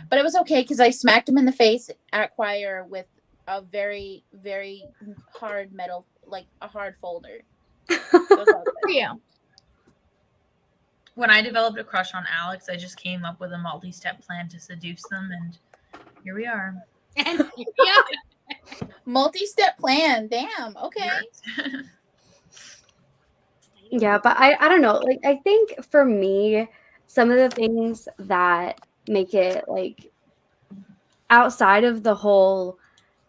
Speaker 5: But it was okay because I smacked him in the face at choir with a very, very hard metal, like a hard folder. So it was all good.
Speaker 2: For you.
Speaker 3: When I developed a crush on Alex, I just came up with a multi-step plan to seduce them, and here we are.
Speaker 1: And yeah,
Speaker 5: Multi-step plan. Damn. Okay.
Speaker 4: Yeah, but I don't know. Like, I think for me, some of the things that make it like outside of the whole,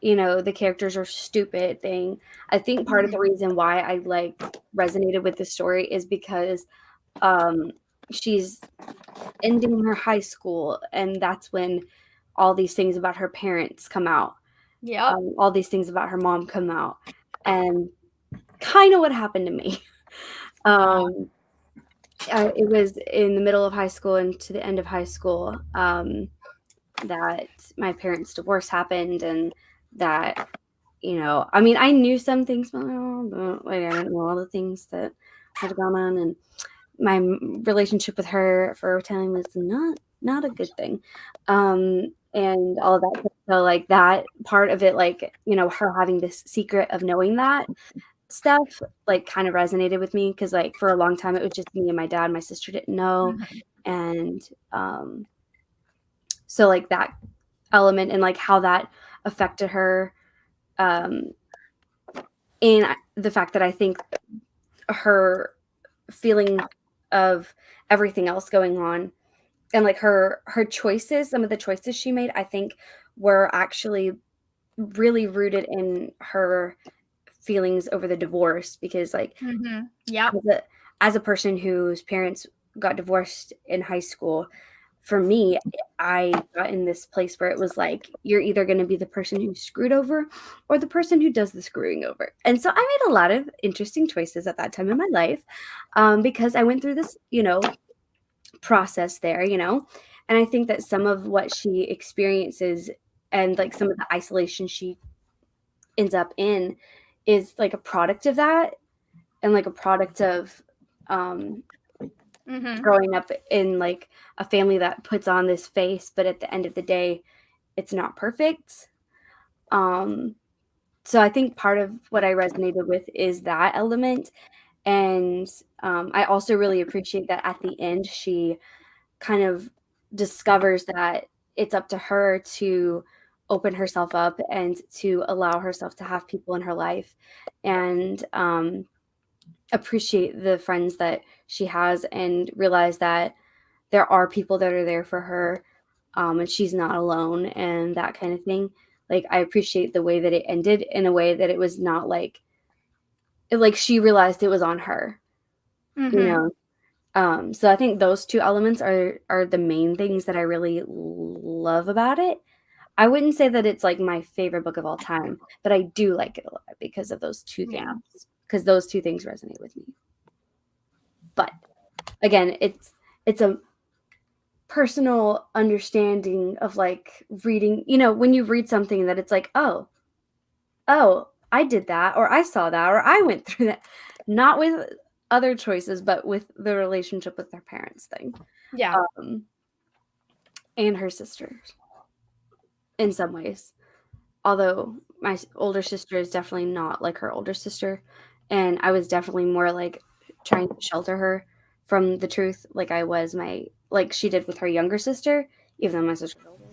Speaker 4: the characters are stupid thing, I think part of the reason why I like resonated with the story is because she's ending her high school, and that's when all these things about her parents come out.
Speaker 2: Yep.
Speaker 4: All these things about her mom come out, and kind of what happened to me. It was in the middle of high school and to the end of high school that my parents' divorce happened, and that, I mean, I knew some things, but I didn't know all the things that had gone on, and my relationship with her for a time was not a good thing, and all of that. So like that part of it, like, her having this secret of knowing that stuff, like, kind of resonated with me, because like for a long time it was just me and my dad. My sister didn't know. And so like that element and like how that affected her, in the fact that I think her feeling of everything else going on, and like her choices, some of the choices she made, I think were actually really rooted in her feelings over the divorce, because like
Speaker 2: Yeah.
Speaker 4: as a person whose parents got divorced in high school, for me, I got in this place where it was like, you're either going to be the person who's screwed over or the person who does the screwing over. And so I made a lot of interesting choices at that time in my life, because I went through this, process there, and I think that some of what she experiences and like some of the isolation she ends up in is like a product of that, and like a product of growing up in like a family that puts on this face, but at the end of the day it's not perfect. So I think part of what I resonated with is that element. And I also really appreciate that at the end she kind of discovers that it's up to her to open herself up and to allow herself to have people in her life. And appreciate the friends that she has and realize that there are people that are there for her, and she's not alone and that kind of thing. Like, I appreciate the way that it ended in a way that it was not like she realized it was on her,
Speaker 2: Mhm.
Speaker 4: So I think those two elements are the main things that I really love about it. I wouldn't say that it's like my favorite book of all time, but I do like it a lot because of those two
Speaker 2: Yeah.
Speaker 4: things, because those two things resonate with me. But again, it's a personal understanding of like reading, when you read something that it's like, oh, I did that, or I saw that, or I went through that, not with other choices, but with the relationship with their parents thing.
Speaker 2: Yeah.
Speaker 4: And her sisters in some ways. Although my older sister is definitely not like her older sister. And I was definitely more like trying to shelter her from the truth, like I was like she did with her younger sister, even though my sister was older.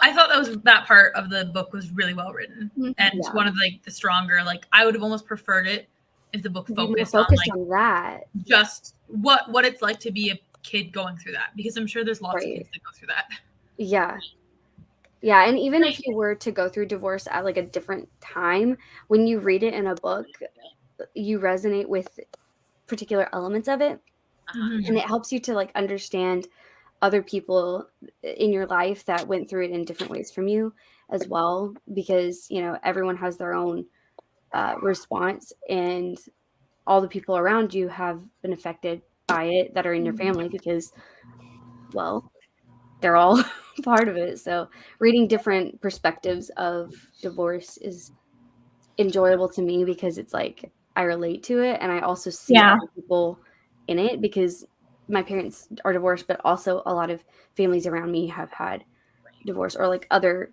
Speaker 3: I thought that part of the book was really well written, and one of like the stronger. Like, I would have almost preferred it if the book focused on
Speaker 4: that,
Speaker 3: just what it's like to be a kid going through that, because I'm sure there's lots of kids that go through that.
Speaker 4: Yeah, and even if you were to go through divorce at like a different time, when you read it in a book, you resonate with particular elements of it, and it helps you to like understand other people in your life that went through it in different ways from you as well, because everyone has their own response, and all the people around you have been affected by it that are in your family, because, well, they're all part of it. So reading different perspectives of divorce is enjoyable to me, because it's like I relate to it, and I also see other people in it, because my parents are divorced, but also a lot of families around me have had divorce, or like other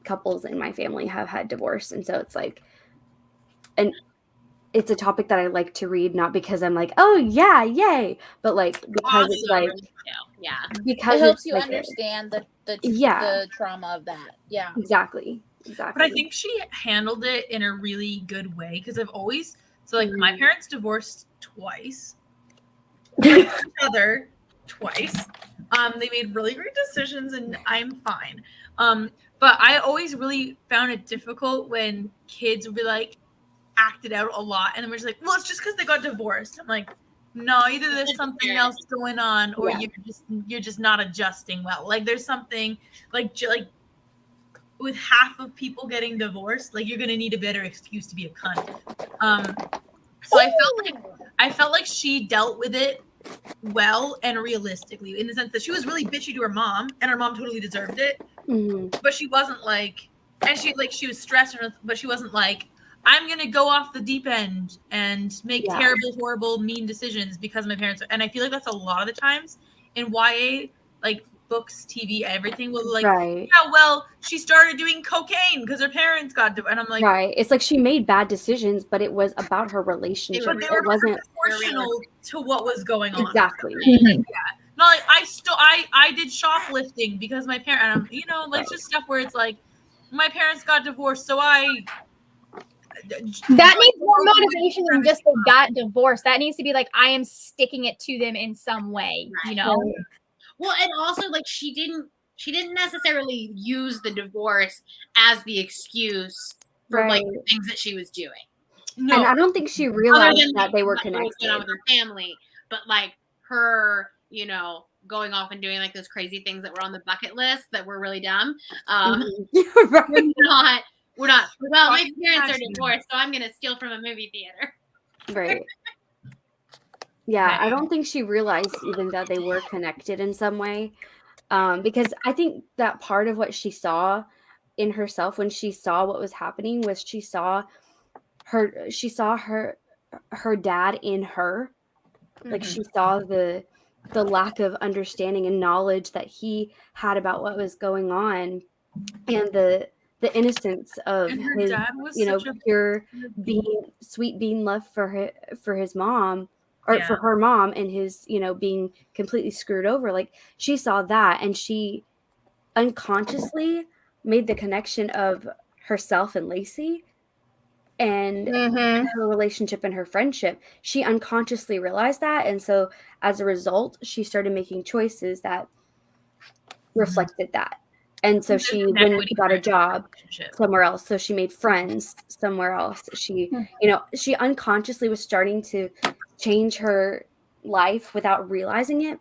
Speaker 4: couples in my family have had divorce. And so it's like, and it's a topic that I like to read, not because I'm like, oh yeah, yay, but like because it's like, because
Speaker 5: it helps you
Speaker 4: like
Speaker 5: understand the trauma of that. Yeah,
Speaker 4: exactly.
Speaker 3: But I think she handled it in a really good way, because I've always my parents divorced twice, each other twice. They made really great decisions, and I'm fine. But I always really found it difficult when kids would be like acted out a lot, and then we're just like, well, it's just because they got divorced. I'm like, no, either there's something else going on, or you're just not adjusting well. Like, there's something like with half of people getting divorced, like, you're gonna need a better excuse to be a cunt. So I felt like she dealt with it well and realistically, in the sense that she was really bitchy to her mom, and her mom totally deserved it. But she wasn't like, and she was stressed, but she wasn't like, I'm gonna go off the deep end and make terrible, horrible, mean decisions because my parents are. And I feel like that's a lot of the times in YA, like books, TV, everything will like, yeah, well, she started doing cocaine because her parents got divorced. And I'm like,
Speaker 4: it's like she made bad decisions, but it was about her relationship.
Speaker 3: But they were
Speaker 4: wasn't
Speaker 3: proportional to what was going on.
Speaker 4: Exactly.
Speaker 3: Yeah. Not like I did shoplifting because my parents, like just stuff where it's like, my parents got divorced, so
Speaker 2: that needs more motivation than just they got divorced. That needs to be like, I am sticking it to them in some way,
Speaker 1: Well, and also like she didn't necessarily use the divorce as the excuse for like the things that she was doing.
Speaker 4: No, and I don't think she realized that they were connected
Speaker 1: with her family, but like her, going off and doing like those crazy things that were on the bucket list that were really dumb. We're not. Well, my parents are divorced, so I'm gonna steal from a movie theater.
Speaker 4: Right. Yeah, I don't think she realized even that they were connected in some way, because I think that part of what she saw in herself when she saw what was happening was she saw her dad in her. Like she saw the lack of understanding and knowledge that he had about what was going on, and the innocence of his, pure being love for his mom, or for her mom, and his, being completely screwed over. Like, she saw that, and she unconsciously made the connection of herself and Lacey, and her relationship and her friendship, she unconsciously realized that. And so as a result, she started making choices that reflected that. And so she went and got a job somewhere else. So she made friends somewhere else. She, she unconsciously was starting to change her life without realizing it.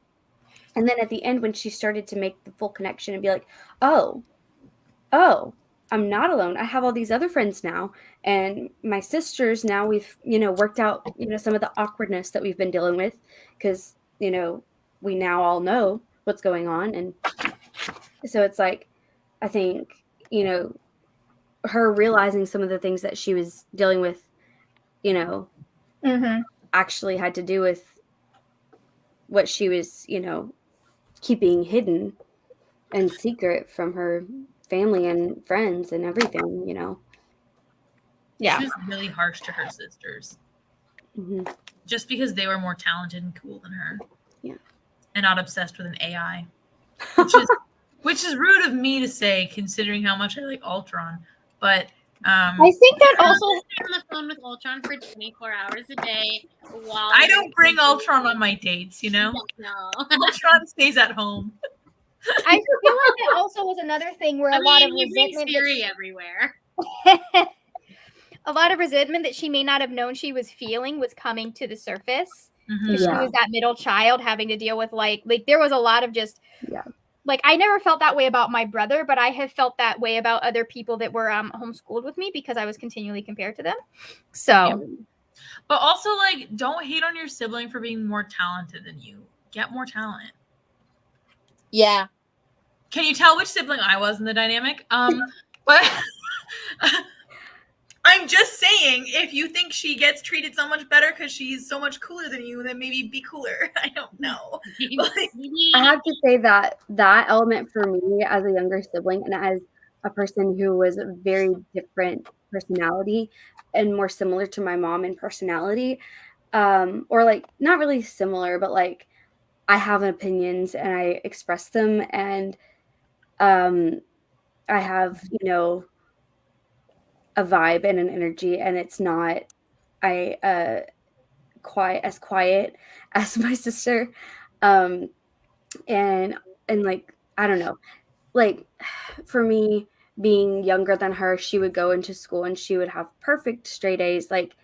Speaker 4: And then at the end, when she started to make the full connection and be like, oh, I'm not alone. I have all these other friends now. And my sisters now, we've, worked out, some of the awkwardness that we've been dealing with because, we now all know what's going on. And so it's like, I think, her realizing some of the things that she was dealing with, actually had to do with what she was, keeping hidden and secret from her family and friends and everything,
Speaker 2: Yeah.
Speaker 3: She was really harsh to her sisters. Just because they were more talented and cool than her.
Speaker 4: Yeah.
Speaker 3: And not obsessed with an AI. Which is rude of me to say, considering how much I like Ultron. But
Speaker 2: I think that also
Speaker 1: on the phone with Ultron for 24 hours a day while
Speaker 3: I don't bring Ultron on my dates,
Speaker 1: No.
Speaker 3: Ultron stays at home.
Speaker 2: I feel like that also was another thing where a lot of resentment
Speaker 1: everywhere.
Speaker 2: A lot of resentment that she may not have known she was feeling was coming to the surface.
Speaker 4: Yeah.
Speaker 2: She was that middle child having to deal with like there was a lot of just like I never felt that way about my brother, but I have felt that way about other people that were homeschooled with me because I was continually compared to them. So,
Speaker 3: but also like don't hate on your sibling for being more talented than you. Get more talent.
Speaker 5: Yeah.
Speaker 3: Can you tell which sibling I was in the dynamic? But I'm just saying, if you think she gets treated so much better because she's so much cooler than you, then maybe be cooler. I don't know.
Speaker 4: I have to say that element for me as a younger sibling and as a person who was a very different personality and more similar to my mom in personality, or like not really similar, but like I have opinions and I express them, and I have, a vibe and an energy, and it's not quiet as my sister. And like I don't know, like for me being younger than her, she would go into school and she would have perfect straight A's. Like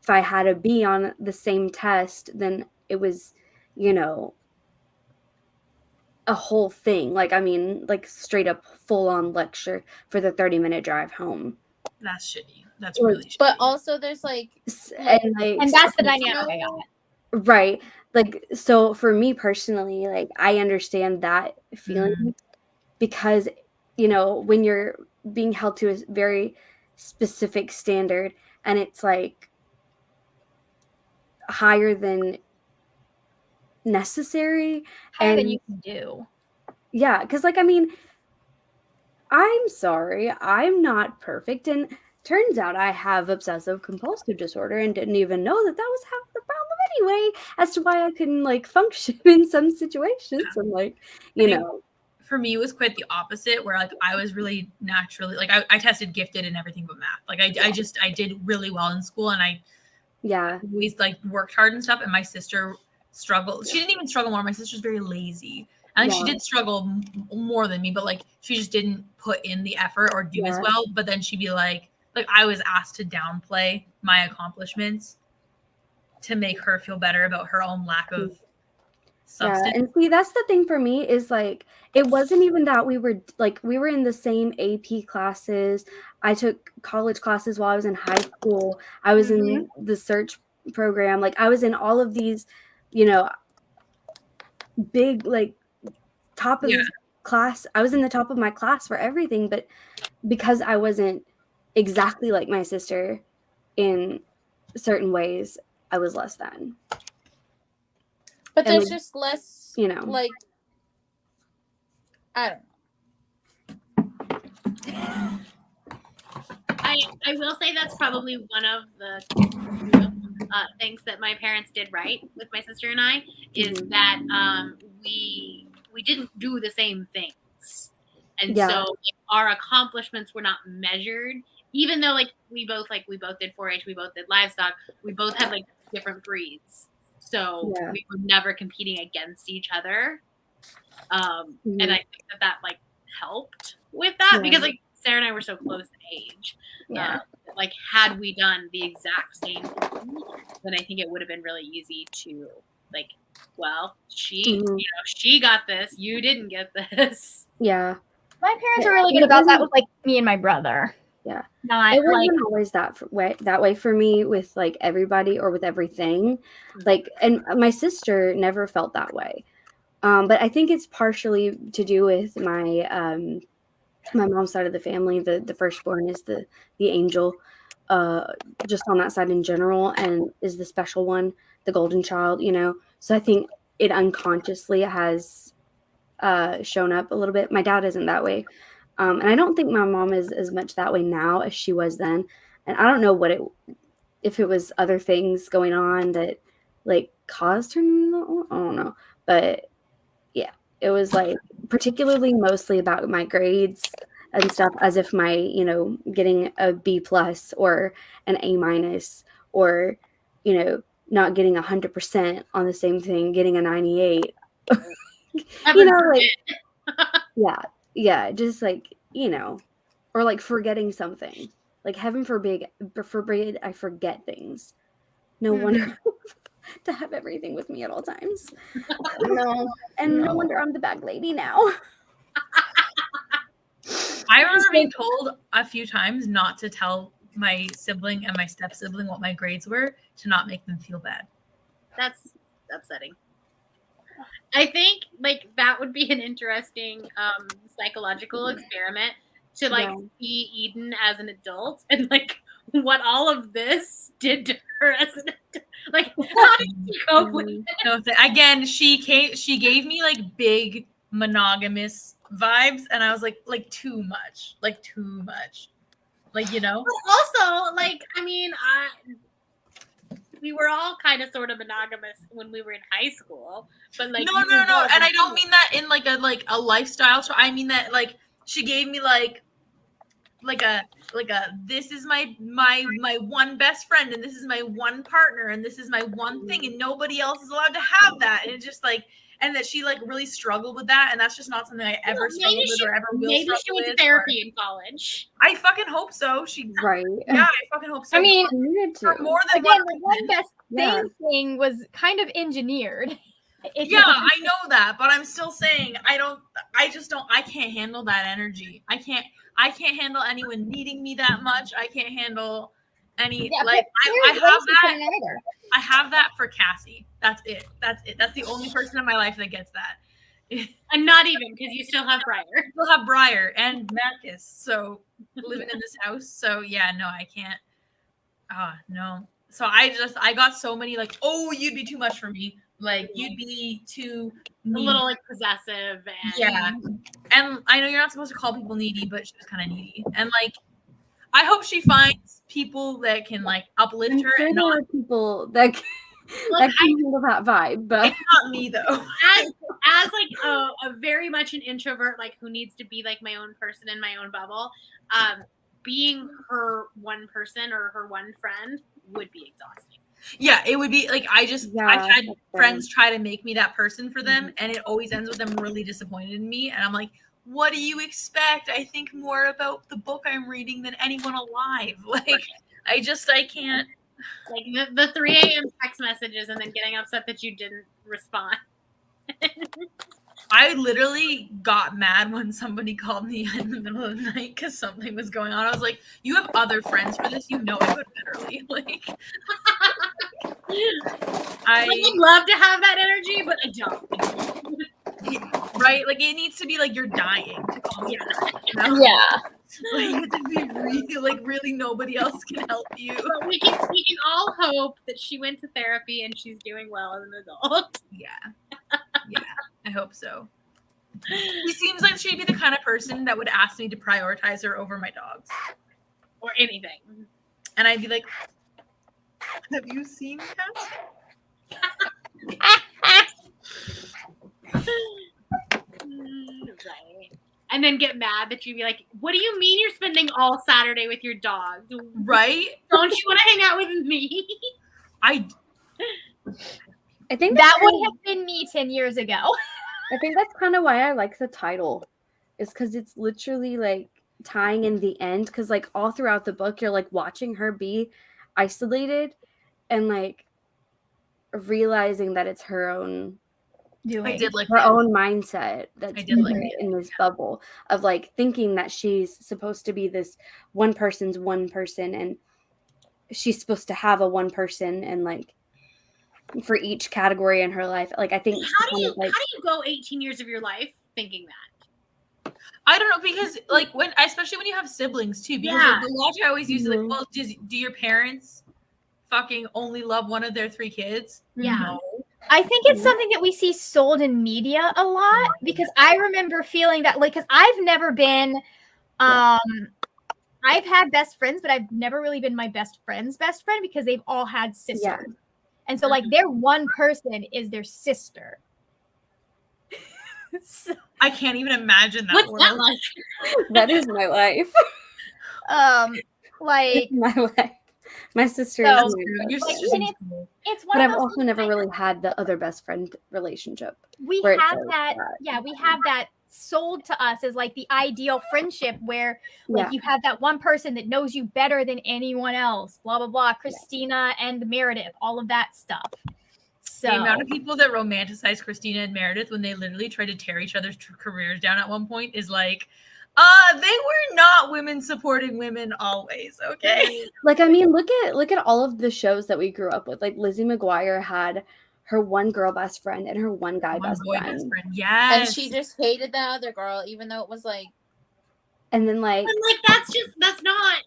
Speaker 4: if I had a B on the same test, then it was, a whole thing. Like, I mean, like straight up full on lecture for the 30-minute drive home.
Speaker 3: That's shitty. That's really shitty.
Speaker 5: But also there's like
Speaker 2: and that's the dynamic I got.
Speaker 4: Right. Like, so for me personally, like I understand that feeling because, when you're being held to a very specific standard and it's like higher than necessary
Speaker 2: Higher
Speaker 4: and
Speaker 2: than you can do.
Speaker 4: Yeah, because like I mean, I'm sorry, I'm not perfect, and turns out I have obsessive compulsive disorder and didn't even know that was half the problem anyway, as to why I couldn't like function in some situations. And like,
Speaker 3: for me, it was quite the opposite, where like I was really naturally like I tested gifted in everything but math. Like I did really well in school, and I always like worked hard and stuff. And my sister struggled. She didn't even struggle more. My sister's very lazy. And she did struggle more than me, but like she just didn't put in the effort or do as well. But then she'd be like I was asked to downplay my accomplishments to make her feel better about her own lack of substance.
Speaker 4: Yeah, and see, that's the thing for me is like it wasn't even that we were in the same AP classes. I took college classes while I was in high school. I was in the search program. Like I was in all of these, big like top of the class. I was in the top of my class for everything, but because I wasn't exactly like my sister in certain ways, I was less than.
Speaker 5: But there's just less, like, I don't know.
Speaker 1: I will say that's probably one of the things that my parents did right with my sister and I is that we didn't do the same things, and so our accomplishments were not measured even though like we both did 4-H, we both did livestock, we both had like different breeds, so
Speaker 4: Yeah.
Speaker 1: we were never competing against each other.
Speaker 4: Mhm.
Speaker 1: And I think that like helped with that
Speaker 4: Yeah.
Speaker 1: because like Sarah and I were so close in age.
Speaker 2: Yeah.
Speaker 1: Like had we done the exact same thing, then I think it would have been really easy to like, well, she
Speaker 4: Mhm.
Speaker 1: she got this, you didn't get this.
Speaker 4: Yeah.
Speaker 2: My parents are really
Speaker 4: But
Speaker 2: good
Speaker 4: it
Speaker 2: about that
Speaker 4: wasn't-
Speaker 2: with like me and my brother.
Speaker 4: Yeah.
Speaker 2: Not
Speaker 4: It
Speaker 2: like
Speaker 4: wasn't always that way for me with like everybody or with everything. Like, and my sister never felt that way. But I think it's partially to do with my mom's side of the family. The firstborn is the angel, just on that side in general, and is the special one, the golden child. So I think it unconsciously has shown up a little bit. My dad isn't that way. And I don't think my mom is as much that way now as she was then. And I don't know if it was other things going on that like caused her. I don't know. But yeah, it was like particularly mostly about my grades and stuff, as if my, getting a B+ or an A- or, not getting 100% on the same thing, getting a 98. Yeah, just like, or like forgetting something. Like heaven forbid I forget things. No wonder to have everything with me at all times. No wonder I'm the bag lady now.
Speaker 3: I remember being told a few times not to tell my sibling and my step sibling what my grades were to not make them feel bad.
Speaker 1: That's upsetting. I think like that would be an interesting psychological experiment to like see Eden as an adult and like what all of this did to her as an adult. Like how did she cope with it?
Speaker 3: No, again, she gave me like big monogamous vibes, and I was like too much. Like,
Speaker 1: But also, like, I mean, we were all kind of sort of monogamous when we were in high school, but like
Speaker 3: no, and I don't mean that in like a lifestyle. So I mean that like she gave me like a this is my one best friend, and this is my one partner, and this is my one thing, and nobody else is allowed to have that. And it just like, and that she like really struggled with that, and that's just not something I ever struggled with or ever will.
Speaker 1: Maybe she went to therapy in college.
Speaker 3: I fucking hope so.
Speaker 4: Right.
Speaker 3: Yeah, I fucking hope so.
Speaker 2: I mean,
Speaker 3: for more than
Speaker 2: again, the one best thing was kind of engineered.
Speaker 3: Yeah, I know that, but I'm still saying I can't handle that energy. I can't handle anyone needing me that much. I can't handle any I have that for Cassie. That's it. That's the only person in my life that gets that.
Speaker 1: And not even, because you still have Briar.
Speaker 3: You still have Briar and Marcus, so living in this house. So yeah, no, I can't. No. So I got so many like, oh, you'd be too much for me. Like you'd be too needy.
Speaker 1: A little like possessive and
Speaker 3: yeah. And I know you're not supposed to call people needy, but she was kind of needy. And like, I hope she finds people that can like uplift her.
Speaker 4: And there are people that can handle that vibe, but
Speaker 3: it's not me though.
Speaker 1: As like a very much an introvert, like who needs to be like my own person in my own bubble, being her one person or her one friend would be exhausting.
Speaker 3: Yeah, it would be like I've had friends try to make me that person for them, and it always ends with them really disappointed in me. And I'm like, what do you expect? I think more about the book I'm reading than anyone alive. Like, I can't.
Speaker 1: Like the 3 a.m. text messages and then getting upset that you didn't respond.
Speaker 3: I literally got mad when somebody called me in the middle of the night because something was going on. I was like, you have other friends for this? You know I would literally. Like, I would
Speaker 1: love to have that energy, but I don't.
Speaker 3: Right? Like, it needs to be like you're dying to call me.
Speaker 2: Yeah.
Speaker 3: Like, it would be really nobody else can help you.
Speaker 1: But we can all hope that she went to therapy and she's doing well as an adult.
Speaker 3: Yeah, I hope so. She seems like she'd be the kind of person that would ask me to prioritize her over my dogs.
Speaker 1: Or anything.
Speaker 3: And I'd be like, have you seen Cass?
Speaker 1: Right. And and then get mad that you'd be like, what do you mean you're spending all Saturday with your dog?
Speaker 3: Right?
Speaker 1: Don't you want to hang out with me?
Speaker 3: I
Speaker 4: think
Speaker 2: That would have been me 10 years ago.
Speaker 4: I think that's kind of why I like the title, is because it's literally like tying in the end. Because like all throughout the book, you're like watching her be isolated and like realizing that it's her own
Speaker 3: I did like
Speaker 4: her
Speaker 3: that.
Speaker 4: own mindset that's
Speaker 3: I did like
Speaker 4: in this bubble of like thinking that she's supposed to be this one person's one person, and she's supposed to have a one person, and like for each category in her life. Like I think
Speaker 1: How do you go 18 years of your life thinking that?
Speaker 3: I don't know, because like especially when you have siblings too, because
Speaker 1: Yeah.
Speaker 3: the logic I always use is like,
Speaker 4: Mhm.
Speaker 3: well, do your parents fucking only love one of their 3 kids?
Speaker 2: Yeah.
Speaker 3: No.
Speaker 2: I think it's something that we see sold in media a lot, because I remember feeling that, like, because I've never been, I've had best friends, but I've never really been my best friend's best friend, because they've all had sisters.
Speaker 4: Yeah.
Speaker 2: And so like their one person is their sister. So,
Speaker 3: I can't even imagine that
Speaker 1: What's
Speaker 3: world.
Speaker 1: that like?
Speaker 4: that is my life.
Speaker 2: like,
Speaker 4: My life. My sister
Speaker 2: So-
Speaker 4: is
Speaker 3: Your
Speaker 2: Like,
Speaker 3: sister's
Speaker 2: and
Speaker 3: in school.
Speaker 2: it's one
Speaker 4: but
Speaker 2: of
Speaker 4: I've
Speaker 2: those
Speaker 4: also
Speaker 2: things
Speaker 4: never
Speaker 2: like,
Speaker 4: really had the other best friend relationship.
Speaker 2: we
Speaker 4: where it's
Speaker 2: have
Speaker 4: like
Speaker 2: that,
Speaker 4: that.
Speaker 2: yeah, we have that sold to us as like the ideal friendship where like
Speaker 4: Yeah.
Speaker 2: you have that one person that knows you better than anyone else, blah blah blah, Christina and Meredith, all of that stuff. So
Speaker 3: The amount of people that romanticize Christina and Meredith when they literally try to tear each other's careers down at one point is like, they were not women supporting women always, okay?
Speaker 4: Like, I mean, look at all of the shows that we grew up with. Like Lizzie McGuire had her one girl best friend and her one guy
Speaker 3: One
Speaker 4: best
Speaker 3: boy
Speaker 4: friend.
Speaker 3: best friend. Yes.
Speaker 5: And she just hated the other girl, even though it was like,
Speaker 4: And then like
Speaker 1: And like that's not.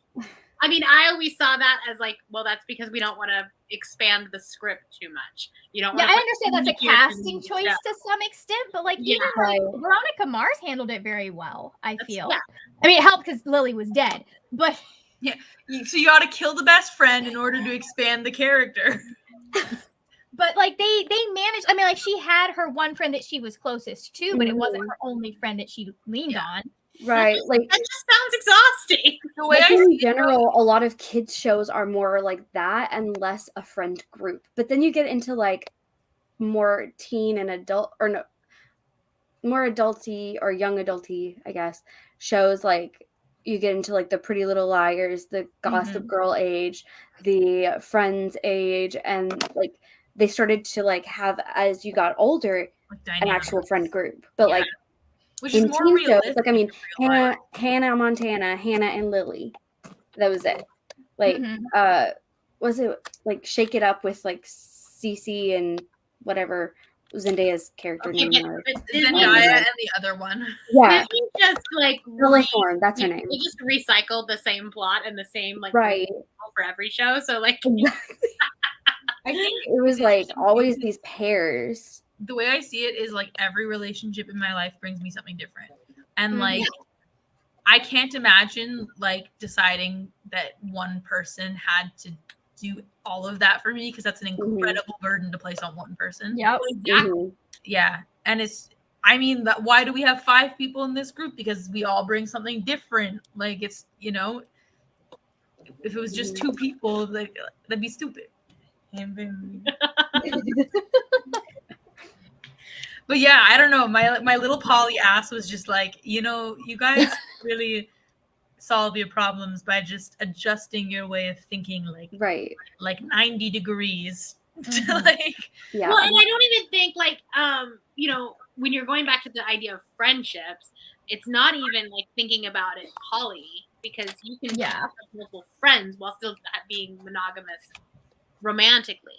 Speaker 1: I mean, I always saw that as like, well, that's because we don't want to expand the script too much. You don't.
Speaker 2: yeah,
Speaker 1: wanna
Speaker 2: I
Speaker 1: put
Speaker 2: understand
Speaker 1: too
Speaker 2: that's a
Speaker 1: many characters
Speaker 2: casting
Speaker 1: in-
Speaker 2: choice
Speaker 1: yeah.
Speaker 2: to some extent, but like
Speaker 1: Yeah.
Speaker 2: even like Veronica Mars handled it very well, I feel.
Speaker 1: yeah.
Speaker 2: I mean, it helped because Lily was dead, but
Speaker 3: So you ought to kill the best friend in order to expand the character.
Speaker 2: like they managed. I mean, like she had her one friend that she was closest to, but it wasn't
Speaker 4: Mhm.
Speaker 2: her only friend that she leaned on.
Speaker 4: right, like
Speaker 1: That just sounds exhausting.
Speaker 3: The way
Speaker 4: like
Speaker 3: I
Speaker 4: in
Speaker 3: see it,
Speaker 4: general, a lot of kids shows are more like that and less a friend group. But then you get into like more teen and adult, or no, more adulty or young adulty, I guess, shows. Like you get into like the Pretty Little Liars, the Gossip Girl age, the Friends age, and like they started to like have, as you got older,
Speaker 3: like,
Speaker 4: an
Speaker 3: dynamic,
Speaker 4: actual friend group. But
Speaker 3: Yeah.
Speaker 4: like
Speaker 3: which is
Speaker 4: in
Speaker 3: more
Speaker 4: teen
Speaker 3: realistic.
Speaker 4: shows, like I mean,
Speaker 3: in real life.
Speaker 4: Hannah Montana, Hannah and Lily, that was it. Like
Speaker 2: Mhm.
Speaker 4: was it like Shake It Up with like Cece and whatever Zendaya's character
Speaker 1: Okay,
Speaker 4: name
Speaker 1: but
Speaker 4: was?
Speaker 1: Disney
Speaker 3: Zendaya
Speaker 1: just-
Speaker 3: and the other one.
Speaker 4: Yeah,
Speaker 1: Disney just like
Speaker 4: Lily Thorne, that's her name.
Speaker 1: They just recycled the same plot and the same like
Speaker 4: Right.
Speaker 1: for every show. So like
Speaker 3: I think
Speaker 4: It was like always these pairs.
Speaker 3: the way I see it is like every relationship in my life brings me something different. And
Speaker 2: Mhm.
Speaker 3: like I can't imagine like deciding that one person had to do all of that for me, because that's an incredible burden to place on one person.
Speaker 2: Yep.
Speaker 4: Mhm.
Speaker 3: Yeah. And it's, I mean, that why do we have 5 people in this group? Because we all bring something different. Like it's, you know, if it was just 2 people, like that'd be stupid. But yeah, I don't know. My little Polly ass was just like, you know, you guys really solve your problems by just adjusting your way of thinking
Speaker 4: Right.
Speaker 3: like 90 degrees.
Speaker 2: Mhm.
Speaker 3: Like
Speaker 4: Yeah.
Speaker 1: well, and I don't even think like you know, when you're going back to the idea of friendships, it's not even like thinking about it poly, because you can have multiple friends while still being monogamous romantically.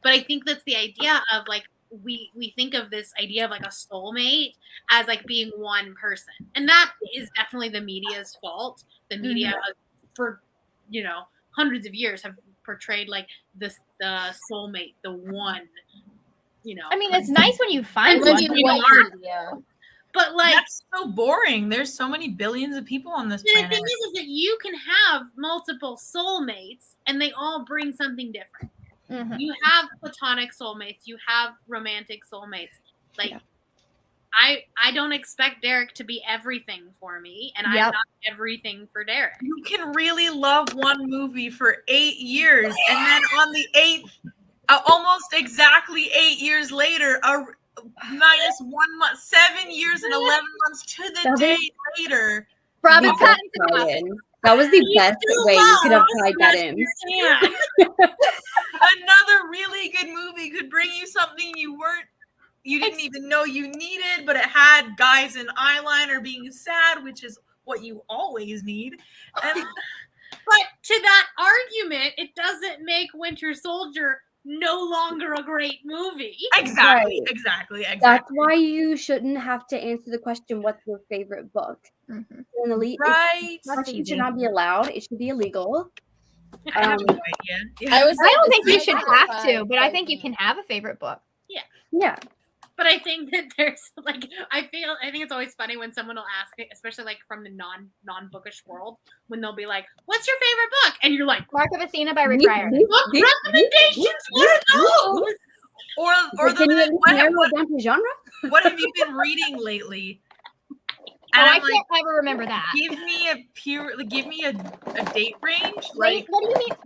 Speaker 1: But I think that's the idea of like we think of this idea of like a soulmate as like being one person, and that is definitely the media's fault. The media for hundreds of years have portrayed like the soulmate, the one.
Speaker 2: I mean, it's nice when you find
Speaker 1: And
Speaker 2: one.
Speaker 1: when
Speaker 2: but
Speaker 1: you
Speaker 2: like,
Speaker 1: are-
Speaker 5: yeah.
Speaker 1: But like
Speaker 3: that's so boring. There's so many billions of people on this
Speaker 1: the
Speaker 3: planet.
Speaker 1: thing is that you can have multiple soulmates and they all bring something different.
Speaker 2: Mhm.
Speaker 1: You have platonic soulmates, you have romantic soulmates. Like I don't expect Derek to be everything for me, and I'm
Speaker 2: Yep.
Speaker 1: not everything for Derek.
Speaker 3: You can really love one movie for 8 years, and then on the 8th, almost exactly 8 years later, minus 1 month, 7 years and 11 months to the day later.
Speaker 2: Robin
Speaker 4: The best
Speaker 2: Pattinson.
Speaker 4: tie-in. That was the best way you could have tied that in.
Speaker 3: Another really good movie could bring you something you didn't even know you needed, but it had guys in eyeliner being sad, which is what you always need. And
Speaker 1: But to that argument, it doesn't make Winter Soldier no longer a great movie.
Speaker 3: exactly.
Speaker 4: That's why you shouldn't have to answer the question, what's your favorite book?
Speaker 2: Mhm.
Speaker 4: An elite
Speaker 3: Right.
Speaker 4: question should not be allowed. It should be illegal.
Speaker 3: I have no idea. Yeah.
Speaker 2: I don't think you
Speaker 5: you
Speaker 2: should have to, but I think you can have a favorite book.
Speaker 4: Yeah.
Speaker 1: But I think that there's like I think it's always funny when someone will ask it, especially like from the non-bookish world, when they'll be like, "What's your favorite book?" And you're like,
Speaker 2: Mark of Athena by Rick Riordan.
Speaker 1: "Book recommendations? What are those?"
Speaker 3: Or
Speaker 4: Can you at least narrow
Speaker 3: what,
Speaker 4: it down to genre?
Speaker 3: what have you been reading lately?
Speaker 2: Oh,
Speaker 3: And
Speaker 2: I
Speaker 3: I'm like,
Speaker 2: can't ever remember that.
Speaker 3: give me a date range.
Speaker 2: Wait,
Speaker 3: Like,
Speaker 2: what do you mean?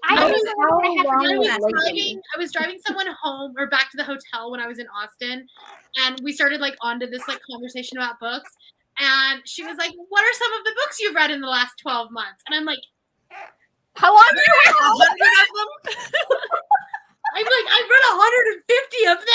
Speaker 2: I
Speaker 1: I
Speaker 2: don't
Speaker 1: was-
Speaker 2: remember what I had
Speaker 4: how
Speaker 2: to do
Speaker 4: long
Speaker 2: that.
Speaker 4: lately?
Speaker 1: I was driving someone home or back to the hotel when I was in Austin, and we started like onto this like conversation about books. And she was like, "What are some of the books you've read in the last 12 months?" And I'm like,
Speaker 2: How long do you
Speaker 3: 100 of them.
Speaker 1: I've read 150 of them.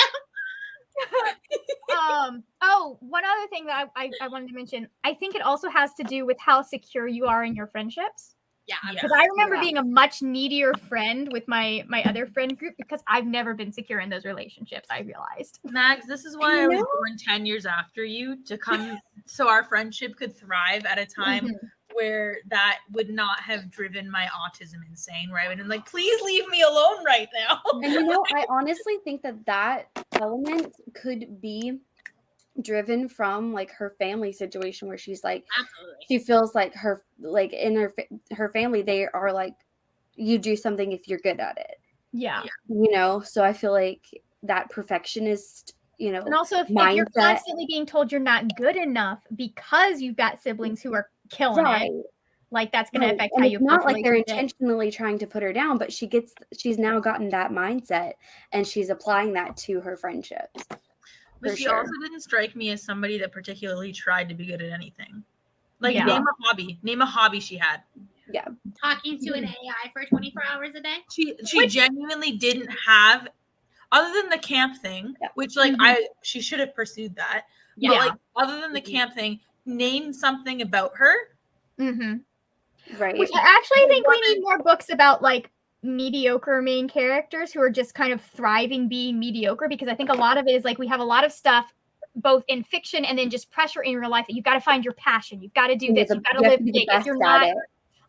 Speaker 2: one other thing that I wanted to mention. I think it also has to do with how secure you are in your friendships.
Speaker 1: Yeah,
Speaker 2: Because I remember being a much needier friend with my other friend group because I've never been secure in those relationships, I realized.
Speaker 3: Max, this is why I was born 10 years after you, to come so our friendship could thrive at a time where that would not have driven my autism insane, where I would have been like, please leave me alone right now.
Speaker 4: And I honestly think that element could be driven from like her family situation, where she's like,
Speaker 1: absolutely.
Speaker 4: she feels like her, like in her family, they are like, you do something if you're good at it.
Speaker 2: Yeah.
Speaker 4: So I feel like that perfectionist,
Speaker 2: And also if you're
Speaker 4: mindset.
Speaker 2: constantly being told you're not good enough because you've got siblings who are killing it, like that's going to affect how you
Speaker 4: approach not like they're
Speaker 2: relationships.
Speaker 4: intentionally trying to put her down, but she's now gotten that mindset and she's applying that to her friendships.
Speaker 3: But she also didn't strike me as somebody that particularly tried to be good at anything. Like,
Speaker 2: Yeah.
Speaker 3: name a hobby she had.
Speaker 4: Yeah.
Speaker 1: Talking to an AI for 24 hours a day.
Speaker 3: She genuinely didn't have, other than the camp thing, which like she should have pursued that.
Speaker 2: Yeah.
Speaker 3: But like, other than the camp thing, name something about her.
Speaker 4: Right.
Speaker 2: Which I actually think we need more books about like mediocre main characters who are just kind of thriving being mediocre, because I think a lot of it is like we have a lot of stuff both in fiction and then just pressure in real life that you've got to find your passion, you've got to do this, you've got to live big. If you're not,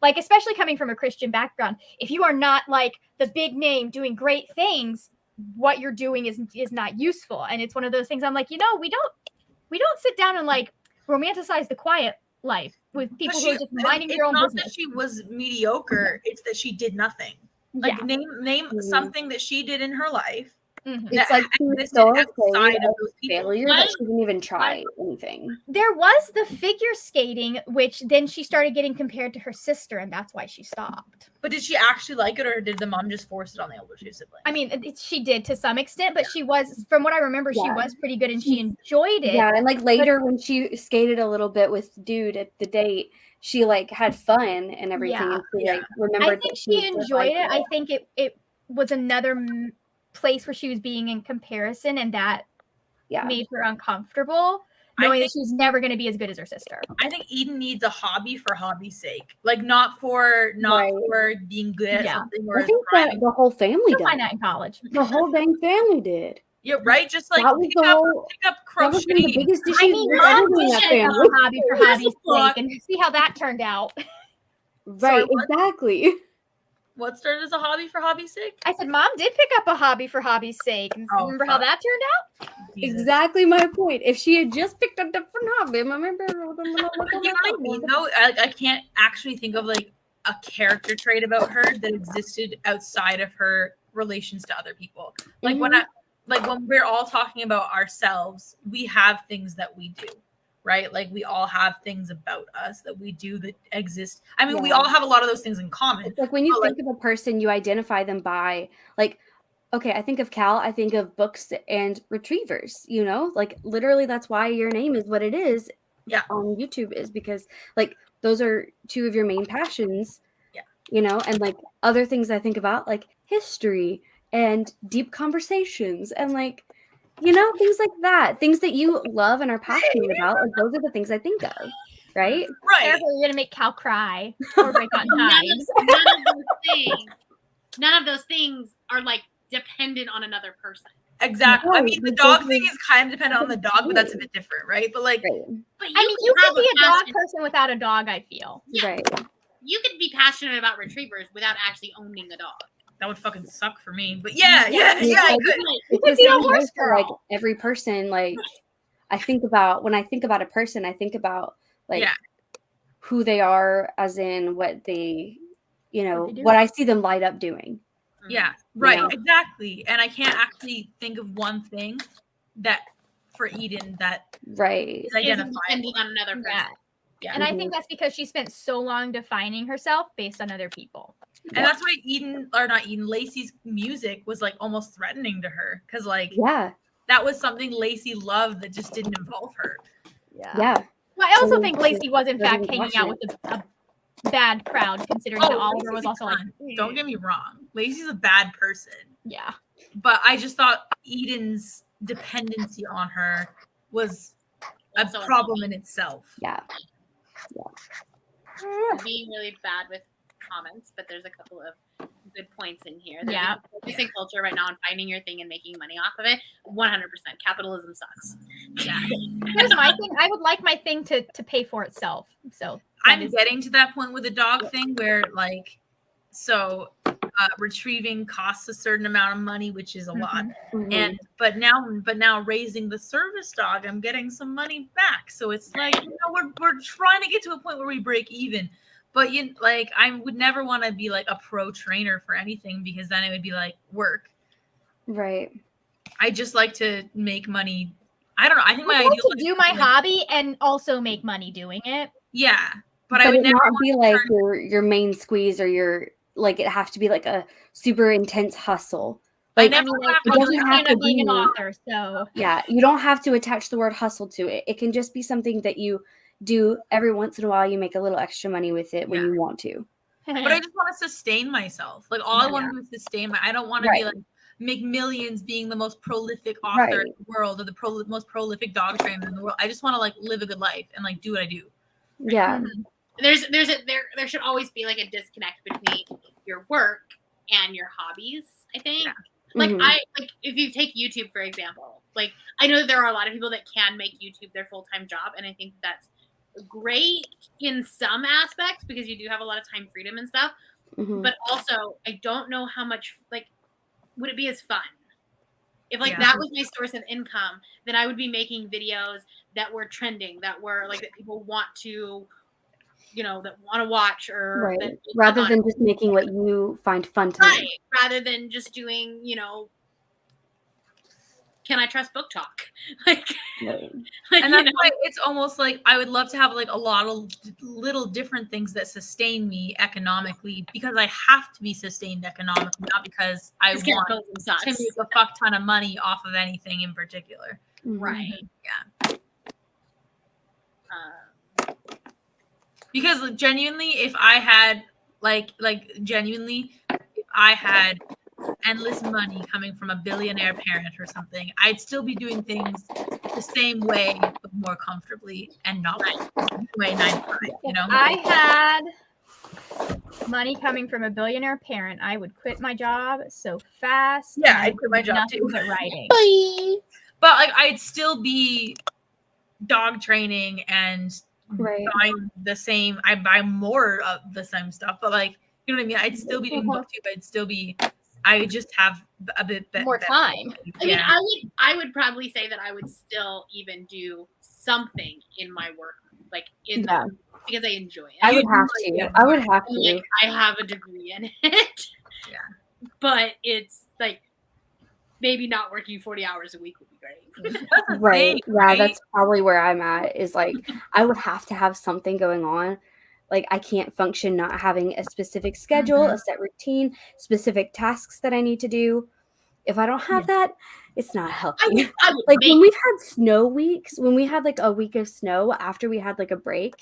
Speaker 2: like, especially coming from a Christian background, if you are not like the big name doing great things, what you're doing is not useful. And it's one of those things I'm like, we don't sit down and like romanticize the quiet life with people who are just minding their own business.
Speaker 3: It's not that she was mediocre, it's that she did nothing. Like, name something that she did in her life.
Speaker 4: It's like she was so afraid of failure that she didn't even try anything.
Speaker 2: There was the figure skating, which then she started getting compared to her sister, and that's why she stopped.
Speaker 3: But did she actually like it, or did the mom just force it on the older two siblings?
Speaker 2: I mean, she did to some extent, but she was, from what I remember, she was pretty good and she enjoyed it.
Speaker 4: Yeah, and like later when she skated a little bit with dude at the date, she like had fun and everything.
Speaker 2: Yeah.
Speaker 4: And she like remembered
Speaker 2: I think
Speaker 4: that
Speaker 2: she enjoyed it. I think it was another place where she was being in comparison, and that made her uncomfortable, knowing that she's never going to be as good as her sister.
Speaker 3: I think Eden needs a hobby for hobby's sake, like not for being good at something. Or
Speaker 4: I think that the whole family
Speaker 2: She'll
Speaker 4: did.
Speaker 2: find that in college.
Speaker 4: The whole dang family did.
Speaker 3: Yeah, right. Just like
Speaker 4: that was
Speaker 3: pick up crochet.
Speaker 4: That was one of the biggest issues.
Speaker 2: I mean, Mom did have a hobby for hobby's sake, and see how that turned out.
Speaker 4: Right, exactly.
Speaker 3: What started as a hobby for hobby's sake?
Speaker 2: I said, Mom did pick up a hobby for hobby's sake. And remember how that turned out?
Speaker 3: Jesus.
Speaker 4: Exactly my point. If she had just picked a different hobby, I remember.
Speaker 3: You know what I mean? No, I can't actually think of like a character trait about her that existed outside of her relations to other people. Like when like when we're all talking about ourselves, we have things that we do, right? Like we all have things about us that we do that exist. I mean, we
Speaker 4: Yeah.
Speaker 3: all have a lot of those things in common.
Speaker 4: It's like when you
Speaker 3: but,
Speaker 4: think of a person, you identify them by like, okay, I think of Cal, I think of books and retrievers, you know, like literally that's why your name is what it is.
Speaker 3: Yeah.
Speaker 4: On YouTube is because like those are two of your main passions.
Speaker 3: Yeah.
Speaker 4: You know, and like other things I think about like history and deep conversations and like, you know, things like that, things that you love and are passionate about. Like those are the things I think of, right?
Speaker 3: right.
Speaker 2: Careful, you're gonna make Cal cry or break on ties.
Speaker 1: None of those things are like dependent on another person.
Speaker 3: Exactly.
Speaker 4: No,
Speaker 3: I mean, the
Speaker 4: but
Speaker 3: dog
Speaker 4: those
Speaker 3: thing
Speaker 4: are-
Speaker 3: is kind of dependent on the dog, but that's a bit different, right? But like,
Speaker 4: Right.
Speaker 1: But
Speaker 2: I mean, you
Speaker 1: have
Speaker 2: could be a dog
Speaker 1: passion-
Speaker 2: person without a dog, I feel.
Speaker 1: Yeah.
Speaker 4: Right.
Speaker 1: You could be passionate about retrievers without actually owning a dog.
Speaker 3: that would fucking suck for me. But yeah, I
Speaker 4: Yeah,
Speaker 3: could.
Speaker 2: You
Speaker 4: It's
Speaker 2: could
Speaker 4: the
Speaker 2: be a
Speaker 4: same
Speaker 2: horse
Speaker 4: way for like
Speaker 2: girl.
Speaker 4: every person. Like I think about when I think about a person, I think about like
Speaker 3: Yeah.
Speaker 4: who they are, as in what they, you know,
Speaker 2: What they do.
Speaker 4: what I see them light up doing.
Speaker 3: Yeah, right,
Speaker 4: know?
Speaker 3: exactly. And I can't actually think of one thing that for Eden that
Speaker 4: Right.
Speaker 3: is
Speaker 1: Isn't
Speaker 3: identifiable.
Speaker 1: dependent on another person.
Speaker 2: Yeah.
Speaker 3: Yeah.
Speaker 2: And I think that's because she spent so long defining herself based on other people.
Speaker 3: And that's why Lacey's music was like almost threatening to her because like
Speaker 4: Yeah.
Speaker 3: that was something Lacey loved that just didn't involve her.
Speaker 4: Yeah.
Speaker 2: Well, I also
Speaker 4: So
Speaker 2: think Lacey was in fact
Speaker 4: wasn't
Speaker 2: hanging out with a bad crowd, considering that Oliver was
Speaker 3: Lacey's
Speaker 2: also like,
Speaker 3: fun. Don't get me wrong, Lacey's a bad person,
Speaker 2: yeah.
Speaker 3: but I just thought Eden's dependency on her was a
Speaker 1: Also a
Speaker 3: problem in itself.
Speaker 4: Yeah.
Speaker 1: Being really bad with comments, but there's a couple of good points in here. There's
Speaker 2: Yeah.
Speaker 1: a focusing culture right now on finding your thing and making money off of it. 100%. Capitalism sucks.
Speaker 3: Yeah.
Speaker 2: Here's my thing. I would like my thing to pay for itself. So
Speaker 3: I'm
Speaker 2: that is-
Speaker 3: getting to that point with the dog thing where like retrieving costs a certain amount of money, which is a lot.
Speaker 4: Mhm.
Speaker 3: And but now raising the service dog, I'm getting some money back. So it's like, you know, we're trying to get to a point where we break even. But I would never want to be like a pro trainer for anything because then it would be like work.
Speaker 4: Right.
Speaker 3: I just like to make money. I don't know. I think my
Speaker 2: I like
Speaker 3: ideal
Speaker 2: to do my hobby and also make money doing it.
Speaker 3: Yeah. But I
Speaker 4: But
Speaker 3: would
Speaker 4: it
Speaker 3: never
Speaker 4: not
Speaker 3: want
Speaker 4: be
Speaker 3: to
Speaker 4: like
Speaker 3: turn-
Speaker 4: your main squeeze or your like it have to be like a super intense hustle.
Speaker 3: I
Speaker 4: Like
Speaker 3: never
Speaker 2: I mean,
Speaker 3: want
Speaker 4: it
Speaker 3: to
Speaker 4: doesn't
Speaker 2: I
Speaker 4: have
Speaker 2: end
Speaker 4: to
Speaker 2: up being an
Speaker 4: be-
Speaker 2: author, so
Speaker 4: yeah, you don't have to attach the word hustle to it. It can just be something that you do every once in a while. You make a little extra money with it when
Speaker 3: Yeah.
Speaker 4: you want to.
Speaker 3: but I just want to sustain myself. Like all I want to do is sustain I don't want to be
Speaker 4: Right.
Speaker 3: like make millions being the most prolific author in
Speaker 4: Right.
Speaker 3: the world or the most prolific dog trainer in the world. I just want to like live a good life and like do what I do.
Speaker 4: Yeah.
Speaker 1: There should always be like a disconnect between your work and your hobbies, I think.
Speaker 3: Yeah.
Speaker 1: Like
Speaker 4: Mhm.
Speaker 1: if you take YouTube for example, like I know that there are a lot of people that can make YouTube their full-time job, and I think that's great in some aspects because you do have a lot of time freedom and stuff.
Speaker 4: Mhm.
Speaker 1: But also I don't know how much like would it be as fun if like
Speaker 3: Yeah.
Speaker 1: that was my source of income, then I would be making videos that were trending, that were like that people want to, that want to watch or
Speaker 4: Right.
Speaker 1: that
Speaker 4: Rather
Speaker 1: on.
Speaker 4: than just making what you find fun to
Speaker 1: Right,
Speaker 4: make.
Speaker 1: rather than just doing, can I trust book talk? Like,
Speaker 4: Right.
Speaker 3: And that's why it's almost like I would love to have like a lot of little different things that sustain me economically because I have to be sustained economically, not because I
Speaker 1: because
Speaker 3: want
Speaker 1: capitalism
Speaker 3: to
Speaker 1: sucks.
Speaker 3: make a fuck ton of money off of anything in particular.
Speaker 4: Mhm.
Speaker 1: Right.
Speaker 3: Yeah. Because like, genuinely, if I had genuinely, if I had endless money coming from a billionaire parent or something, I'd still be doing things the same way, but more comfortably and not way 9 to 5, you know?
Speaker 2: I had money coming from a billionaire parent, I would quit my job so fast.
Speaker 3: Yeah,
Speaker 2: and I
Speaker 3: I'd quit my
Speaker 2: would do
Speaker 3: job
Speaker 2: nothing
Speaker 3: too.
Speaker 2: but writing.
Speaker 5: Bye.
Speaker 3: But like I'd still be dog training and
Speaker 4: Right.
Speaker 3: buying the same. I buy more of the same stuff, but like you know what I mean. I'd still be doing booktube. I'd still be. I would just have a bit
Speaker 2: More
Speaker 3: better.
Speaker 2: time.
Speaker 1: I mean,
Speaker 3: Yeah.
Speaker 1: I would probably say that I would still even do something in my work, like
Speaker 4: Yeah.
Speaker 1: because I enjoy it.
Speaker 4: I would have
Speaker 3: Yeah.
Speaker 4: to. I would have
Speaker 1: Like,
Speaker 4: to.
Speaker 1: I have a degree in it.
Speaker 3: Yeah.
Speaker 1: But it's like maybe not working 40 hours a week would be great.
Speaker 4: Right.
Speaker 3: thing,
Speaker 4: Yeah,
Speaker 3: right?
Speaker 4: that's probably where I'm at, is like I would have to have something going on. Like I can't function not having a specific schedule, a set routine, specific tasks that I need to do. If I don't have that, it's not healthy.
Speaker 1: I would
Speaker 4: Like
Speaker 1: make
Speaker 4: when we've had snow weeks, when we had like a week of snow after we had like a break,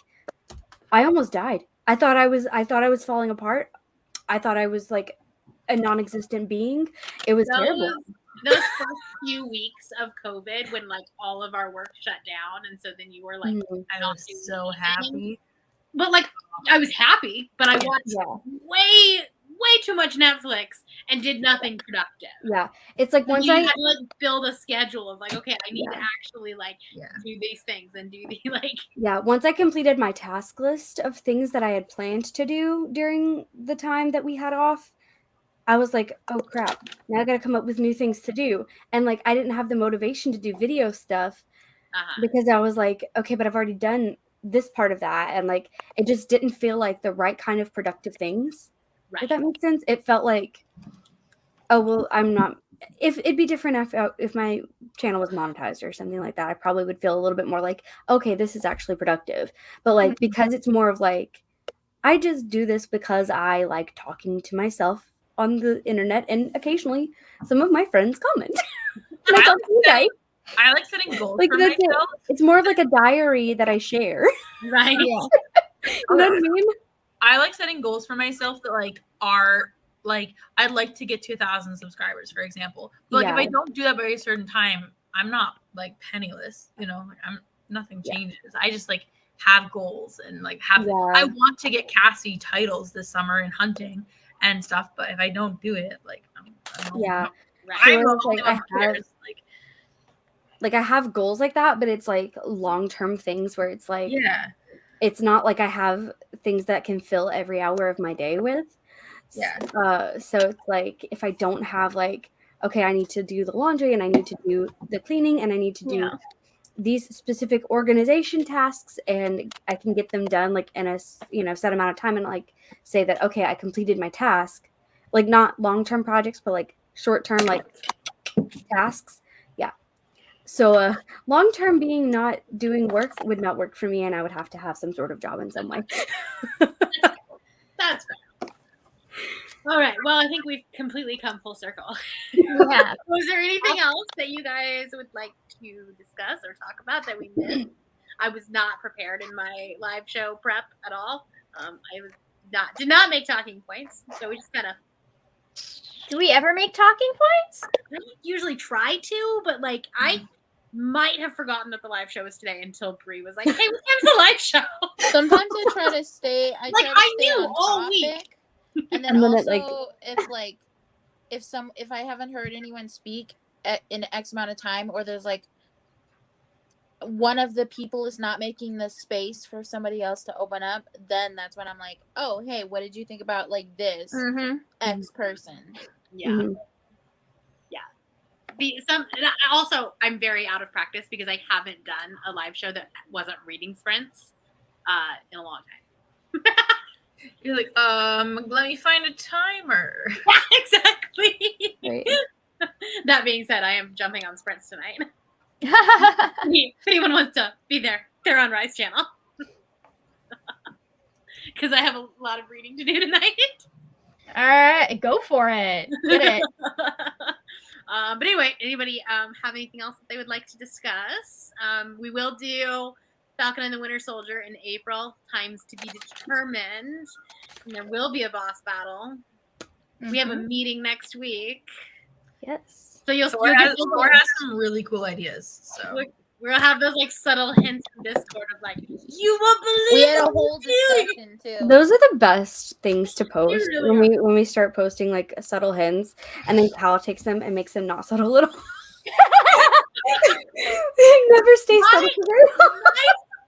Speaker 4: I almost died. I thought I was falling apart. I thought I was like a non-existent being. It was terrible.
Speaker 1: those first few weeks of COVID when like all of our work shut down, and so then you were like,
Speaker 4: Mhm.
Speaker 3: I was so happy.
Speaker 1: but like I was happy, but I watched
Speaker 4: Yeah.
Speaker 1: way too much Netflix and did nothing productive.
Speaker 4: Yeah. It's like once
Speaker 1: you
Speaker 4: I
Speaker 1: had to like build a schedule of like, okay, I need to
Speaker 4: Yeah.
Speaker 1: actually like
Speaker 3: Yeah.
Speaker 1: do these things and do the like.
Speaker 4: Yeah, once I completed my task list of things that I had planned to do during the time that we had off, I was like, oh crap, now I gotta come up with new things to do. And like I didn't have the motivation to do video stuff because I was like, okay, but I've already done this part of that. And like it just didn't feel like the right kind of productive things.
Speaker 1: Right.
Speaker 4: If that makes sense. It felt like, oh well, I'm not. If it'd be different if my channel was monetized or something like that, I probably would feel a little bit more like, okay, this is actually productive. But like because it's more of like, I just do this because I like talking to myself on the internet, and occasionally some of my friends comment. Like,
Speaker 3: I like setting goals
Speaker 4: like
Speaker 3: for
Speaker 4: that's it.
Speaker 3: myself.
Speaker 4: It's more of like a diary that I share.
Speaker 1: Right.
Speaker 2: Yeah.
Speaker 4: You know what I mean?
Speaker 3: I like setting goals for myself that like are like I'd like to get 2,000 subscribers, for example. But like if I don't do that by a certain time, I'm not like penniless. You know, like nothing changes. I just like have goals and like have. I want to get Cassie titles this summer in hunting and stuff, but if I don't do it, like
Speaker 4: I have goals like that, but it's like long-term things where it's like it's not like I have things that can fill every hour of my day with. So it's like if I don't have like, okay, I need to do the laundry and I need to do the cleaning and I need to do these specific organization tasks, and I can get them done like in a set amount of time, and like say that, okay, I completed my task, like not long-term projects, but like short-term like tasks. So long-term being not doing work would not work for me, and I would have to have some sort of job in some way.
Speaker 1: That's fair. All right. Well, I think we've completely come full circle.
Speaker 2: Yeah.
Speaker 1: Was there anything else that you guys would like to discuss or talk about that we missed? I was not prepared in my live show prep at all. I did not make talking points, so we just kind of.
Speaker 2: Do we ever make talking points?
Speaker 1: I usually try to, but like I might have forgotten that the live show was today until Bree was like, "Hey, what time's the live show?"
Speaker 5: Sometimes I try to stay. I
Speaker 1: knew
Speaker 5: on
Speaker 1: all
Speaker 5: topic,
Speaker 1: week.
Speaker 5: and then also if I haven't heard anyone speak in X amount of time, or there's like one of the people is not making the space for somebody else to open up, then that's when I'm like, oh, hey, what did you think about like this X person?
Speaker 1: Yeah. Also, I'm very out of practice because I haven't done a live show that wasn't reading sprints in a long time.
Speaker 3: You're like, let me find a timer.
Speaker 1: Yeah, exactly.
Speaker 4: Right.
Speaker 1: That being said, I am jumping on sprints tonight. If anyone wants to be there, they're on Rise channel. Because I have a lot of reading to do tonight.
Speaker 2: All right, go for it. Get it.
Speaker 1: But anyway, anybody have anything else that they would like to discuss? We will do Falcon and the Winter Soldier in April. Times to be determined. And there will be a boss battle. We have a meeting next week.
Speaker 4: Yes.
Speaker 1: So
Speaker 3: Thor has some really cool ideas. So
Speaker 1: we'll have those like subtle hints in Discord of like, you won't believe.
Speaker 5: We had a whole discussion too.
Speaker 4: Those are the best things to post when we start posting like subtle hints, and then Cal takes them and makes them not subtle at all. They never stay subtle.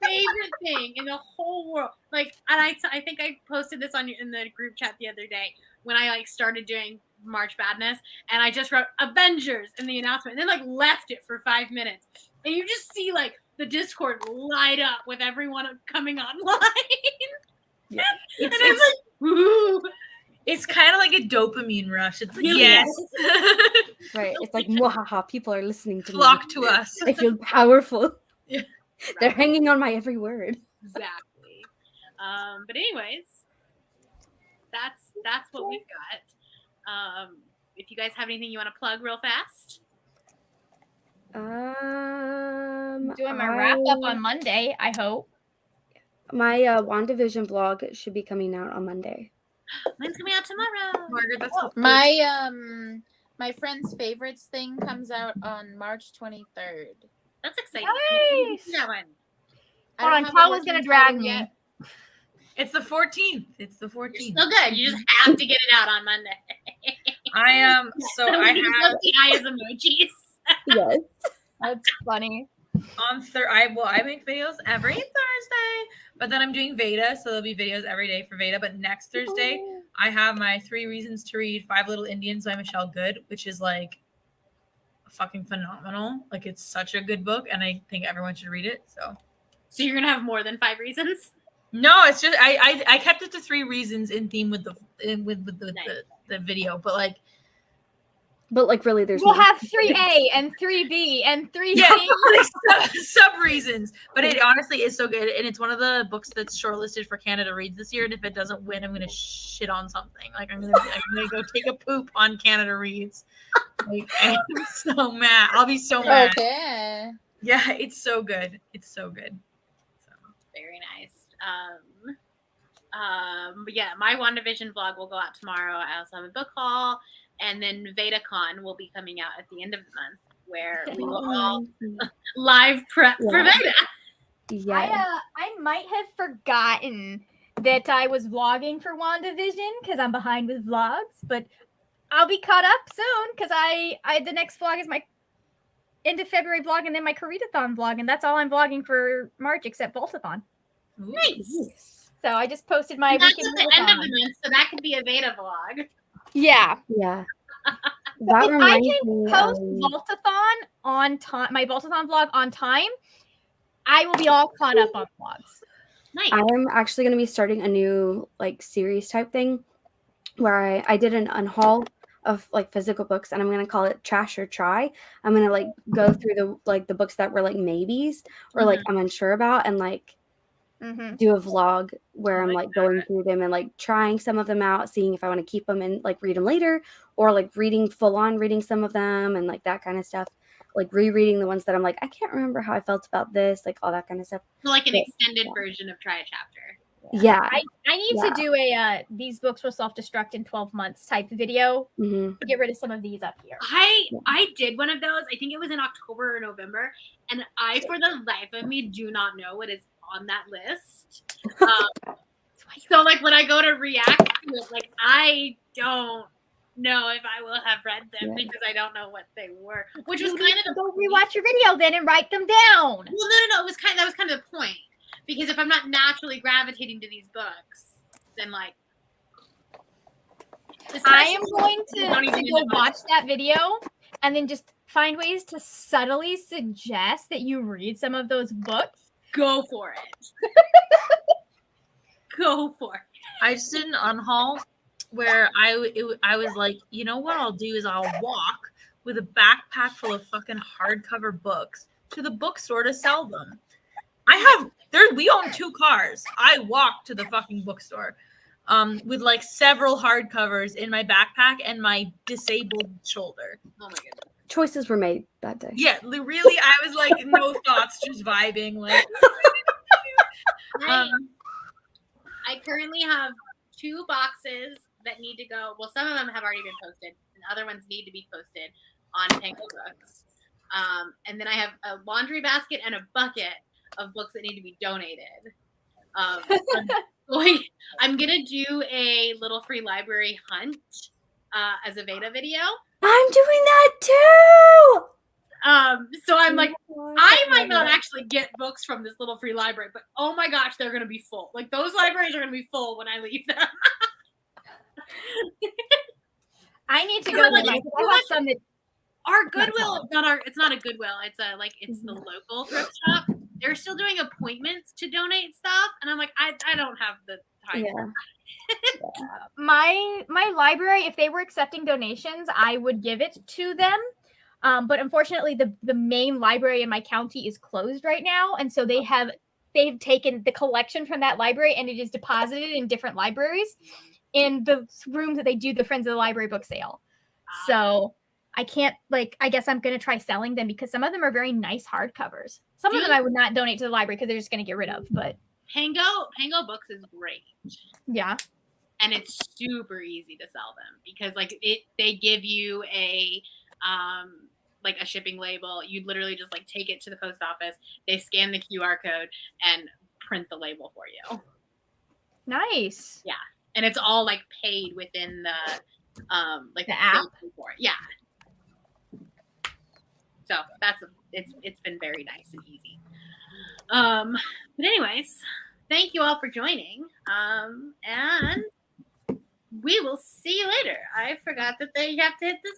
Speaker 1: My favorite thing in the whole world, like, and I think I posted this in the group chat the other day when I like started doing March Madness, and I just wrote Avengers in the announcement, and then like left it for 5 minutes, and you just see like the Discord light up with everyone coming online. Yeah. And I'm like, ooh.
Speaker 3: It's kind of like a dopamine rush. It's like,
Speaker 1: Yeah.
Speaker 3: yes.
Speaker 4: Right. It's like, mwahaha, people are listening to me.
Speaker 3: Flock to us.
Speaker 4: I feel powerful.
Speaker 3: Yeah.
Speaker 4: They're hanging on my every word.
Speaker 1: Exactly. But anyways, that's what we've got. If you guys have anything you want to plug real fast.
Speaker 2: Doing my wrap up on Monday, I hope.
Speaker 4: My WandaVision vlog should be coming out on Monday.
Speaker 1: Mine's coming out tomorrow.
Speaker 3: Margaret, that's so
Speaker 5: My friend's favorites thing comes out on March 23rd.
Speaker 1: That's exciting.
Speaker 2: Nice.
Speaker 1: That one.
Speaker 5: I
Speaker 2: Hold
Speaker 5: don't
Speaker 2: on,
Speaker 5: have a
Speaker 2: Paula's
Speaker 5: working
Speaker 2: gonna drag
Speaker 5: title
Speaker 2: me.
Speaker 5: yet.
Speaker 3: It's the 14th. It's the
Speaker 1: You're
Speaker 3: 14th.
Speaker 1: still good. You just have to get it out on Monday.
Speaker 3: I am. So I have
Speaker 1: the eyes emojis.
Speaker 4: Yes.
Speaker 2: That's funny.
Speaker 3: on I make videos every Thursday, but then I'm doing Veda, so there'll be videos every day for Veda. But next Thursday, I have my 3 Reasons to Read 5 Little Indians by Michelle Good, which is like fucking phenomenal. Like it's such a good book, and I think everyone should read it. So
Speaker 1: you're gonna have more than 5 reasons?
Speaker 3: no, it's just I kept it to 3 reasons in theme with the video, but like
Speaker 4: really, there's
Speaker 2: We'll
Speaker 4: more.
Speaker 2: have 3A and 3B and 3C.
Speaker 3: yeah, sub reasons. But it honestly is so good, and it's one of the books that's shortlisted for Canada Reads this year. And if it doesn't win, I'm gonna shit on something. Like I'm gonna go take a poop on Canada Reads. Like I'm so mad. I'll be so mad.
Speaker 5: Okay.
Speaker 3: Yeah, it's so good. It's so good. So.
Speaker 1: Very nice. But yeah, my WandaVision vlog will go out tomorrow. I also have a book haul, and then VedaCon will be coming out at the end of the month, where we will all live prep for Veda.
Speaker 4: Yeah.
Speaker 2: I might have forgotten that I was vlogging for WandaVision because I'm behind with vlogs, but I'll be caught up soon because I the next vlog is my end of February vlog and then my Karitathon vlog, and that's all I'm vlogging for March except Voltathon.
Speaker 1: Nice.
Speaker 2: So I just posted my
Speaker 1: That's
Speaker 2: weekend
Speaker 1: at the end of
Speaker 2: Voltathon.
Speaker 1: the month, so that could be a Veda vlog.
Speaker 2: Yeah.
Speaker 4: Yeah. That
Speaker 2: If I
Speaker 4: reminds
Speaker 2: can
Speaker 4: me.
Speaker 2: post Voltathon on time, my Voltathon vlog on time, I will be all caught up on vlogs.
Speaker 1: Nice.
Speaker 4: I'm actually going to be starting a new like series type thing where I did an unhaul of like physical books, and I'm going to call it Trash or Try. I'm going to like go through the books that were like maybes or like I'm unsure about, and like do a vlog where I'm like going through them and like trying some of them out, seeing if I want to keep them and like read them later, or like reading some of them and like that kind of stuff. Like rereading the ones that I'm like, I can't remember how I felt about this, like all that kind of stuff.
Speaker 1: So like an extended version of Try a Chapter.
Speaker 4: Yeah.
Speaker 2: I need to do a these books will self-destruct in 12 months type video to get rid of some of these up here.
Speaker 1: I did one of those. I think it was in October or November, and I, for the life of me, do not know what is on that list. So like when I go to react to it, like I don't know if I will have read them because I don't know what they were, which was kind of the
Speaker 2: go rewatch your video then and write them down.
Speaker 1: Well, no, it was that was kind of the point, because if I'm not naturally gravitating to these books, then like
Speaker 2: I am going to go watch that video and then just find ways to subtly suggest that you read some of those books.
Speaker 1: Go for it. Go for it.
Speaker 3: I just did an unhaul where I was like, you know what I'll do is I'll walk with a backpack full of fucking hardcover books to the bookstore to sell them. We own 2 cars. I walked to the fucking bookstore with like several hardcovers in my backpack and my disabled shoulder.
Speaker 1: Oh my goodness.
Speaker 4: Choices were made that day.
Speaker 3: Yeah, really, I was like, no thoughts, just vibing. Like,
Speaker 1: I currently have 2 boxes that need to go. Well, some of them have already been posted, and other ones need to be posted on Pango Books. And then I have a laundry basket and a bucket of books that need to be donated. I'm gonna do a little free library hunt as a Veda video.
Speaker 4: I'm doing that too.
Speaker 1: So I'm like, I might not actually get books from this little free library, but oh my gosh, they're gonna be full. Like those libraries are gonna be full when I leave them.
Speaker 2: I need to go to I have some that
Speaker 1: our Goodwill, it's not a Goodwill, it's the local thrift shop. They're still doing appointments to donate stuff, and I'm like, I don't have the time.
Speaker 4: Yeah.
Speaker 2: My library, if they were accepting donations, I would give it to them. But unfortunately, the main library in my county is closed right now, and so they've taken the collection from that library and it is deposited in different libraries in the rooms that they do the Friends of the Library book sale. So I can't, like, I guess I'm going to try selling them because some of them are very nice hardcovers. Some of them I would not donate to the library because they're just going to get rid of. But
Speaker 1: Pango Books is great.
Speaker 2: Yeah.
Speaker 1: And it's super easy to sell them because like they give you a like a shipping label. You literally just like take it to the post office. They scan the QR code and print the label for you.
Speaker 2: Nice.
Speaker 1: Yeah. And it's all like paid within the like
Speaker 2: the app.
Speaker 1: Yeah. So it's been very nice and easy. But anyways, thank you all for joining. And we will see you later. I forgot that they have to hit this